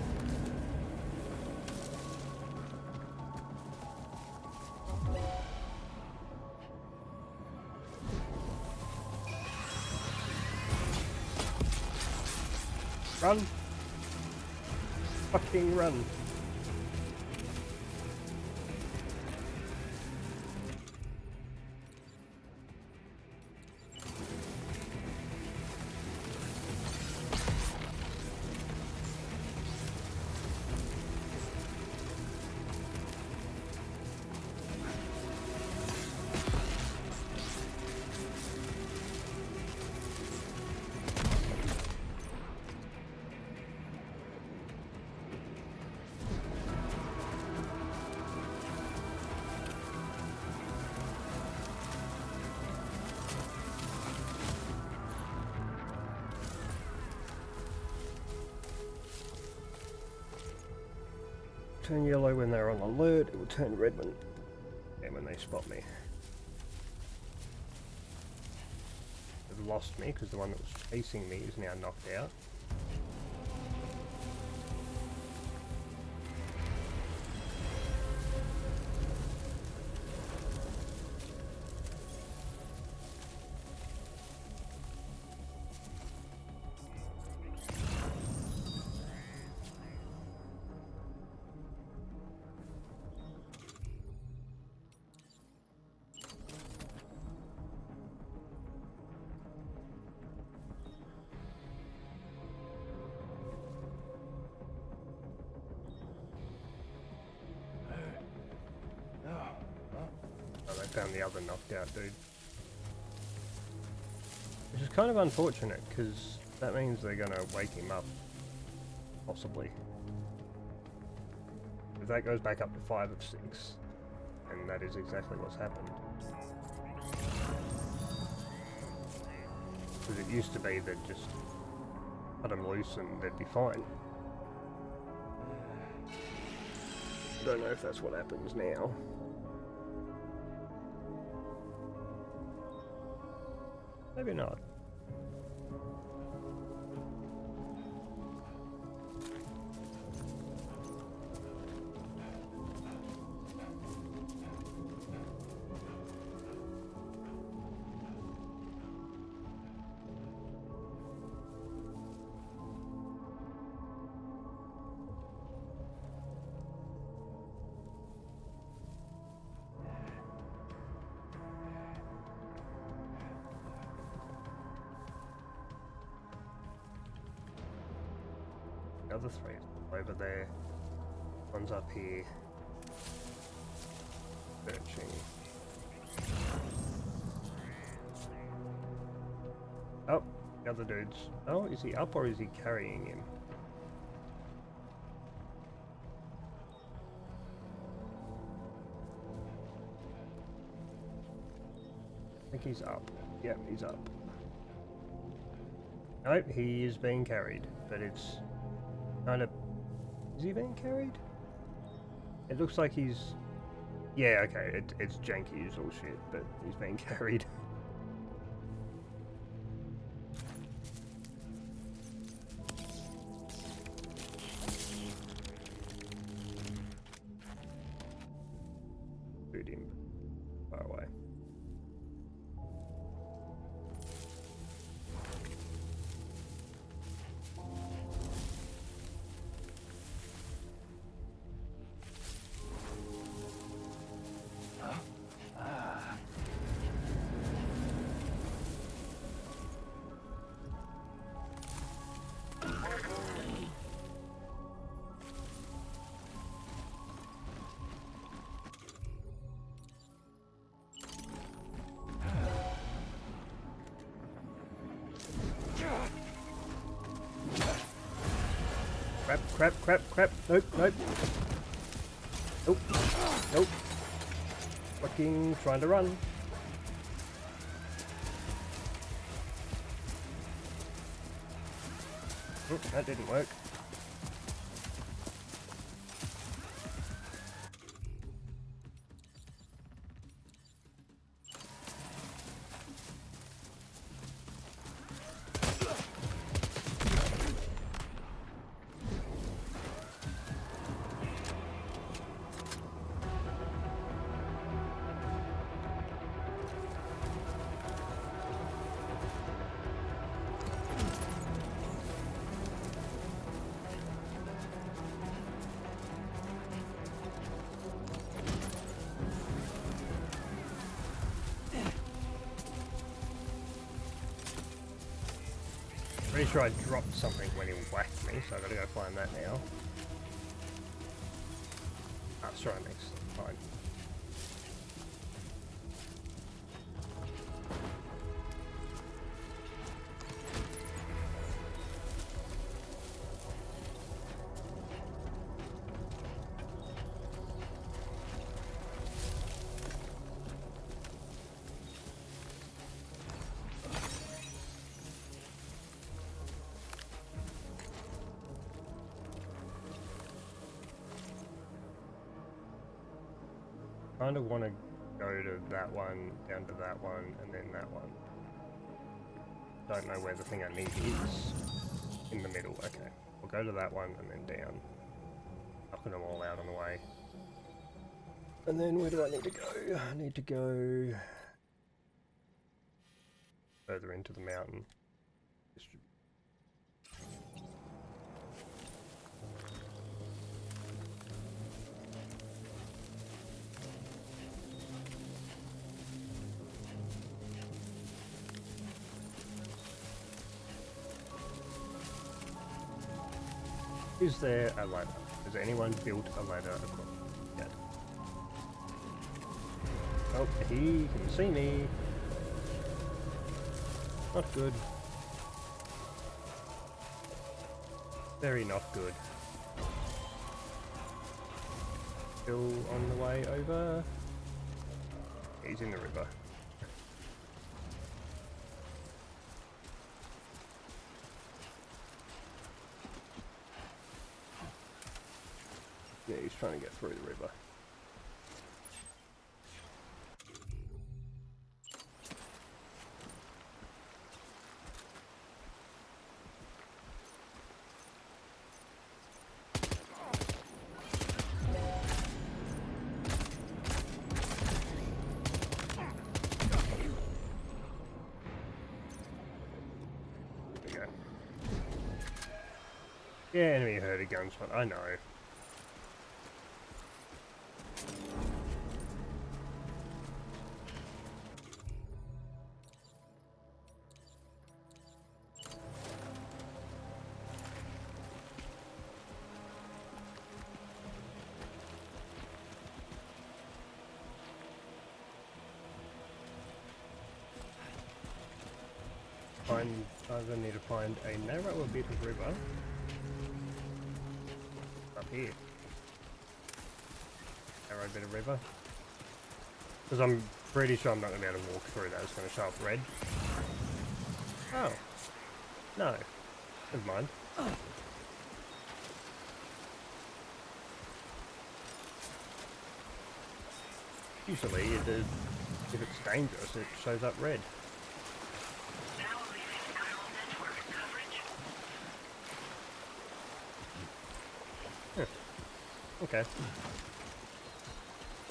Run! Fucking run! Turn yellow when they're on alert, it will turn red when they spot me. They've lost me because the one that was chasing me is now knocked out. found the other knocked out dude. Which is kind of unfortunate, because that means they're gonna wake him up. Possibly. If that goes back up to 5 of 6, and that is exactly what's happened. Because it used to be that just cut them loose and they'd be fine. I don't know if that's what happens now. Maybe not. The other 3 over there. One's up here. Searching. Oh, the other dude's. Oh, is he up or is he carrying him? I think he's up. Yep, he's up. Nope, he is being carried, but it's kind of... Is he being carried? It looks like he's... Yeah, okay, it's janky as all shit, but he's being carried. Shoot him far away. Crap. Nope. Nope. Fucking trying to run. That didn't work. Pretty sure I dropped something when he whacked me, so I gotta go find that now. Ah, ceramics. Fine. I kind of want to go to that one, down to that one, and then that one. Don't know where the thing I need is. In the middle, okay. We'll go to that one and then down. Knocking them all out on the way. And then where do I need to go? I need to go further into the mountain. Is there a ladder? Has anyone built a ladder across yet? Oh, he can see me. Not good. Very not good. Still on the way over. He's in the river. Yeah, he's trying to get through the river. Yeah, enemy heard a gunshot, I know. I need to find a narrower bit of river. Up here. Narrow bit of river. Because I'm pretty sure I'm not going to be able to walk through that. It's going to show up red. Oh. No. Never mind. Usually, if it's dangerous, it shows up red. Okay.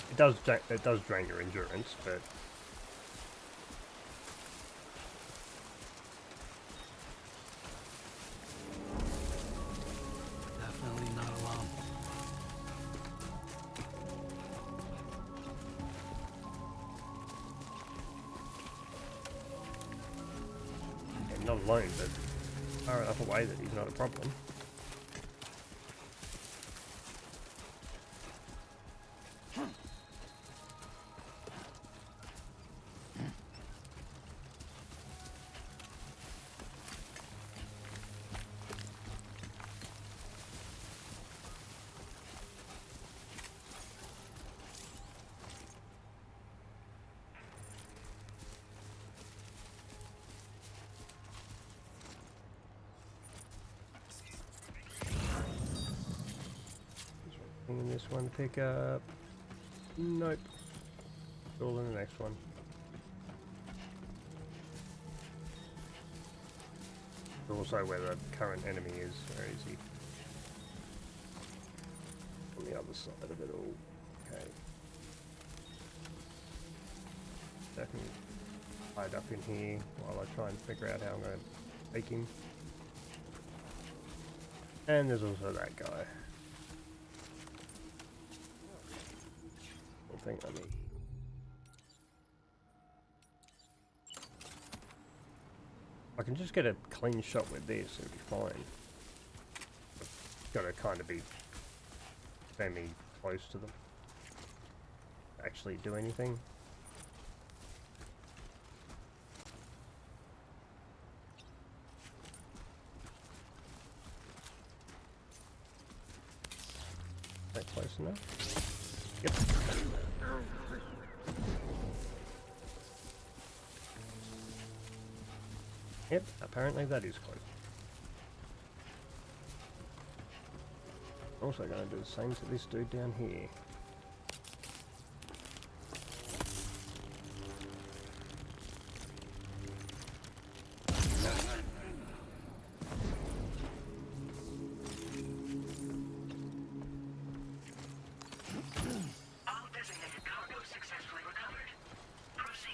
It does drain your endurance, but Definitely not alone. yeah, not alone, but far enough away that he's not a problem. And this one to pick up. Nope. It's all in the next one. Also where the current enemy is. Where is he? On the other side of it all. Okay. I can hide up in here while I try and figure out how I'm going to take him. And there's also that guy. Thing I need. I can just get a clean shot with this, it'll be fine. Gotta kind of be semi close to them. Actually do anything. Is that close enough? Yep. Yep, apparently that is close. Also going to do the same to this dude down here.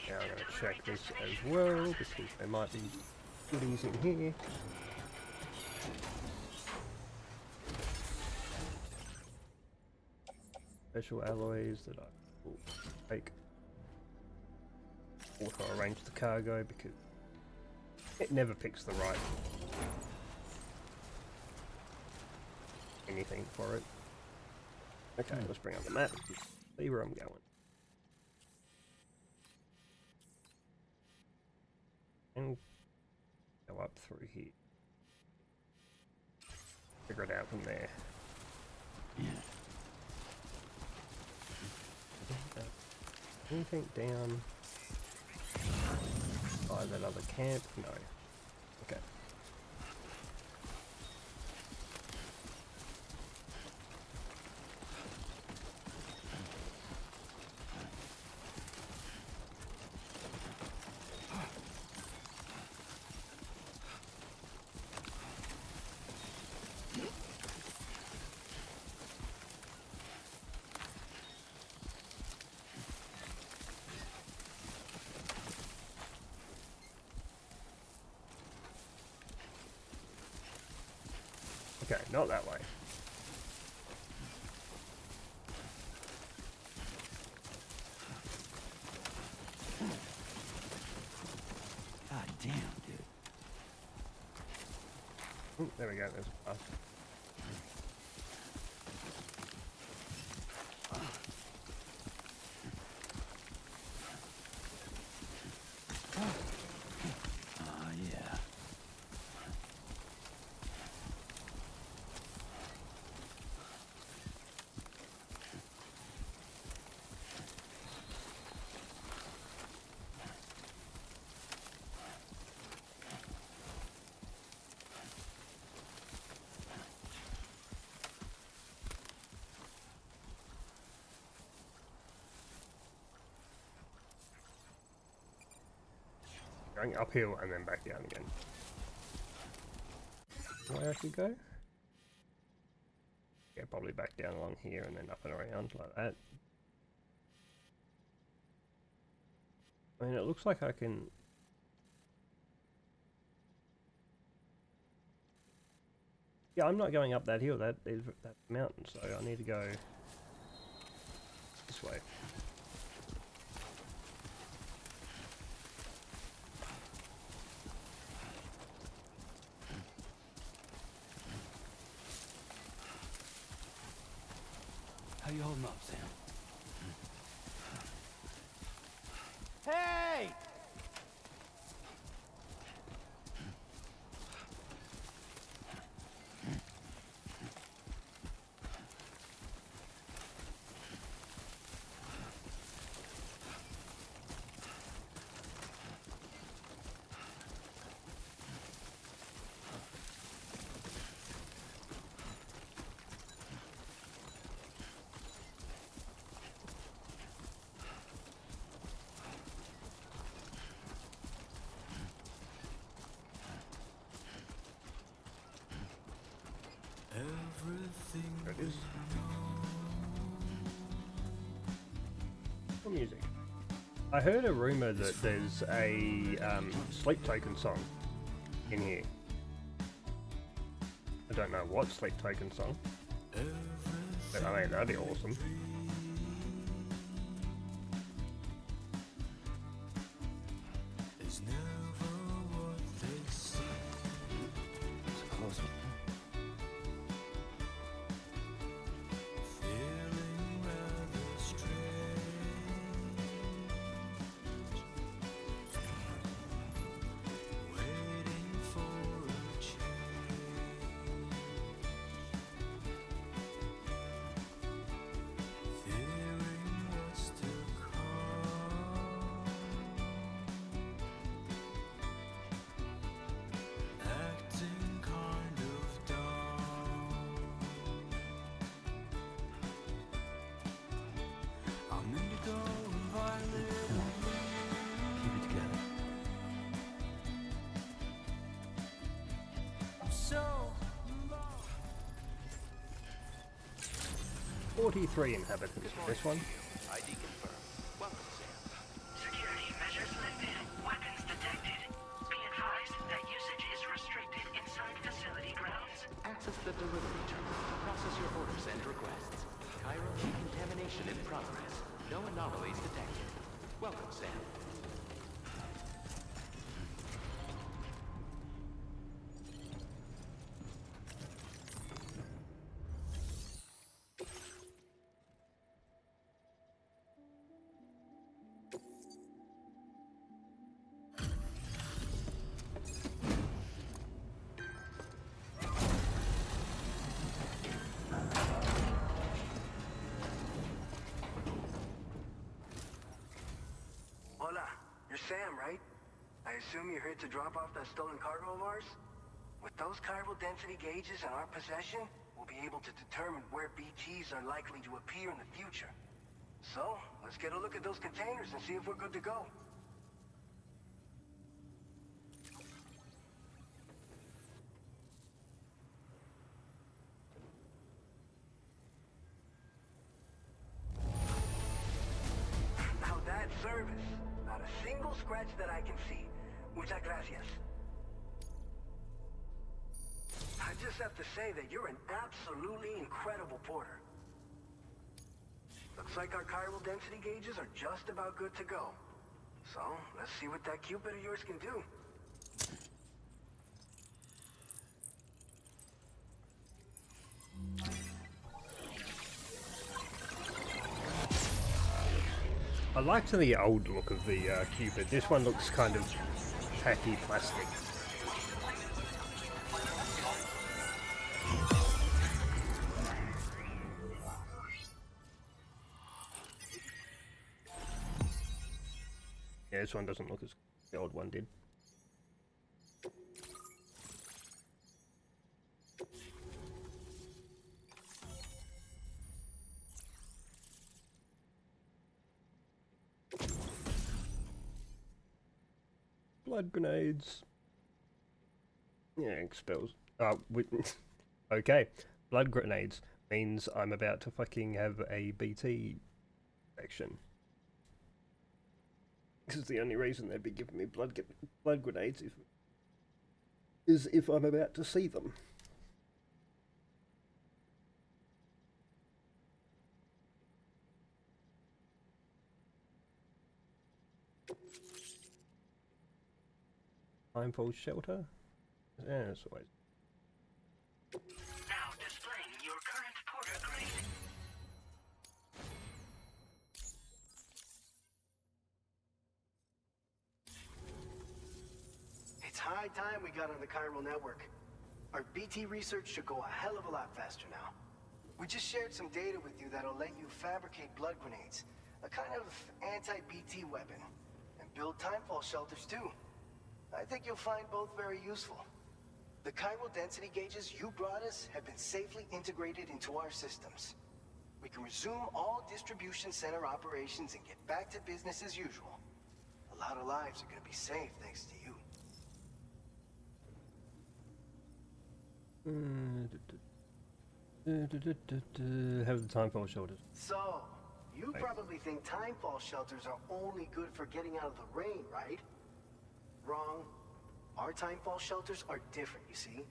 Now I'm going to check this as well, because there might be goodies in here. Special alloys that I will take. Auto arrange the cargo because it never picks the right anything for it. Okay, let's bring up the map. See where I'm going. can go up through here. Figure it out from there. Yeah. Anything down by that other camp? No. Okay. Okay, not that way. God damn, dude. Ooh, there we go, there's a path. Yeah. Going uphill and then back down again. Where I should go? Yeah, probably back down along here and then up and around like that. I mean, it looks like I can... Yeah, I'm not going up that hill, that is that mountain, so I need to go this way. How you holding up, Sam? Hey! Everything There it is. What music? I heard a rumor that there's a Sleep Token song in here. I don't know what Sleep Token song, but I mean, that'd be awesome. is never what they say. It's a close one. Feeling rather strange, waiting for a change, fearing what's to come, acting kind of dumb. I'm indigo and violet. Come on. Keep it together. I'm so 43 inhabitants for this one. ID confirmed. Welcome, Sam. Security measures lifted. Weapons detected. Be advised that usage is restricted inside facility grounds. Access the delivery terminal to process your orders and requests. Cairo decontamination in progress. No anomalies detected. Welcome, Sam. Sam, right? I assume you're here to drop off that stolen cargo of ours? With those chiral density gauges in our possession, we'll be able to determine where BTs are likely to appear in the future. So, let's get a look at those containers and see if we're good to go. Now that's service. Not a single scratch that I can see. Muchas gracias. I just have to say that you're an absolutely incredible porter. Looks like our chiral density gauges are just about good to go. So, let's see what that Cupid of yours can do. I liked the old look of the Cupid. This one looks kind of tacky plastic. Yeah, this one doesn't look as the old one did. Blood grenades. Yeah, expels. Okay. Blood grenades means I'm about to fucking have a BT section. This is the only reason they'd be giving me blood grenades if I'm about to see them. Timefall shelter? Yeah, that's always. Now displaying your current porter grade. It's high time we got on the chiral network. Our BT research should go a hell of a lot faster now. We just shared some data with you that'll let you fabricate blood grenades, a kind of anti-BT weapon, and build timefall shelters too. I think you'll find both very useful. The chiral density gauges you brought us have been safely integrated into our systems. We can resume all distribution center operations and get back to business as usual. A lot of lives are gonna be saved thanks to you. Have the timefall shelters. So, you probably think timefall shelters are only good for getting out of the rain, right? Wrong. Our timefall shelters are different, you see.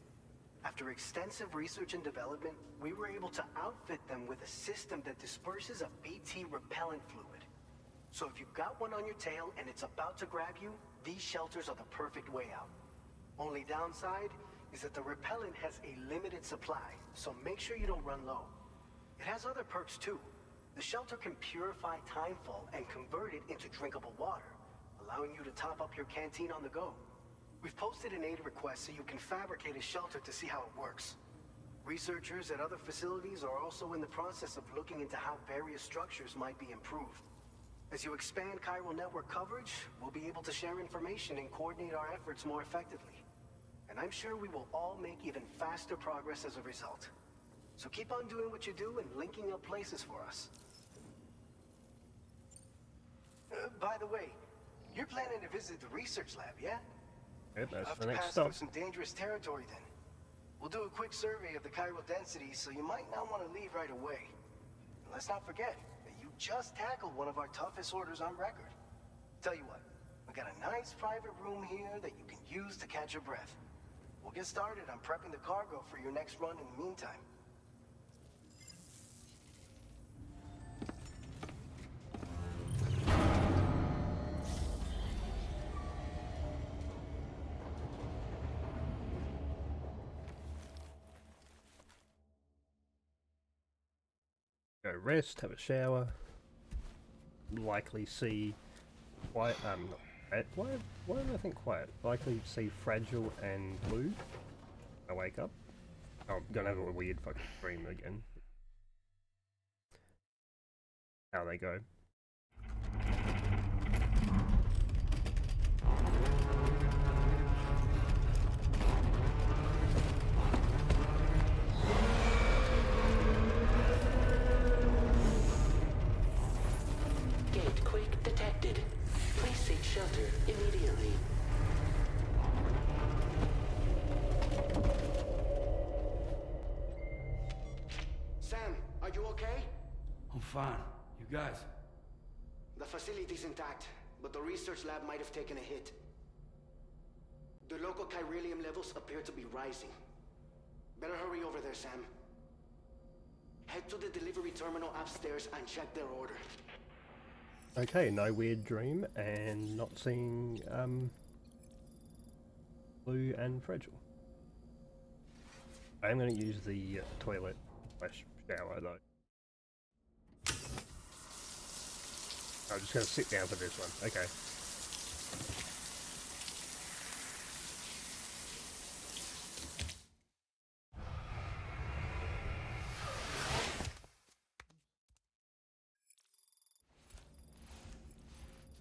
After extensive research and development, we were able to outfit them with a system that disperses a BT repellent fluid. So if you've got one on your tail and it's about to grab you, these shelters are the perfect way out. Only downside is that the repellent has a limited supply, so make sure you don't run low. It has other perks too. The shelter can purify timefall and convert it into drinkable water, allowing you to top up your canteen on the go. We've posted an aid request so you can fabricate a shelter to see how it works. Researchers at other facilities are also in the process of looking into how various structures might be improved. As you expand chiral network coverage, we'll be able to share information and coordinate our efforts more effectively. And I'm sure we will all make even faster progress as a result. So keep on doing what you do and linking up places for us. By the way, you're planning to visit the research lab, yeah? Yep, You'll that's have the to next pass stop. through some dangerous territory then. We'll do a quick survey of the chiral density, so you might not want to leave right away. And let's not forget that you just tackled one of our toughest orders on record. Tell you what, we got a nice private room here that you can use to catch your breath. We'll get started on prepping the cargo for your next run in the meantime. Go rest, have a shower. Likely see quiet. Why did I think quiet? Likely see Fragile and Blue. I wake up. Oh, I'm gonna have a weird fucking dream again. How they go. fine. You guys? The facility's intact, but the research lab might have taken a hit. The local chiralium levels appear to be rising. Better hurry over there, Sam. Head to the delivery terminal upstairs and check their order. Okay, no weird dream, and not seeing Blue and Fragile. I am going to use the toilet / shower though. I'm just going to sit down for this one. Okay.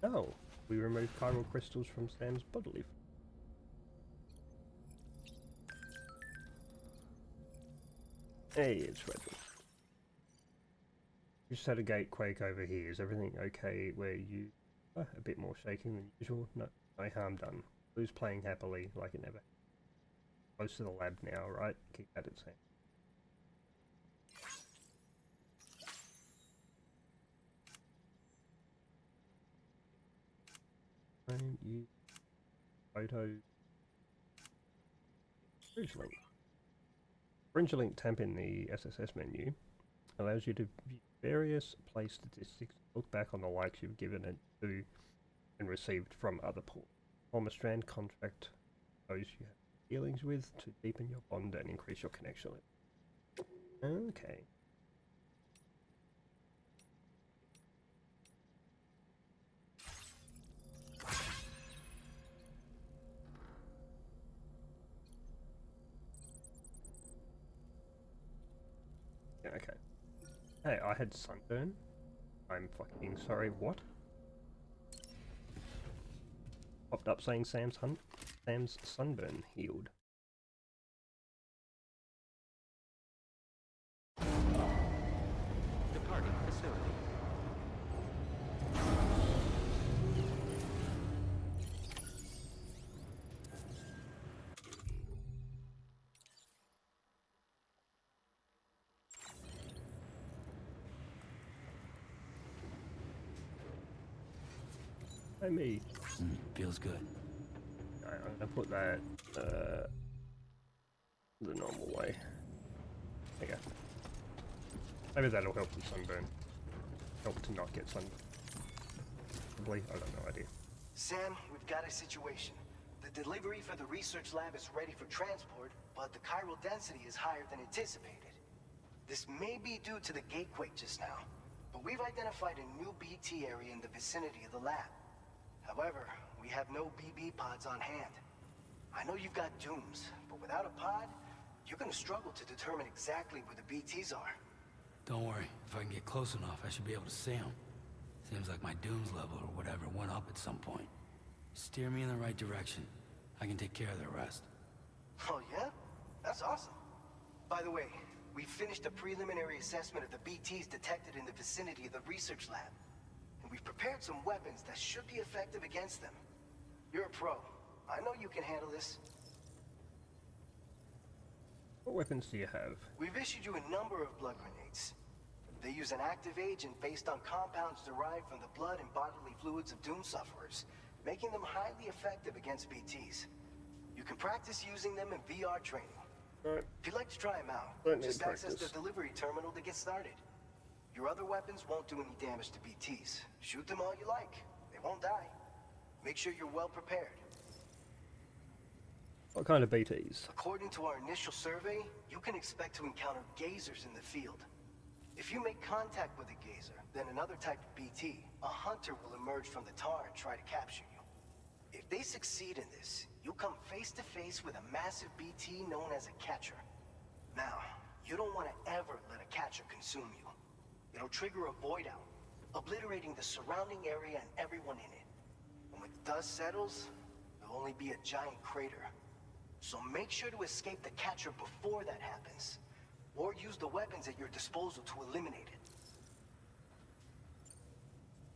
Oh, we removed chiral crystals from Sam's bodily. Hey, it's Fragile. Just had a gate quake over here. Is everything okay where you are? A bit more shaking than usual? No harm done. Blue's playing happily like it never. Close to the lab now, right? Keep that at hand. Don't use photos. Bridge link. Bridge link tab in the SSS menu allows you to view various play statistics, look back on the likes you've given it to and received from other ports. Form a strand contract those you have dealings with to deepen your bond and increase your connection. Okay. Okay. Hey, I had sunburn. I'm fucking sorry, what? Popped up saying Sam's sunburn healed. Departing facility. Hey, me. Feels good. Alright, I'm gonna put that the normal way. There you go. Maybe that'll help with sunburn. Help to not get sunburn. Probably, I got no idea. Sam, we've got a situation. The delivery for the research lab is ready for transport, but the chiral density is higher than anticipated. This may be due to the gatequake just now, but we've identified a new BT area in the vicinity of the lab. However, we have no BB pods on hand. I know you've got dooms, but without a pod, you're gonna struggle to determine exactly where the BTs are. Don't worry. If I can get close enough, I should be able to see them. Seems like my dooms level or whatever went up at some point. Steer me in the right direction. I can take care of the rest. Oh yeah? That's awesome. By the way, we finished a preliminary assessment of the BTs detected in the vicinity of the research lab. And we've prepared some weapons that should be effective against them. You're a pro. I know you can handle this. What weapons do you have? We've issued you a number of blood grenades. They use an active agent based on compounds derived from the blood and bodily fluids of Doom sufferers, making them highly effective against BTs. You can practice using them in VR training. Alright. If you'd like to try them out, just access the delivery terminal to get started. Your other weapons won't do any damage to BTs. Shoot them all you like. They won't die. Make sure you're well prepared. What kind of BTs? According to our initial survey, you can expect to encounter gazers in the field. If you make contact with a gazer, then another type of BT, a hunter will emerge from the tar and try to capture you. If they succeed in this, you'll come face to face with a massive BT known as a catcher. Now, you don't want to ever let a catcher consume you. It'll trigger a void out, obliterating the surrounding area and everyone in it. And when the dust settles, there'll only be a giant crater. So make sure to escape the catcher before that happens, or use the weapons at your disposal to eliminate it.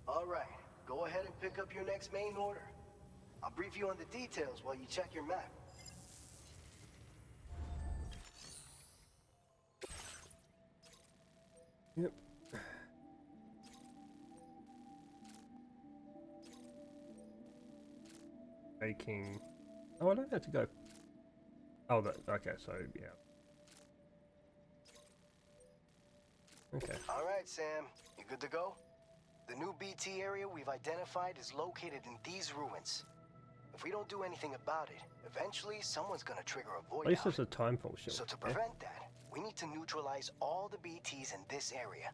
All right, go ahead and pick up your next main order. I'll brief you on the details while you check your map. Yep. Taking. Oh, I don't have to go. Oh, that. Okay, so yeah. Okay. All right, Sam. You good to go? The new BT area we've identified is located in these ruins. If we don't do anything about it, eventually someone's gonna trigger a void At least out. there's a timefall shelter. So to there. prevent that, we need to neutralize all the BTs in this area.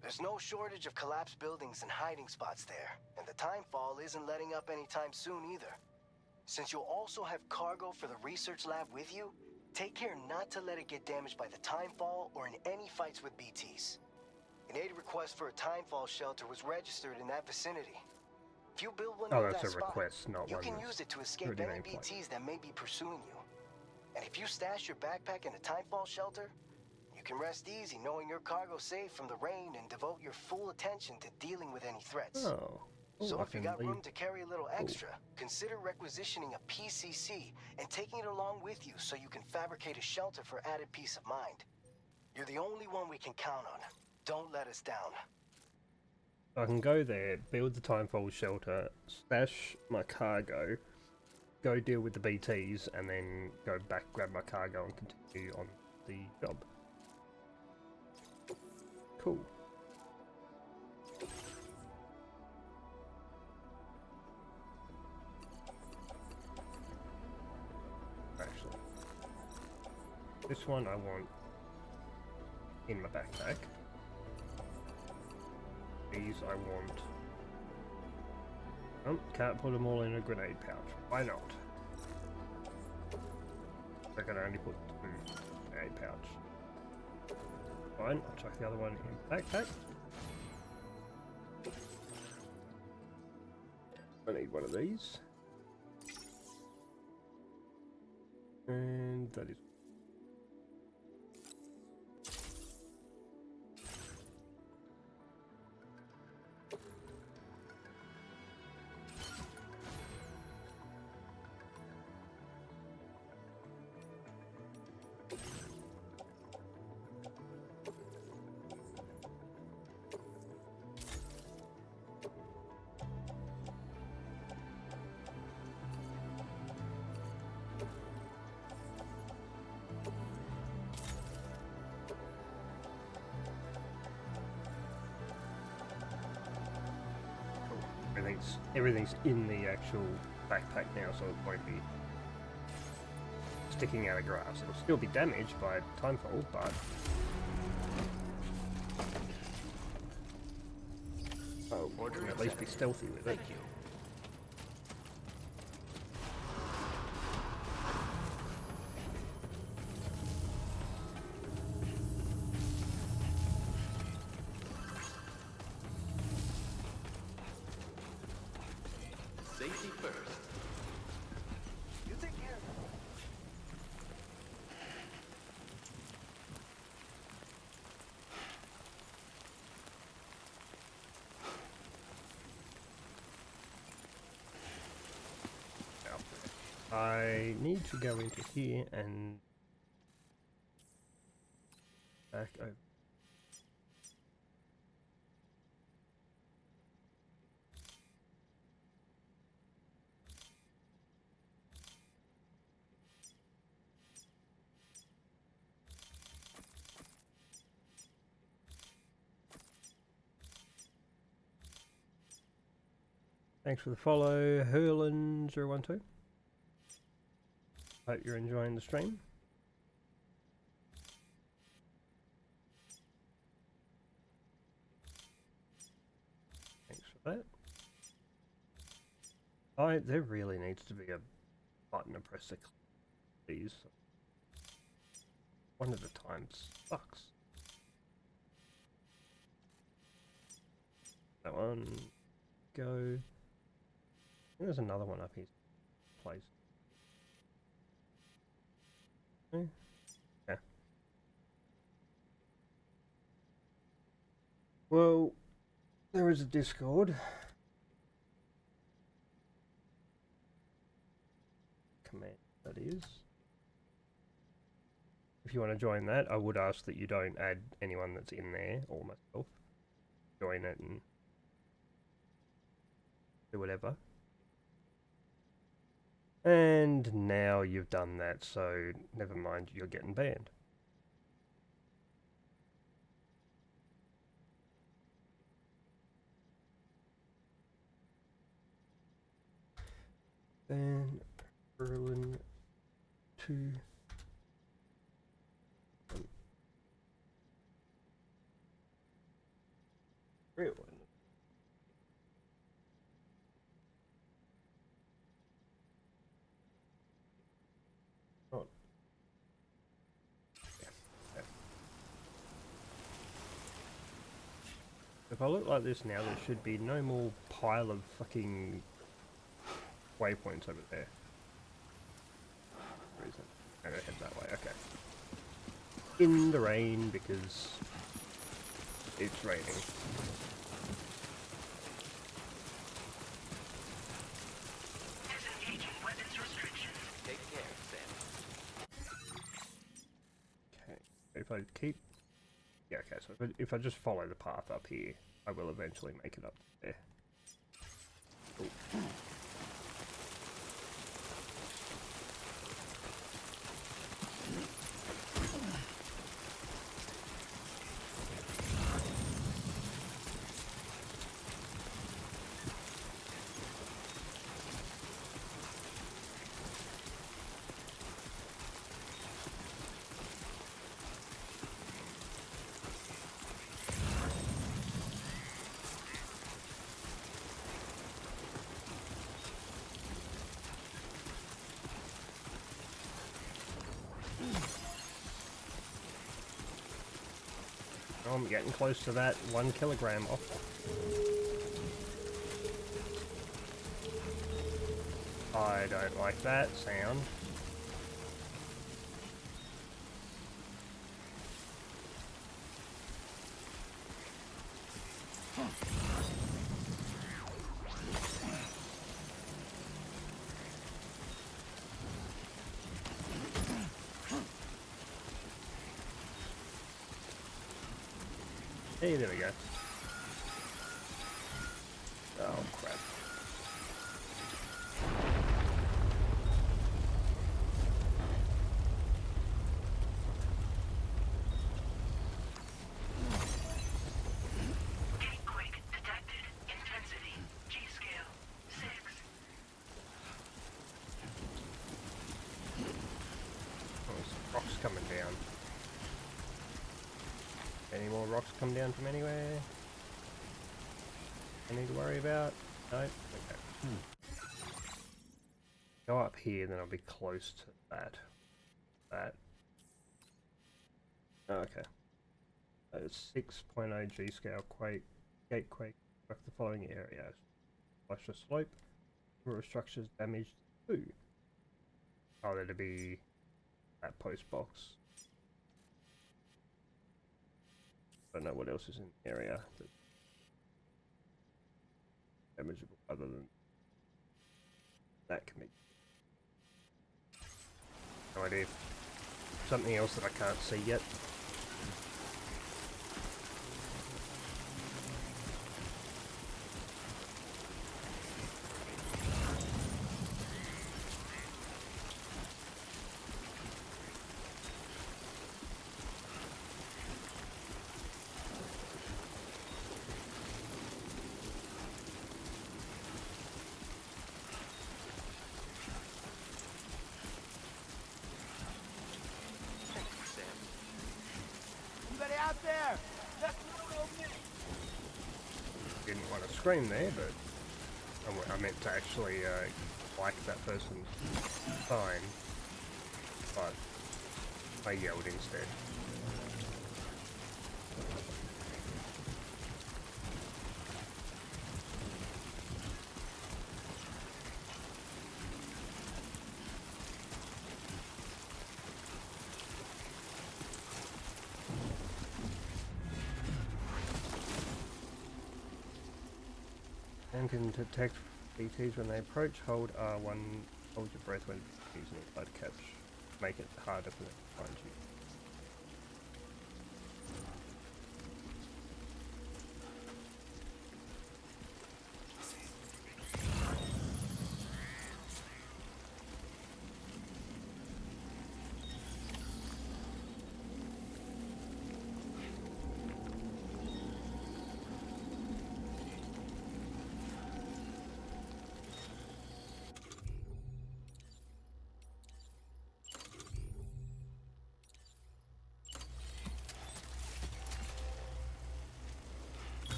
There's no shortage of collapsed buildings and hiding spots there, and the timefall isn't letting up anytime soon either. Since you'll also have cargo for the research lab with you, take care not to let it get damaged by the timefall or in any fights with BTs. An aid request for a timefall shelter was registered in that vicinity. If you build one Oh, near that's that a spot, request, not you one can that's use it to escape already any been played. BTs that may be pursuing you. And if you stash your backpack in a timefall shelter, you can rest easy knowing your cargo's safe from the rain and devote your full attention to dealing with any threats. Oh. Ooh, So I if you can got leave. room to carry a little extra, consider requisitioning a PCC and taking it along with you so you can fabricate a shelter for added peace of mind. You're the only one we can count on. Don't let us down. I can go there, build the timefall shelter, stash my cargo, go deal with the BTs, and then go back, grab my cargo, and continue on the job. Cool. Actually, this one I want in my backpack. These I want. Can't put them all in a grenade pouch. Why not? I can only put 2 in a pouch. Fine, I'll chuck the other one in backpack. I need one of these. And that is. Everything's in the actual backpack now, so it won't be sticking out of grass. It'll still be damaged by timefall, but we can at least be stealthy with it. Thank you. Safety first. You take care. I need to go into here and back over. Thanks for the follow, Hurlin012. Hope you're enjoying the stream. Thanks for that. There really needs to be a button to press to click these. One at a time sucks. That one. Go. I think there's another one up here. Place. Yeah. Well, there is a Discord. Command, that is. If you want to join that, I would ask that you don't add anyone that's in there, or myself. Join it and do whatever. And now you've done that, so never mind, you're getting banned. Ban Berlin 2. Real one. Oh. Yeah. Yeah. If I look like this now, there should be no more pile of fucking waypoints over there. Where is it? I'm gonna head that way, okay. In the rain because it's raining. Disengaging weapons restrictions. Take care, Sam. Okay, if I keep... Yeah, okay, so if I just follow the path up here, I will eventually make it up there. Cool. Oh, I'm getting close to that 1 kilogram off. I don't like that sound. Hey, there we go. Oh, crap. Gatequake detected. Intensity. G-scale. 6. Oh, there's rocks coming down. Any more rocks come down from anywhere? I need to worry about? No? Okay. Go up here, then I'll be close to that. Oh, okay. 6.0 G scale quake, gatequake, struck the following areas. Flush the slope, number of structures damaged 2. Oh, that'd be that post box. Don't know what else is in the area that's damageable other than that can be. No idea. Something else that I can't see yet. Anybody out there? Didn't want to scream there, but I meant to actually like that person's sign, but I yelled instead. And can detect BTs when they approach. Hold R1, hold your breath when using a blood catch. Make it harder for them to find you.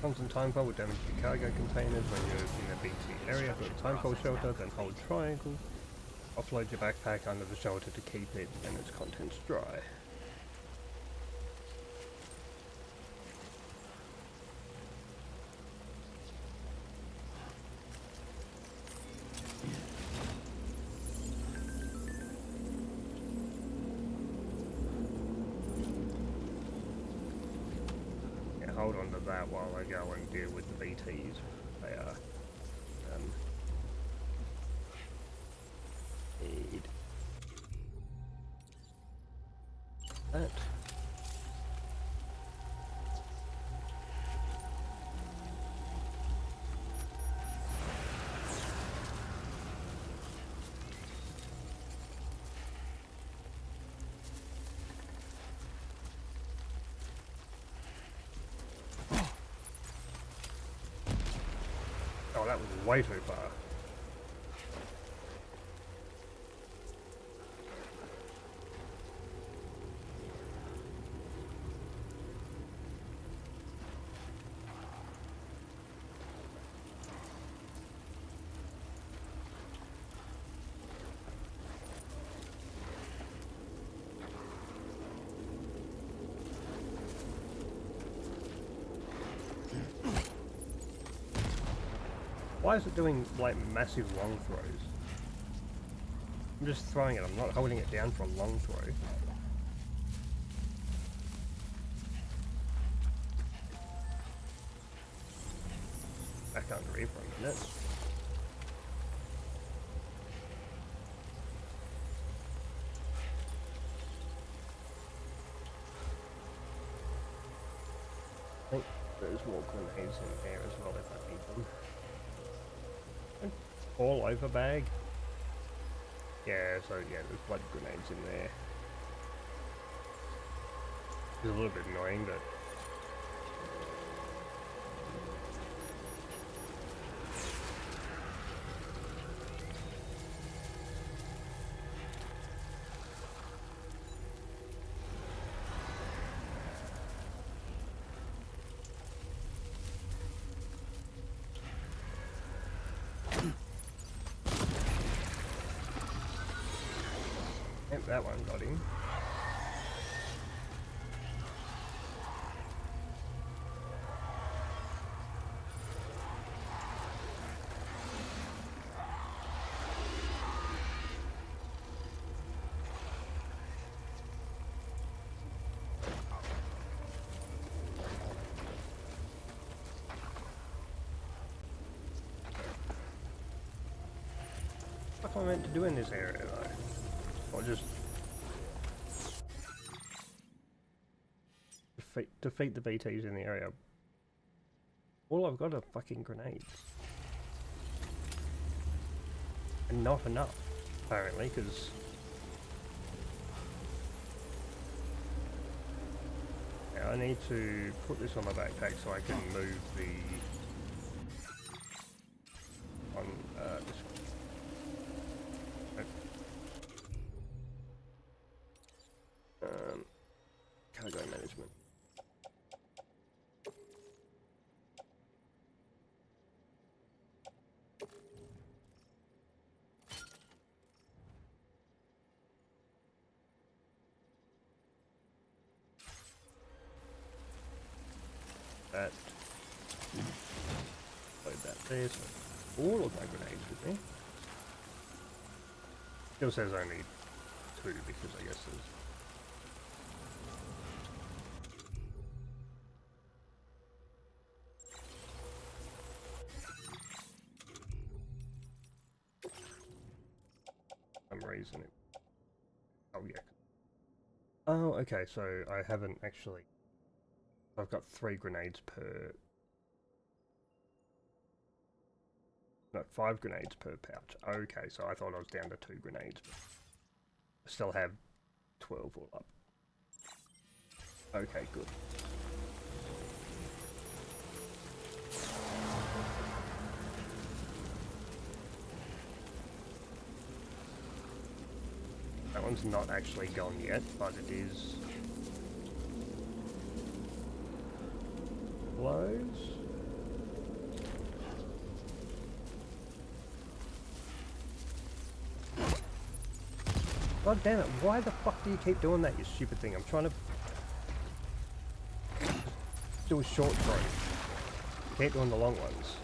Bombs and timefall will damage your cargo containers when you're in the BT area. Build a timefall shelter, then hold triangle. Offload your backpack under the shelter to keep it and its contents dry. Hold on to that while I go and deal with the BTs. They are. Need that. Oh, that was way too far. Why is it doing, like, massive long throws? I'm just throwing it, I'm not holding it down for a long throw. Back under here for a minute. I think there's more grenades in there as well if I need them. All over bag. Yeah, so yeah, there's blood grenades in there. It's a little bit annoying, but that one got him. What am I meant to do in this area though? Or just defeat the BTs in the area. All I've got are fucking grenades. And not enough, apparently, because I need to put this on my backpack so I can move the this cargo management. That. Load that there, so all of my grenades with me. Still says only 2 because I guess there's some reason it. Oh yeah. Oh, okay, so I haven't actually. I've got 3 grenades per. No, 5 grenades per pouch. Okay, so I thought I was down to 2 grenades, but I still have 12 all up. Okay, good. That one's not actually gone yet, but it is close. God damn it, why the fuck do you keep doing that, you stupid thing? I'm trying to do a short throw. You keep doing the long ones.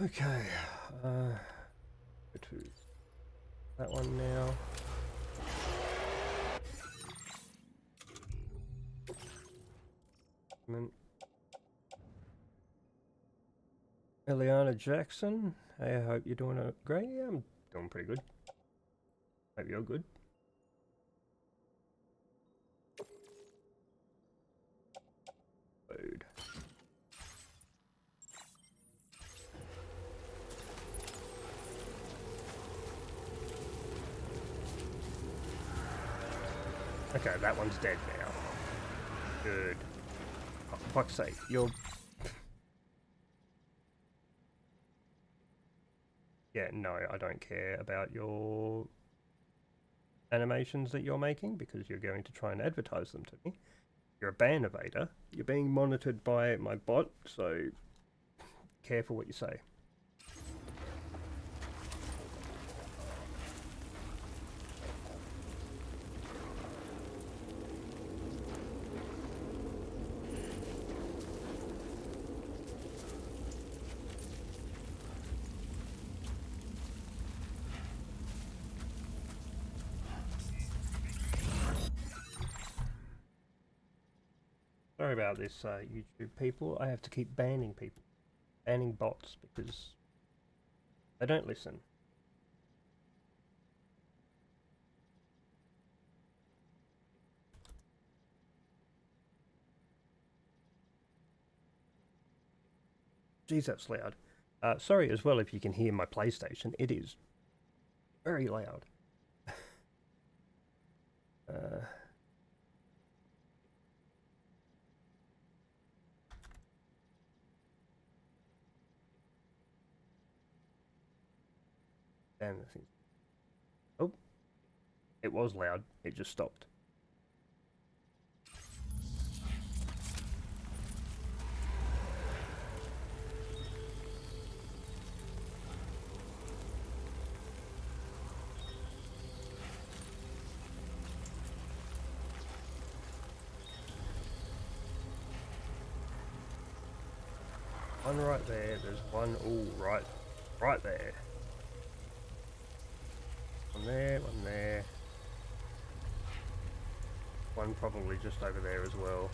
Okay, go to that one now. Eliana Jackson, hey, I hope you're doing great. Yeah, I'm doing pretty good. Hope you're good. Load. Okay, that one's dead now. Good. Oh, for fuck's sake, you're... Yeah, no, I don't care about your animations that you're making because you're going to try and advertise them to me. You're a ban evader. You're being monitored by my bot, so careful what you say. Sorry about this, YouTube people. I have to keep banning people. Banning bots because they don't listen. Jeez, that's loud. Sorry as well if you can hear my PlayStation. It is very loud. Damn the thing. Oh, it was loud. It just stopped. One right there. There's one. Ooh, right there. One there. One there. One probably just over there as well.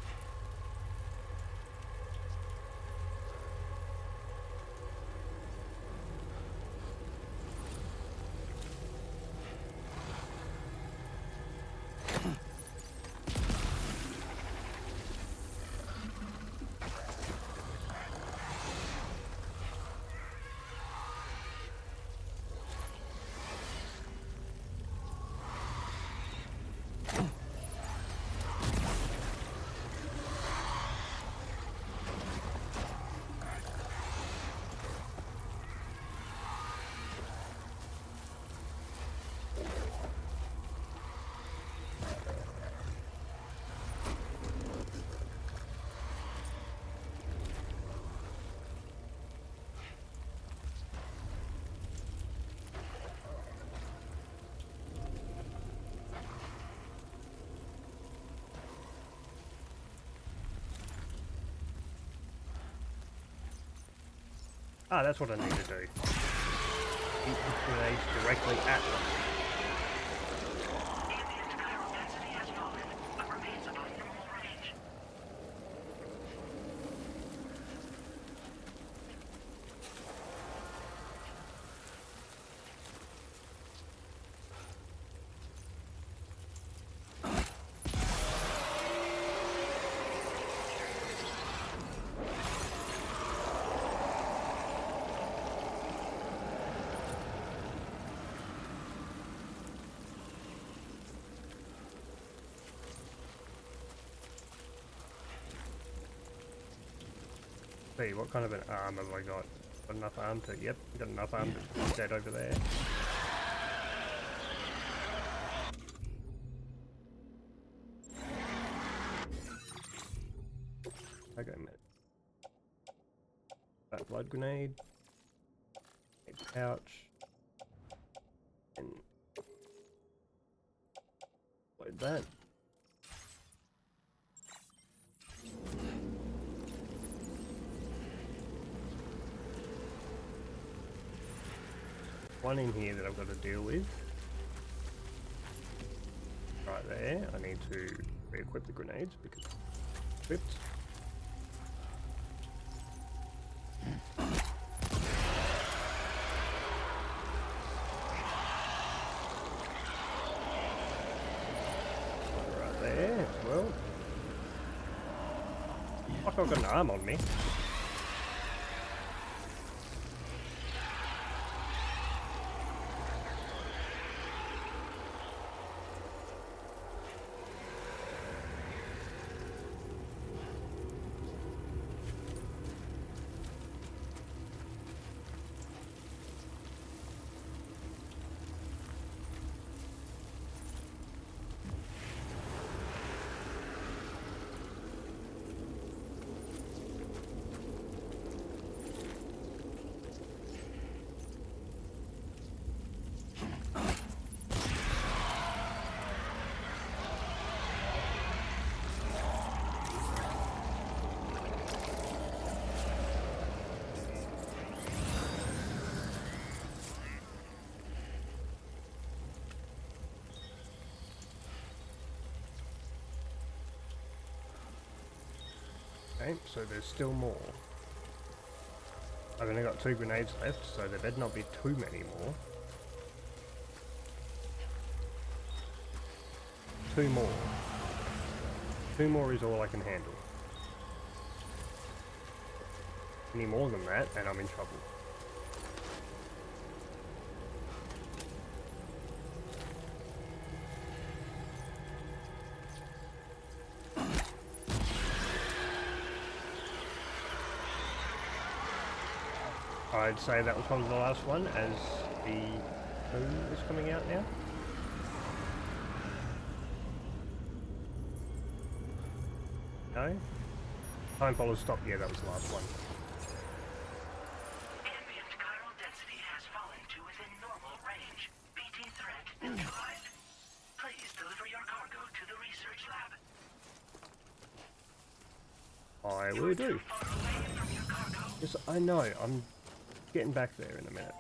Ah, that's what I need to do. Eat the grenades directly at them. Ambient chiral density has fallen, but remains above normal range. See, what kind of an arm have I got? Got enough arm to... Yep, got enough arm to put that over there. That blood grenade. A pouch. And load that. One in here that I've got to deal with. Right there. I need to re-equip the grenades because it's equipped. Right there as well. Fuck, I've got an arm on me. Okay, so there's still more. I've only got 2 grenades left, so there better not be too many more. 2 more. 2 more is all I can handle. Any more than that, and I'm in trouble. I'd say that was probably the last one, as the moon is coming out now. No? Timefall has stopped. Yeah, that was the last one. Ambient chiral density has fallen to within normal range. BT threat neutralized. Please deliver your cargo to the research lab. I will do. Yes, I know. I'm getting back there in a minute.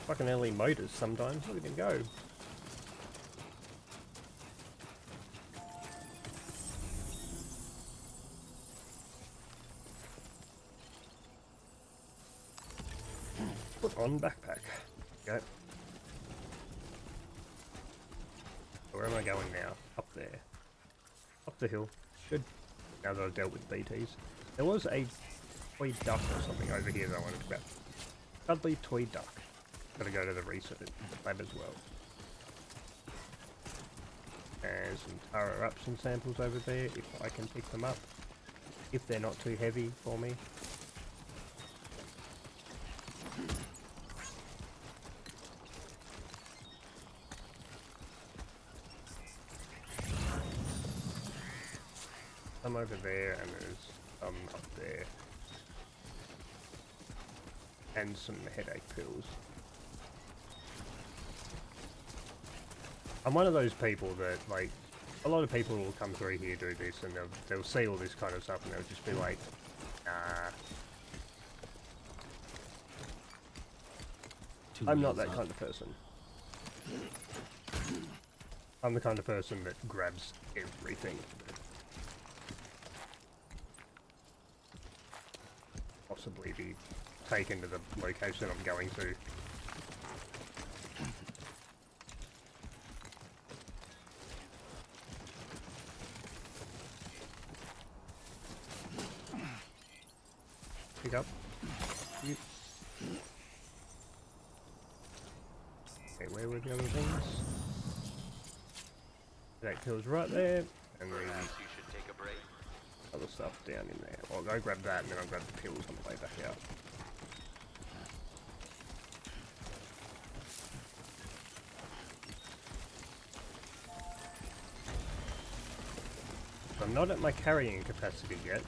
Fucking early motors sometimes. Look at him go. Put on backpack. Go. Where am I going now? Up there. Up the hill. Good. Now that I've dealt with BTs. There was a toy duck or something over here that I wanted to grab. Cuddly toy duck. Gotta go to the research lab as well. And some Tara eruption samples over there if I can pick them up. If they're not too heavy for me. Some over there, and there's some up there. And some headache pills. I'm one of those people that, like, a lot of people will come through here, do this, and they'll see all this kind of stuff, and they'll just be like, nah. I'm not that kind of person. I'm the kind of person that grabs everything. Possibly be taken to the location I'm going to. Pick up. You. Okay, where were the other things? That kills right there, and then other stuff down in there. I'll go grab that, and then I'll grab the pills on the way back out. I'm not at my carrying capacity yet.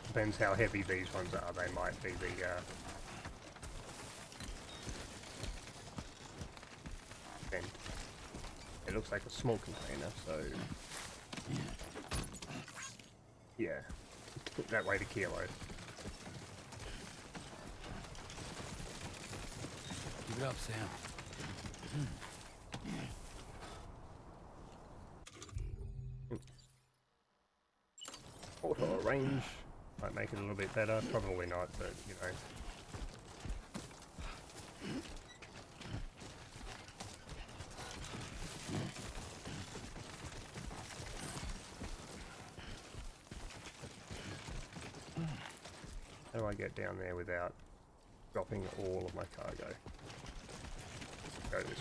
Depends how heavy these ones are. They might be the and it looks like a small container, so yeah, that weight a kilo. Keep it up, Sam. Auto range might make it a little bit better, probably not, but you know. How do I get down there without dropping all of my cargo? Go this way.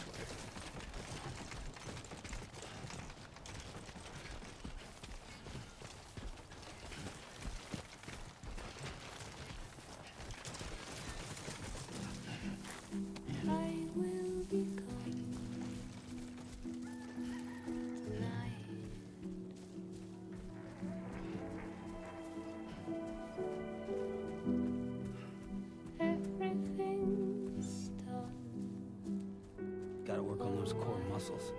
Gotta work on those core muscles.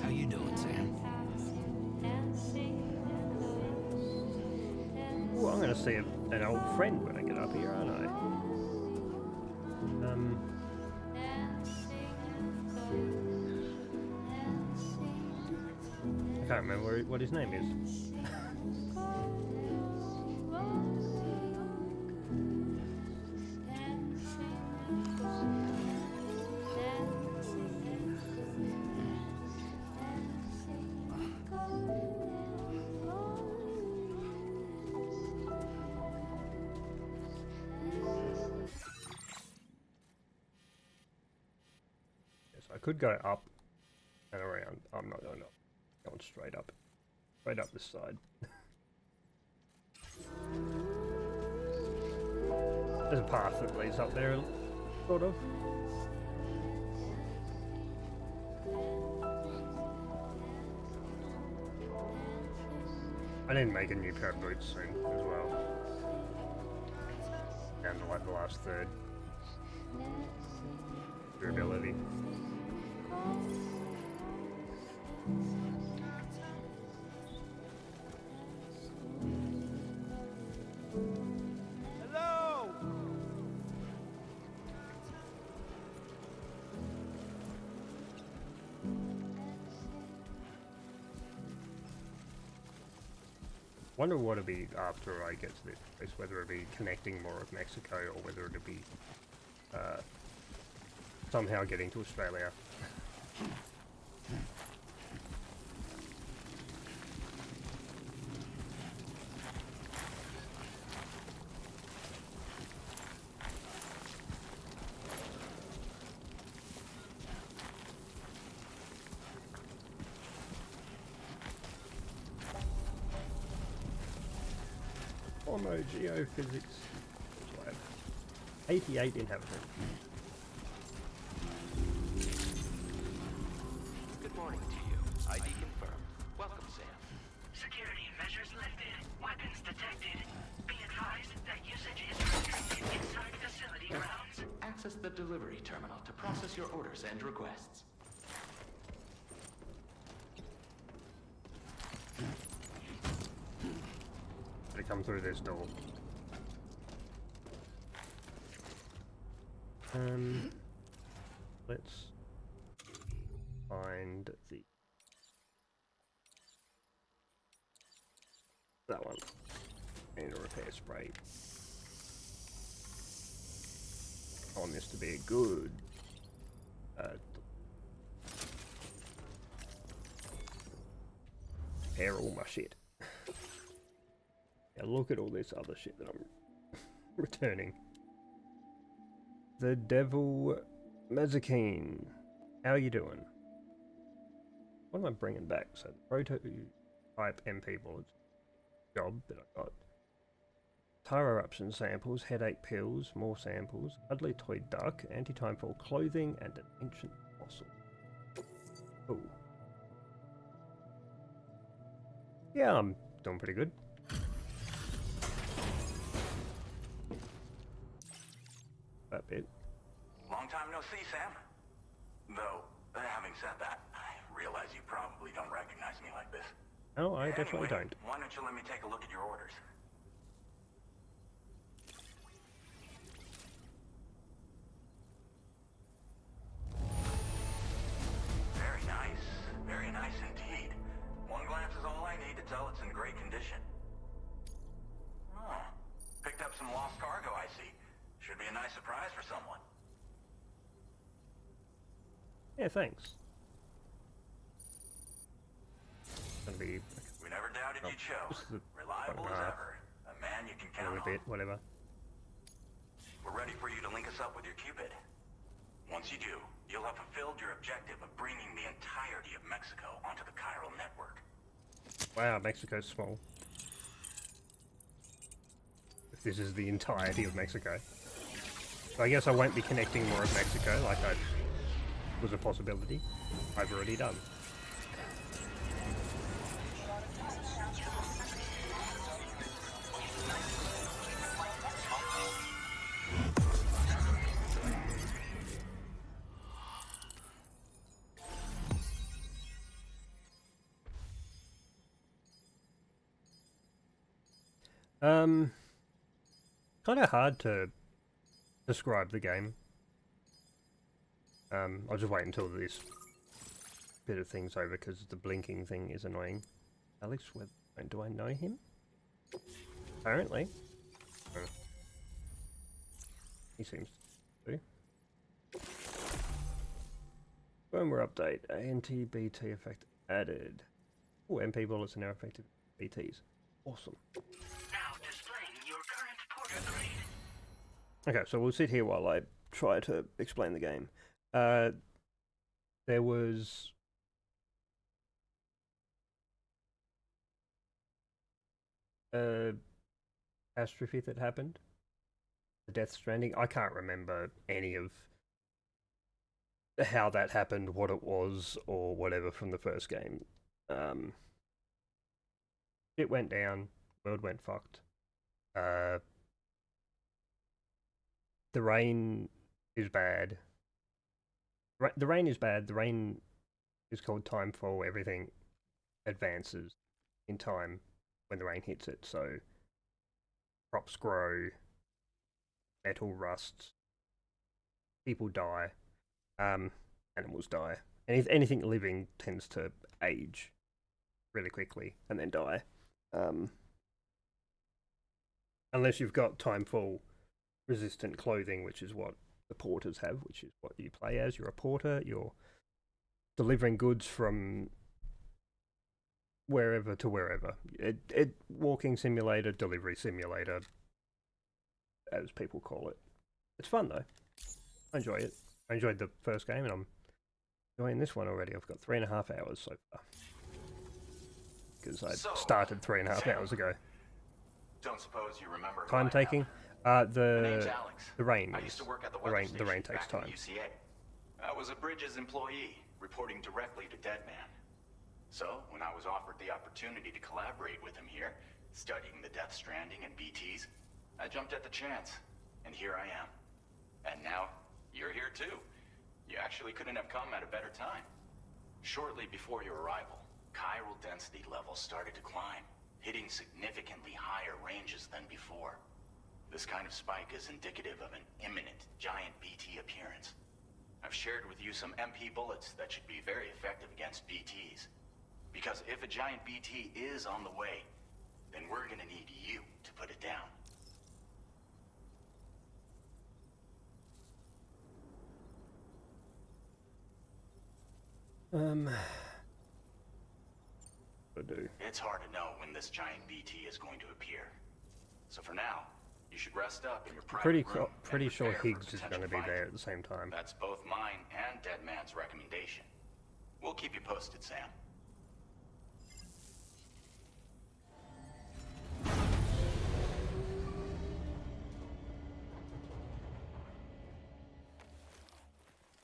How you doing, Sam? Ooh, I'm gonna see an old friend when I get up here, aren't I? I can't remember what his name is. Yes, I could go up and around. I'm not going up. Going straight up. Straight up this side. There's a path that leads up there, sort of. I need to make a new pair of boots soon as well. Down to like the last third. Durability. Hello! Wonder what it'll be after I get to this place, whether it'll be connecting more of Mexico or whether it'll be somehow getting to Australia. Homo Geophysics Lab. 88 inhabitants. Good morning to you. ID confirmed. Welcome, Sam. Security measures lifted. Weapons detected. delivery terminal to process your orders and requests. They come through this door. Let's find that one. And a repair spray. I want this to be a good repair all my shit. Now look at all this other shit that I'm returning. The Devil Mazikeen. How are you doing? What am I bringing back? So the prototype MP bullets job that I got. Tire eruption samples, headache pills, more samples, ugly toy duck, anti-timefall clothing, and an ancient fossil. Ooh. Yeah, I'm doing pretty good. That bit. Long time no see, Sam. Though, having said that, I realize you probably don't recognize me like this. No, I definitely don't. Why don't you let me take a look at your orders? Very nice indeed. One glance is all I need to tell it's in great condition. Oh, picked up some lost cargo, I see. Should be a nice surprise for someone. Yeah, thanks. Gonna be. We never doubted you'd show. Reliable as ever. A man you can count on. A bit, whatever. We're ready for you to link us up with your Cupid. Once you do, you'll have fulfilled your objective of bringing the entirety of Mexico onto the chiral network. Wow, Mexico's small. If this is the entirety of Mexico. So I guess I won't be connecting more of Mexico like I was a possibility. I've already done. Kind of hard to describe the game. I'll just wait until this bit of thing's over because the blinking thing is annoying. Alex, do I know him? Apparently. Oh. He seems to. Firmware update. Anti-BT effect added. Oh, MP bullets are now effective BTs. Awesome. Now displaying your current porter grade. Okay, so we'll sit here while I try to explain the game. There was a catastrophe that happened. The Death Stranding. I can't remember any of how that happened, what it was, or whatever from the first game. It went down. World went fucked. The rain is bad. The rain is bad. The rain is called timefall. Everything advances in time when the rain hits it. So crops grow, metal rusts, people die, animals die. Anything living tends to age really quickly and then die. Unless you've got timefall resistant clothing, which is what the porters have, which is what you play as. You're a porter, you're delivering goods from wherever to wherever. Walking simulator, delivery simulator, as people call it. It's fun though. I enjoy it. I enjoyed the first game and I'm enjoying this one already. I've got 3.5 hours so far. Because I started 3.5 hours ago. Don't suppose you remember Time taking? The rain. I used to work at the the rain takes time. UCA. I was a Bridges employee, reporting directly to Deadman. So, when I was offered the opportunity to collaborate with him here, studying the Death Stranding and BTs, I jumped at the chance, and here I am. And now, You're here too. You actually couldn't have come at a better time. Shortly before your arrival, chiral density levels started to climb, hitting significantly higher ranges than before. This kind of spike is indicative of an imminent giant BT appearance. I've shared with you some MP bullets that should be very effective against BTs. Because if a giant BT is on the way, then we're gonna need you to put it down. I do. It's hard to know when this giant BT is going to appear. So for now, you should rest up in your private room. Pretty and sure prepare for Higgs is potential going to be fight. there at the same time. That's both mine and Deadman's recommendation. We'll keep you posted, Sam.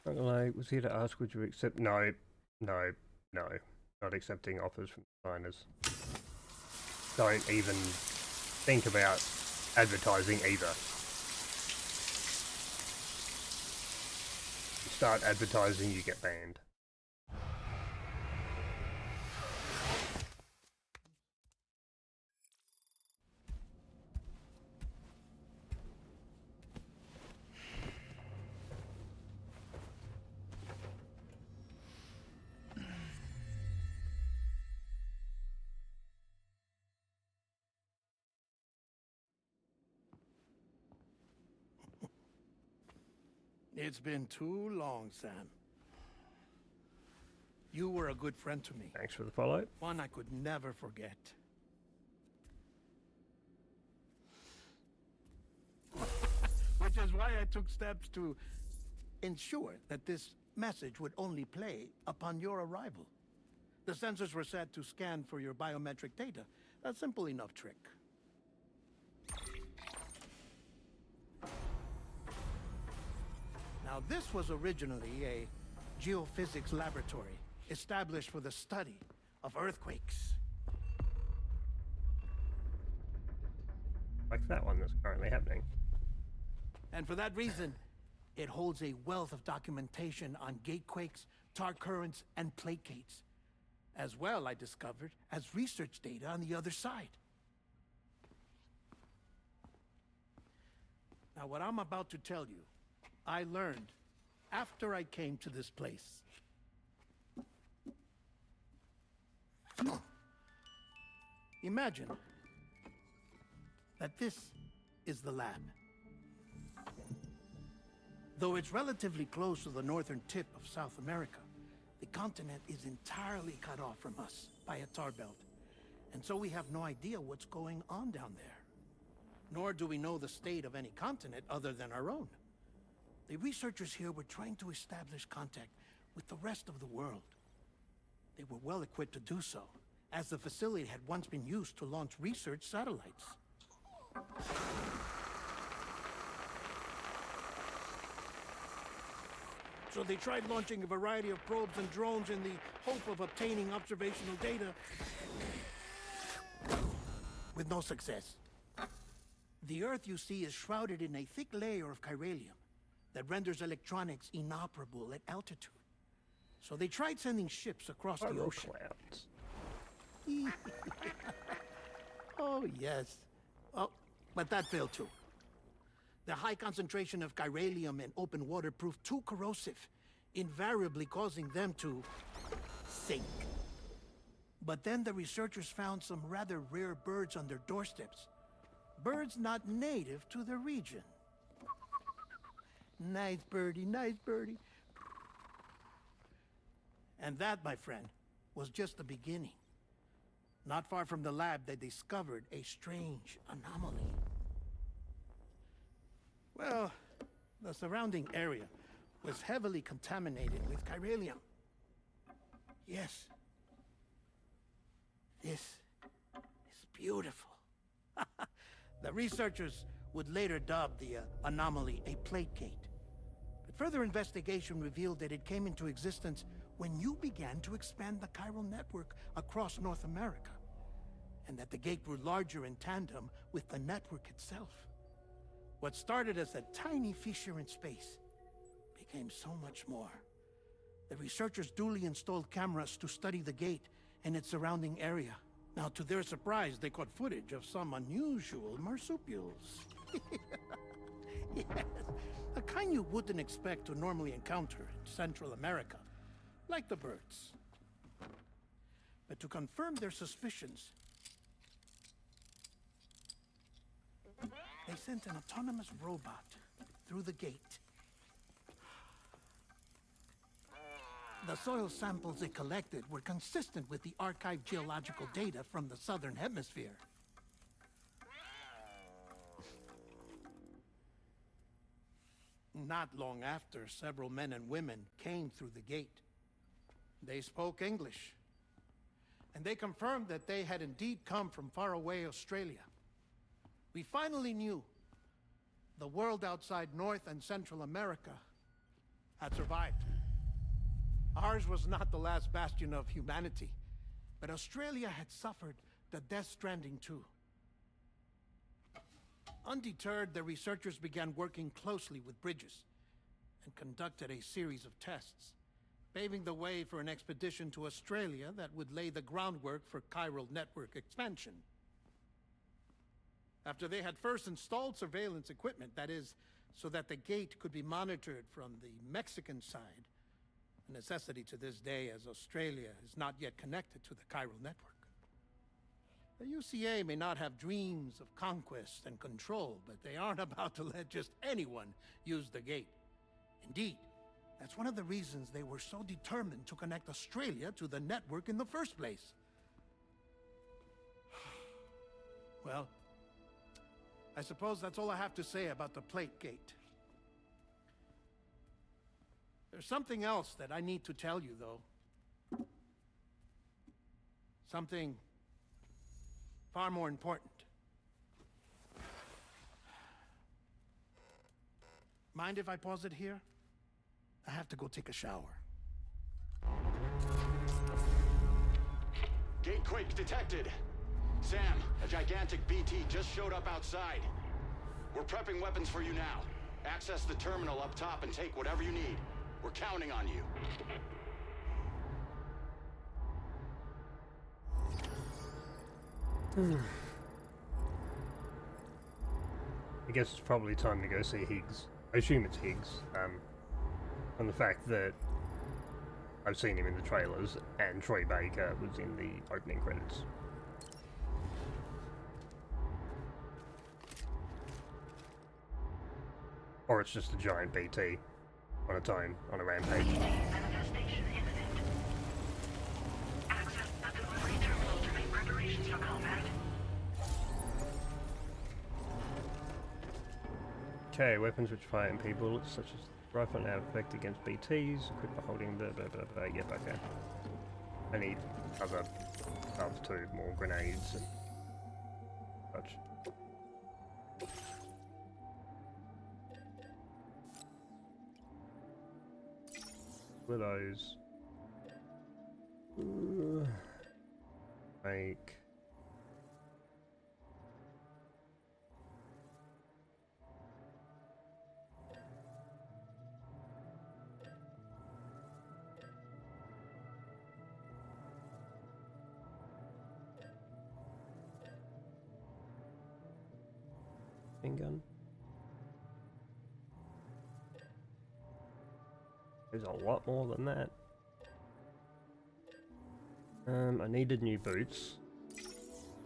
Not gonna lie, was here to ask, would you accept? No, no, no. Not accepting offers from designers. Don't even think about advertising either. You start advertising, you get banned. It's been too long, Sam. You were a good friend to me. Thanks for the follow. One I could never forget. Which is why I took steps to ensure that this message would only play upon your arrival. The sensors were set to scan for your biometric data. A simple enough trick. Now, this was originally a geophysics laboratory established for the study of earthquakes. Like that one that's currently happening. And for that reason, it holds a wealth of documentation on gatequakes, tar currents, and placates. As well, I discovered, as research data on the other side. Now, what I'm about to tell you, I learned after I came to this place. Imagine that this is the lab. Though it's relatively close to the northern tip of South America, the continent is entirely cut off from us by a tar belt. And so we have no idea what's going on down there. Nor do we know the state of any continent other than our own. The researchers here were trying to establish contact with the rest of the world. They were well equipped to do so, as the facility had once been used to launch research satellites. So they tried launching a variety of probes and drones in the hope of obtaining observational data, with no success. The Earth, you see, is shrouded in a thick layer of chiralium that renders electronics inoperable at altitude. So they tried sending ships across the ocean. Clouds. Oh, yes. Oh, but that failed too. The high concentration of chiralium in open water proved too corrosive, invariably causing them to sink. But then the researchers found some rather rare birds on their doorsteps. Birds not native to the region. Nice birdie, nice birdie. And that, my friend, was just the beginning. Not far from the lab, they discovered a strange anomaly. Well, the surrounding area was heavily contaminated with chiralium. Yes. This is beautiful. The researchers would later dub the anomaly a plate gate. But further investigation revealed that it came into existence when you began to expand the chiral network across North America, and that the gate grew larger in tandem with the network itself. What started as a tiny fissure in space became so much more. The researchers duly installed cameras to study the gate and its surrounding area. Now, to their surprise, they caught footage of some unusual marsupials. Yes, a kind you wouldn't expect to normally encounter in Central America, like the birds. But to confirm their suspicions, they sent an autonomous robot through the gate. The soil samples it collected were consistent with the archived geological data from the southern hemisphere. Not long after, several men and women came through the gate. They spoke English, and they confirmed that they had indeed come from faraway Australia. We finally knew the world outside North and Central America had survived. Ours was not the last bastion of humanity, but Australia had suffered the Death Stranding too. Undeterred, the researchers began working closely with Bridges and conducted a series of tests, paving the way for an expedition to Australia that would lay the groundwork for chiral network expansion. After they had first installed surveillance equipment, that is, so that the gate could be monitored from the Mexican side, a necessity to this day as Australia is not yet connected to the chiral network. The UCA may not have dreams of conquest and control, but they aren't about to let just anyone use the gate. Indeed, that's one of the reasons they were so determined to connect Australia to the network in the first place. Well, I suppose that's all I have to say about the plate gate. There's something else that I need to tell you, though. Something far more important. Mind if I pause it here? I have to go take a shower. Gate quake detected. Sam, a gigantic BT just showed up outside. We're prepping weapons for you now. Access the terminal up top and take whatever you need. We're counting on you. I guess it's probably time to go see Higgs. I assume it's Higgs, from the fact that I've seen him in the trailers and Troy Baker was in the opening credits. Or it's just a giant BT on its own, on a rampage. Manifestation imminent. Access the delivery terminal to make preparations for combat. Okay, weapons which fire MP bullets, such as rifle and out effect against BTs, equipped for holding blah blah blah blah. Yep, okay. I need other stuff too, more grenades and such. What are those? Make gun. There's a lot more than that. I needed new boots.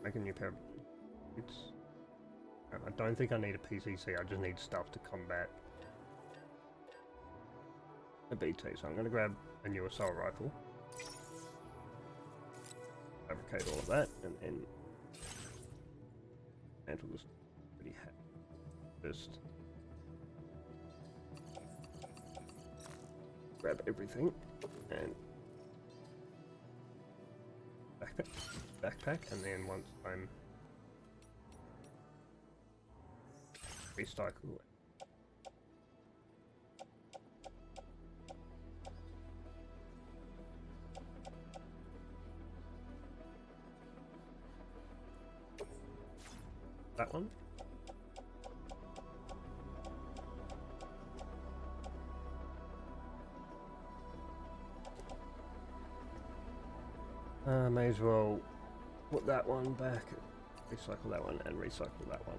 Make a new pair of boots. I don't think I need a PCC, I just need stuff to combat a BT, so I'm going to grab a new assault rifle. Fabricate all of that, and then handle this pretty first. Grab everything and backpack, and then once I'm recycle it. That one. May as well put that one back, recycle that one, and recycle that one.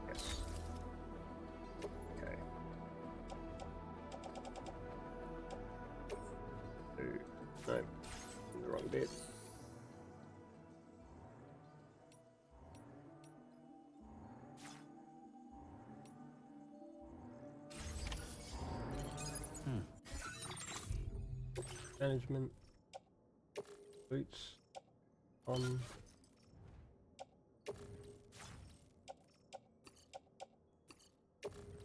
Yes. Okay. No, in the wrong bit. Management, boots, on.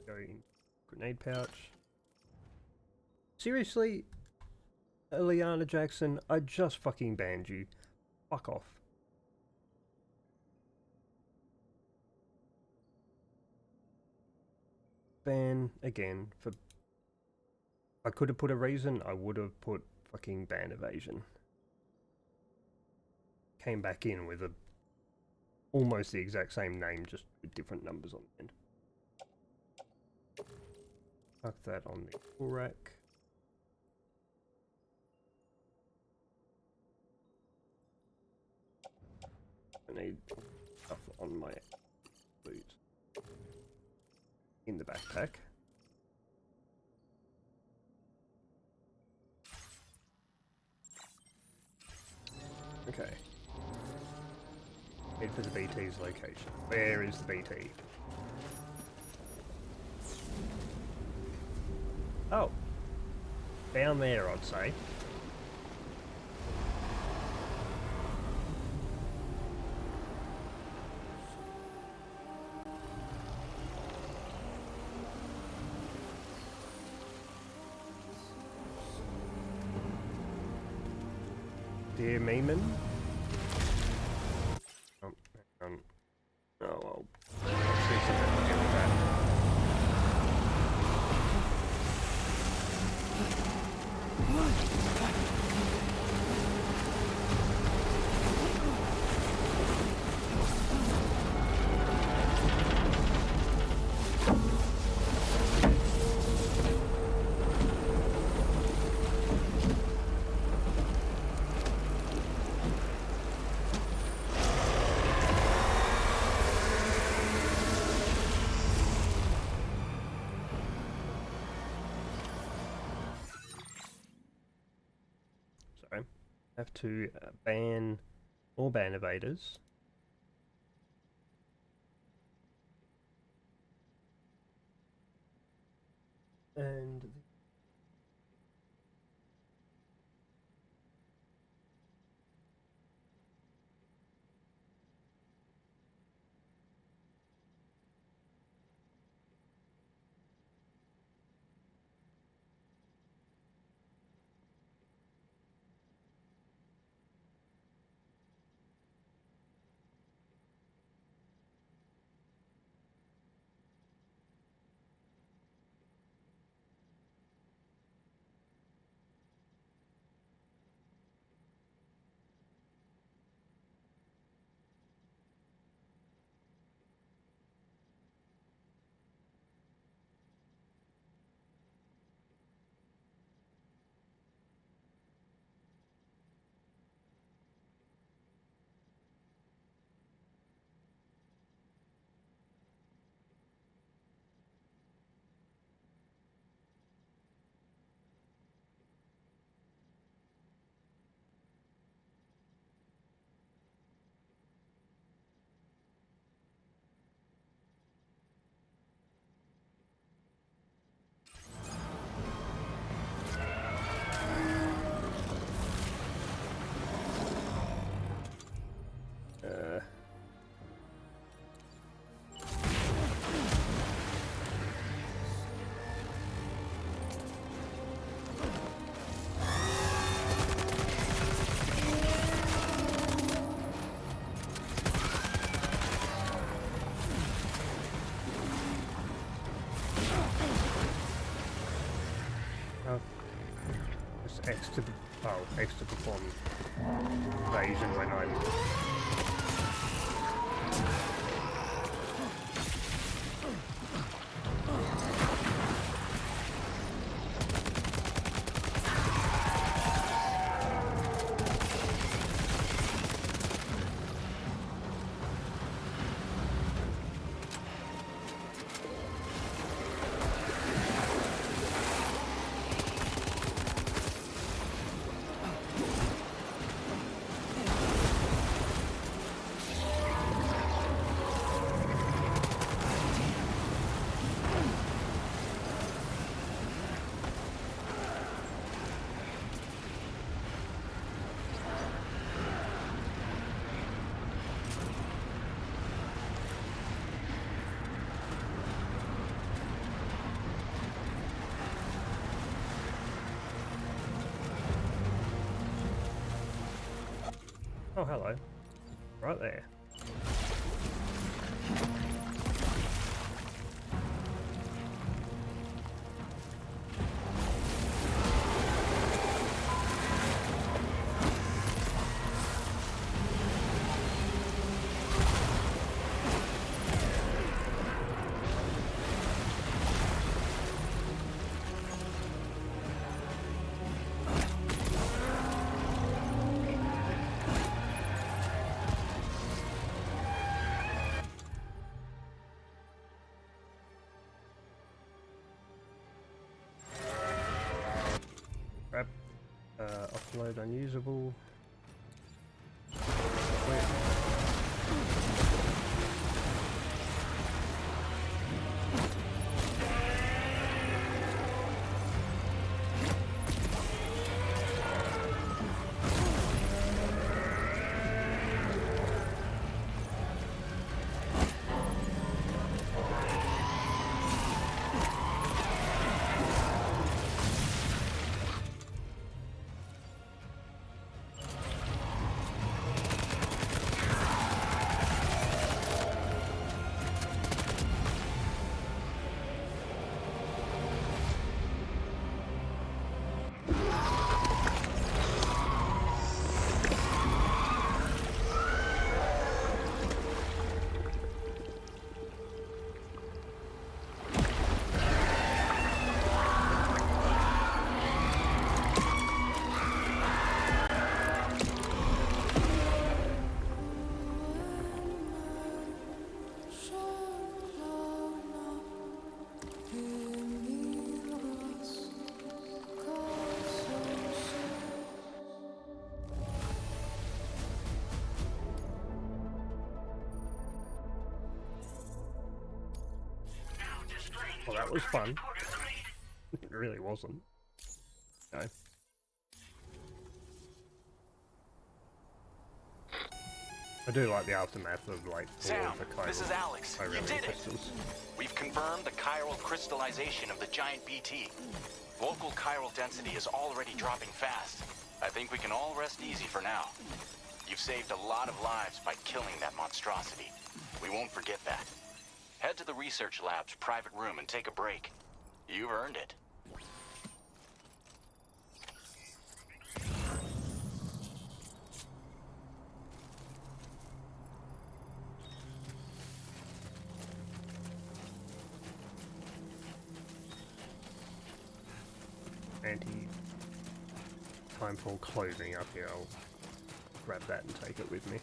Going grenade pouch. Seriously, Eliana Jackson, I just fucking banned you. Fuck off. Ban again for. I could have put a reason, I would have put fucking ban evasion. Came back in with almost the exact same name, just with different numbers on the end. Fuck that on the tool rack. I need stuff on my boot. In the backpack. Okay. Head for the BT's location. Where is the BT? Oh. Down there, I'd say. Dear Meeman. Oh, hang on. Oh, I'll see something to do with that. Have to ban all ban evaders. And X to perform evasion when I'm Oh, hello. Right there. Grab, offload unusable. Well, that was fun. It really wasn't. No. I do like the aftermath of like all Sam, of the chiral. this is Alex. You did it. Crystals. We've confirmed the chiral crystallization of the giant BT. Local chiral density is already dropping fast. I think we can all rest easy for now. You've saved a lot of lives by killing that monstrosity. We won't forget that. Head to the research lab's private room and take a break. You've earned it. Anti-timefall clothing up here. I'll grab that and take it with me.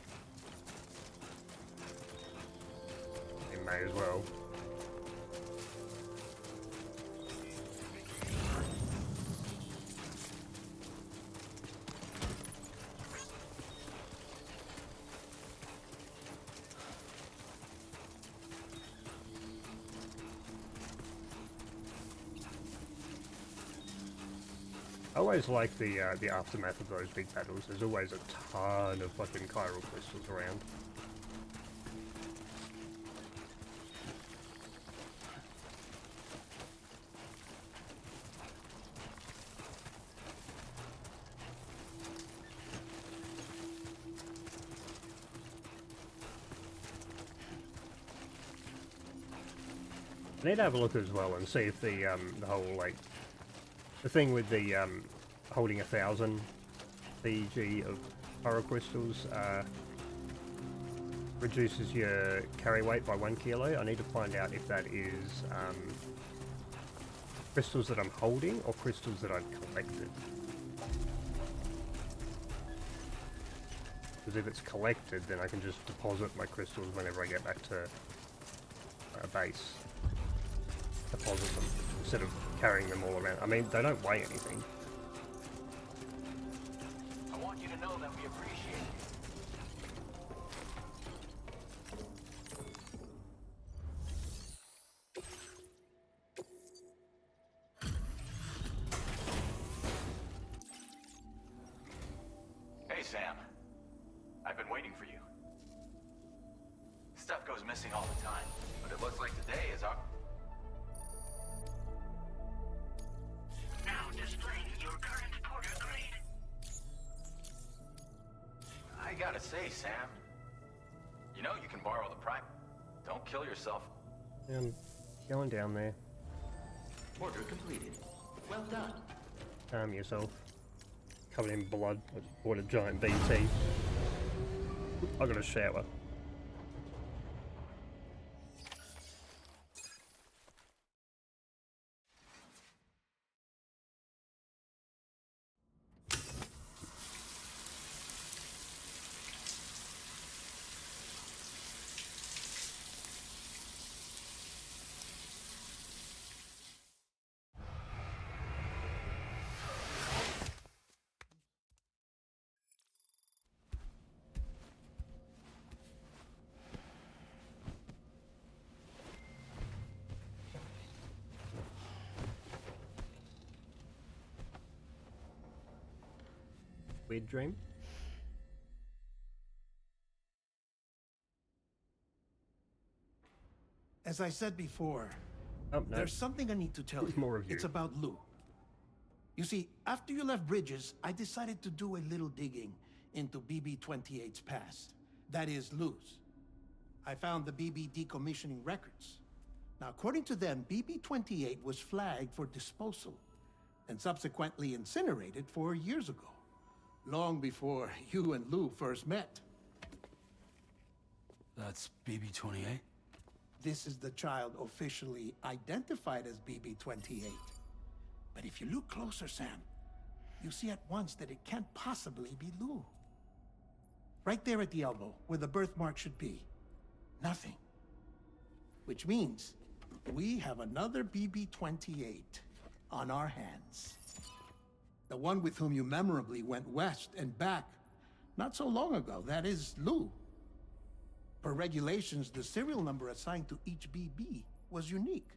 It may as well. I always like the aftermath of those big battles. There's always a ton of fucking chiral crystals around. I need to have a look as well and see if the whole like the thing with the holding 1,000 CG of chiral crystals reduces your carry weight by 1 kilo. I need to find out if that is crystals that I'm holding or crystals that I've collected. Because if it's collected, then I can just deposit my crystals whenever I get back to base. Deposit them instead of carrying them all around. I mean, they don't weigh anything. I want you to know that we appreciate you. Hey, Sam. I've been waiting for you. Stuff goes missing all the time, but it looks like today is our... Now displaying your current porter grade. I gotta say, Sam? You know you can borrow the prime. Don't kill yourself. I'm going down there. Order completed. Well done. Calm yourself. Covered in blood. I just bought a giant BT. I got a shower. Weird dream. As I said before, Oh, no. there's something I need to tell you. More of you. It's about Lou. You see, after you left Bridges, I decided to do a little digging into BB-28's past. That is, Lou's. I found the BB decommissioning records. Now, according to them, BB-28 was flagged for disposal and subsequently incinerated 4 years ago, long before you and Lou first met. That's BB-28? This is the child officially identified as BB-28. But if you look closer, Sam, you see at once that it can't possibly be Lou. Right there at the elbow, where the birthmark should be. Nothing. Which means we have another BB-28 on our hands. The one with whom you memorably went west and back not so long ago, that is Lou. Per regulations, the serial number assigned to each BB was unique.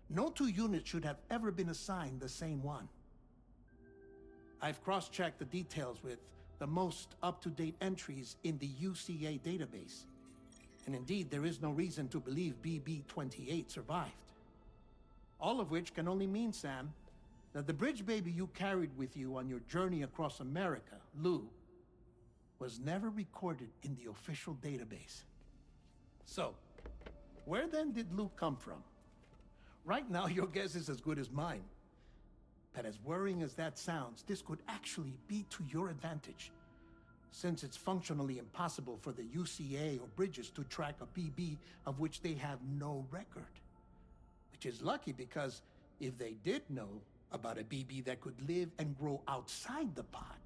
No two units should have ever been assigned the same one. I've cross-checked the details with the most up-to-date entries in the UCA database. And indeed, there is no reason to believe BB-28 survived. All of which can only mean, Sam, that the bridge baby you carried with you on your journey across America, Lou, was never recorded in the official database. So, where then did Lou come from? Right now, your guess is as good as mine. But as worrying as that sounds, this could actually be to your advantage, since it's functionally impossible for the UCA or Bridges to track a BB of which they have no record. Which is lucky, because if they did know about a BB that could live and grow outside the pod,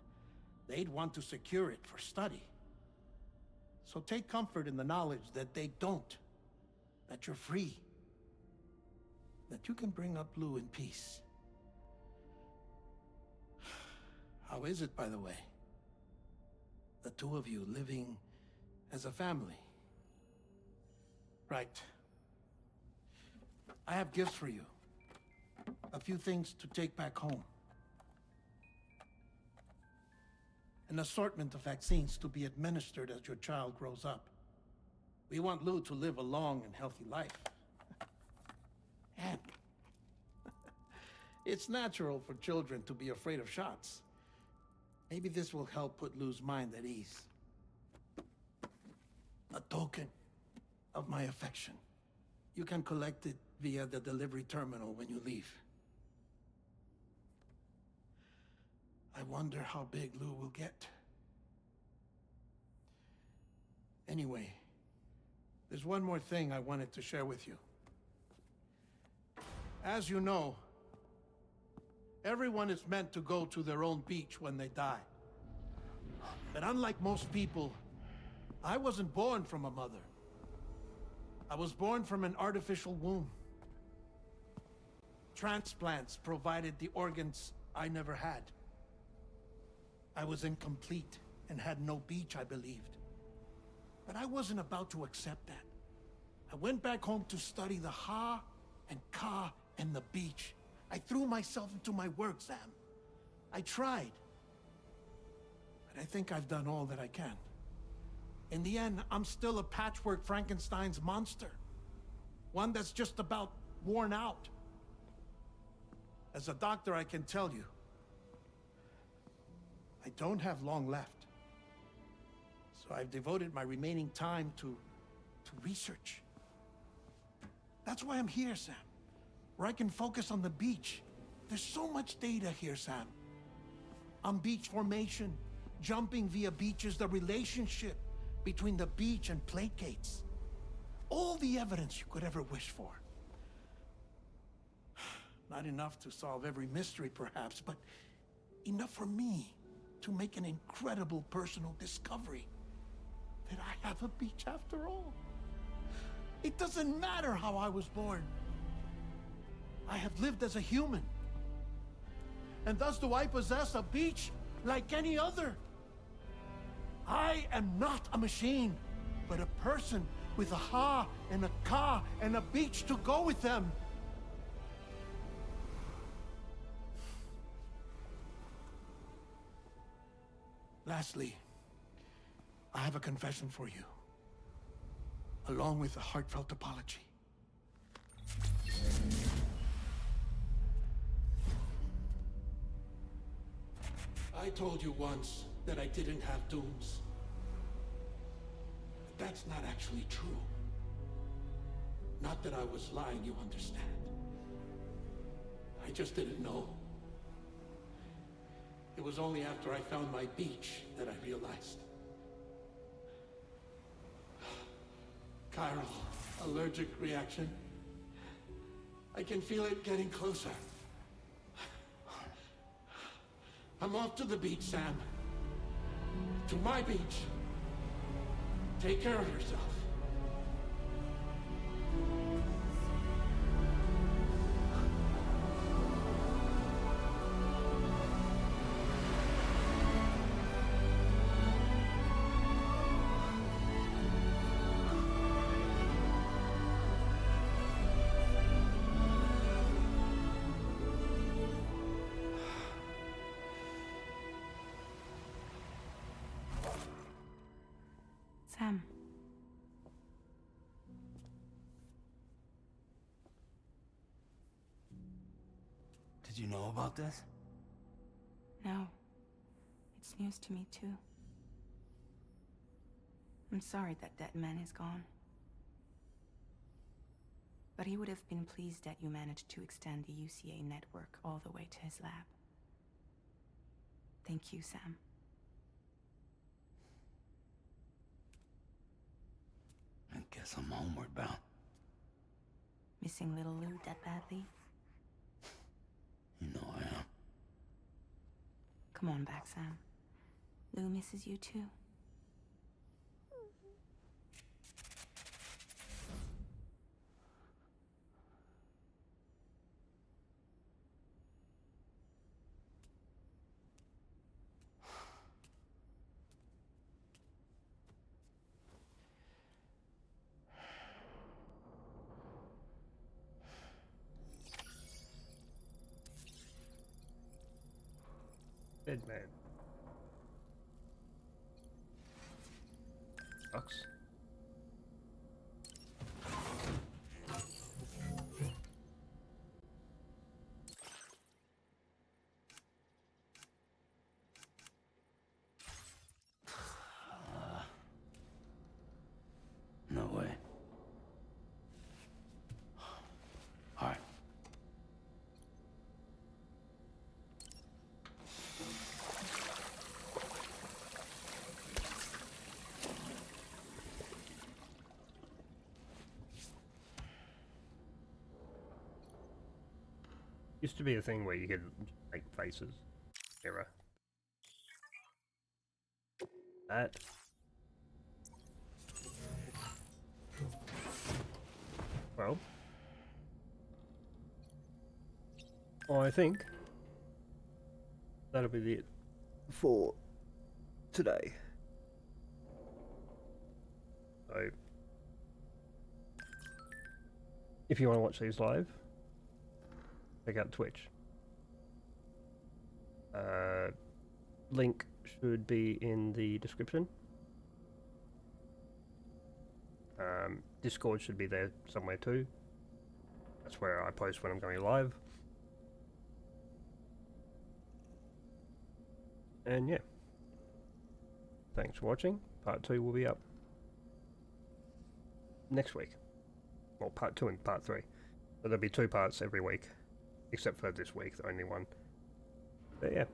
they'd want to secure it for study. So take comfort in the knowledge that they don't, that you're free, that you can bring up Lou in peace. How is it, by the way? The two of you living as a family. Right. I have gifts for you. A few things to take back home. An assortment of vaccines to be administered as your child grows up. We want Lou to live a long and healthy life. And it's natural for children to be afraid of shots. Maybe this will help put Lou's mind at ease. A token of my affection. You can collect it via the delivery terminal when you leave. I wonder how big Lou will get. Anyway, there's one more thing I wanted to share with you. As you know, everyone is meant to go to their own beach when they die. But unlike most people, I wasn't born from a mother. I was born from an artificial womb. Transplants provided the organs I never had. I was incomplete and had no beach, I believed. But I wasn't about to accept that. I went back home to study the Ha and Ka and the beach. I threw myself into my work, Sam. I tried. But I think I've done all that I can. In the end, I'm still a patchwork Frankenstein's monster. One that's just about worn out. As a doctor, I can tell you, I don't have long left. So So I've devoted my remaining time to research. That's why I'm here, Sam. Where I can focus on the beach. There's so much data here, Sam. On beach formation, jumping via beaches, the relationship between the beach and plate gates. All the evidence you could ever wish for. Not enough to solve every mystery, perhaps, but enough for me to make an incredible personal discovery. That I have a beach after all. It doesn't matter how I was born. I have lived as a human. And thus do I possess a beach like any other. I am not a machine, but a person with a ha and a ka and a beach to go with them. Lastly, I have a confession for you, along with a heartfelt apology. I told you once that I didn't have dooms. But that's not actually true. Not that I was lying, you understand. I just didn't know. It was only after I found my beach that I realized. Chiral allergic reaction. I can feel it getting closer. I'm off to the beach, Sam. To my beach. Take care of yourself. Sam. Did you know about this? No. It's news to me, too. I'm sorry that man is gone. But he would have been pleased that you managed to extend the UCA network all the way to his lab. Thank you, Sam. I guess I'm homeward bound. Missing little Lou that badly? You know I am. Come on back, Sam. Lou misses you too. Dead man. Sucks. No way. All right. Used to be a thing where you could make faces. Error. That. Well. I think that'll be it for today. So, if you want to watch these live, check out Twitch. Link should be in the description. Discord should be there somewhere too. That's where I post when I'm going live. And yeah, thanks for watching. part 2 will be up next week. Well, part 2 and part 3. So there'll be 2 parts every week, except for this week, the only one. But yeah.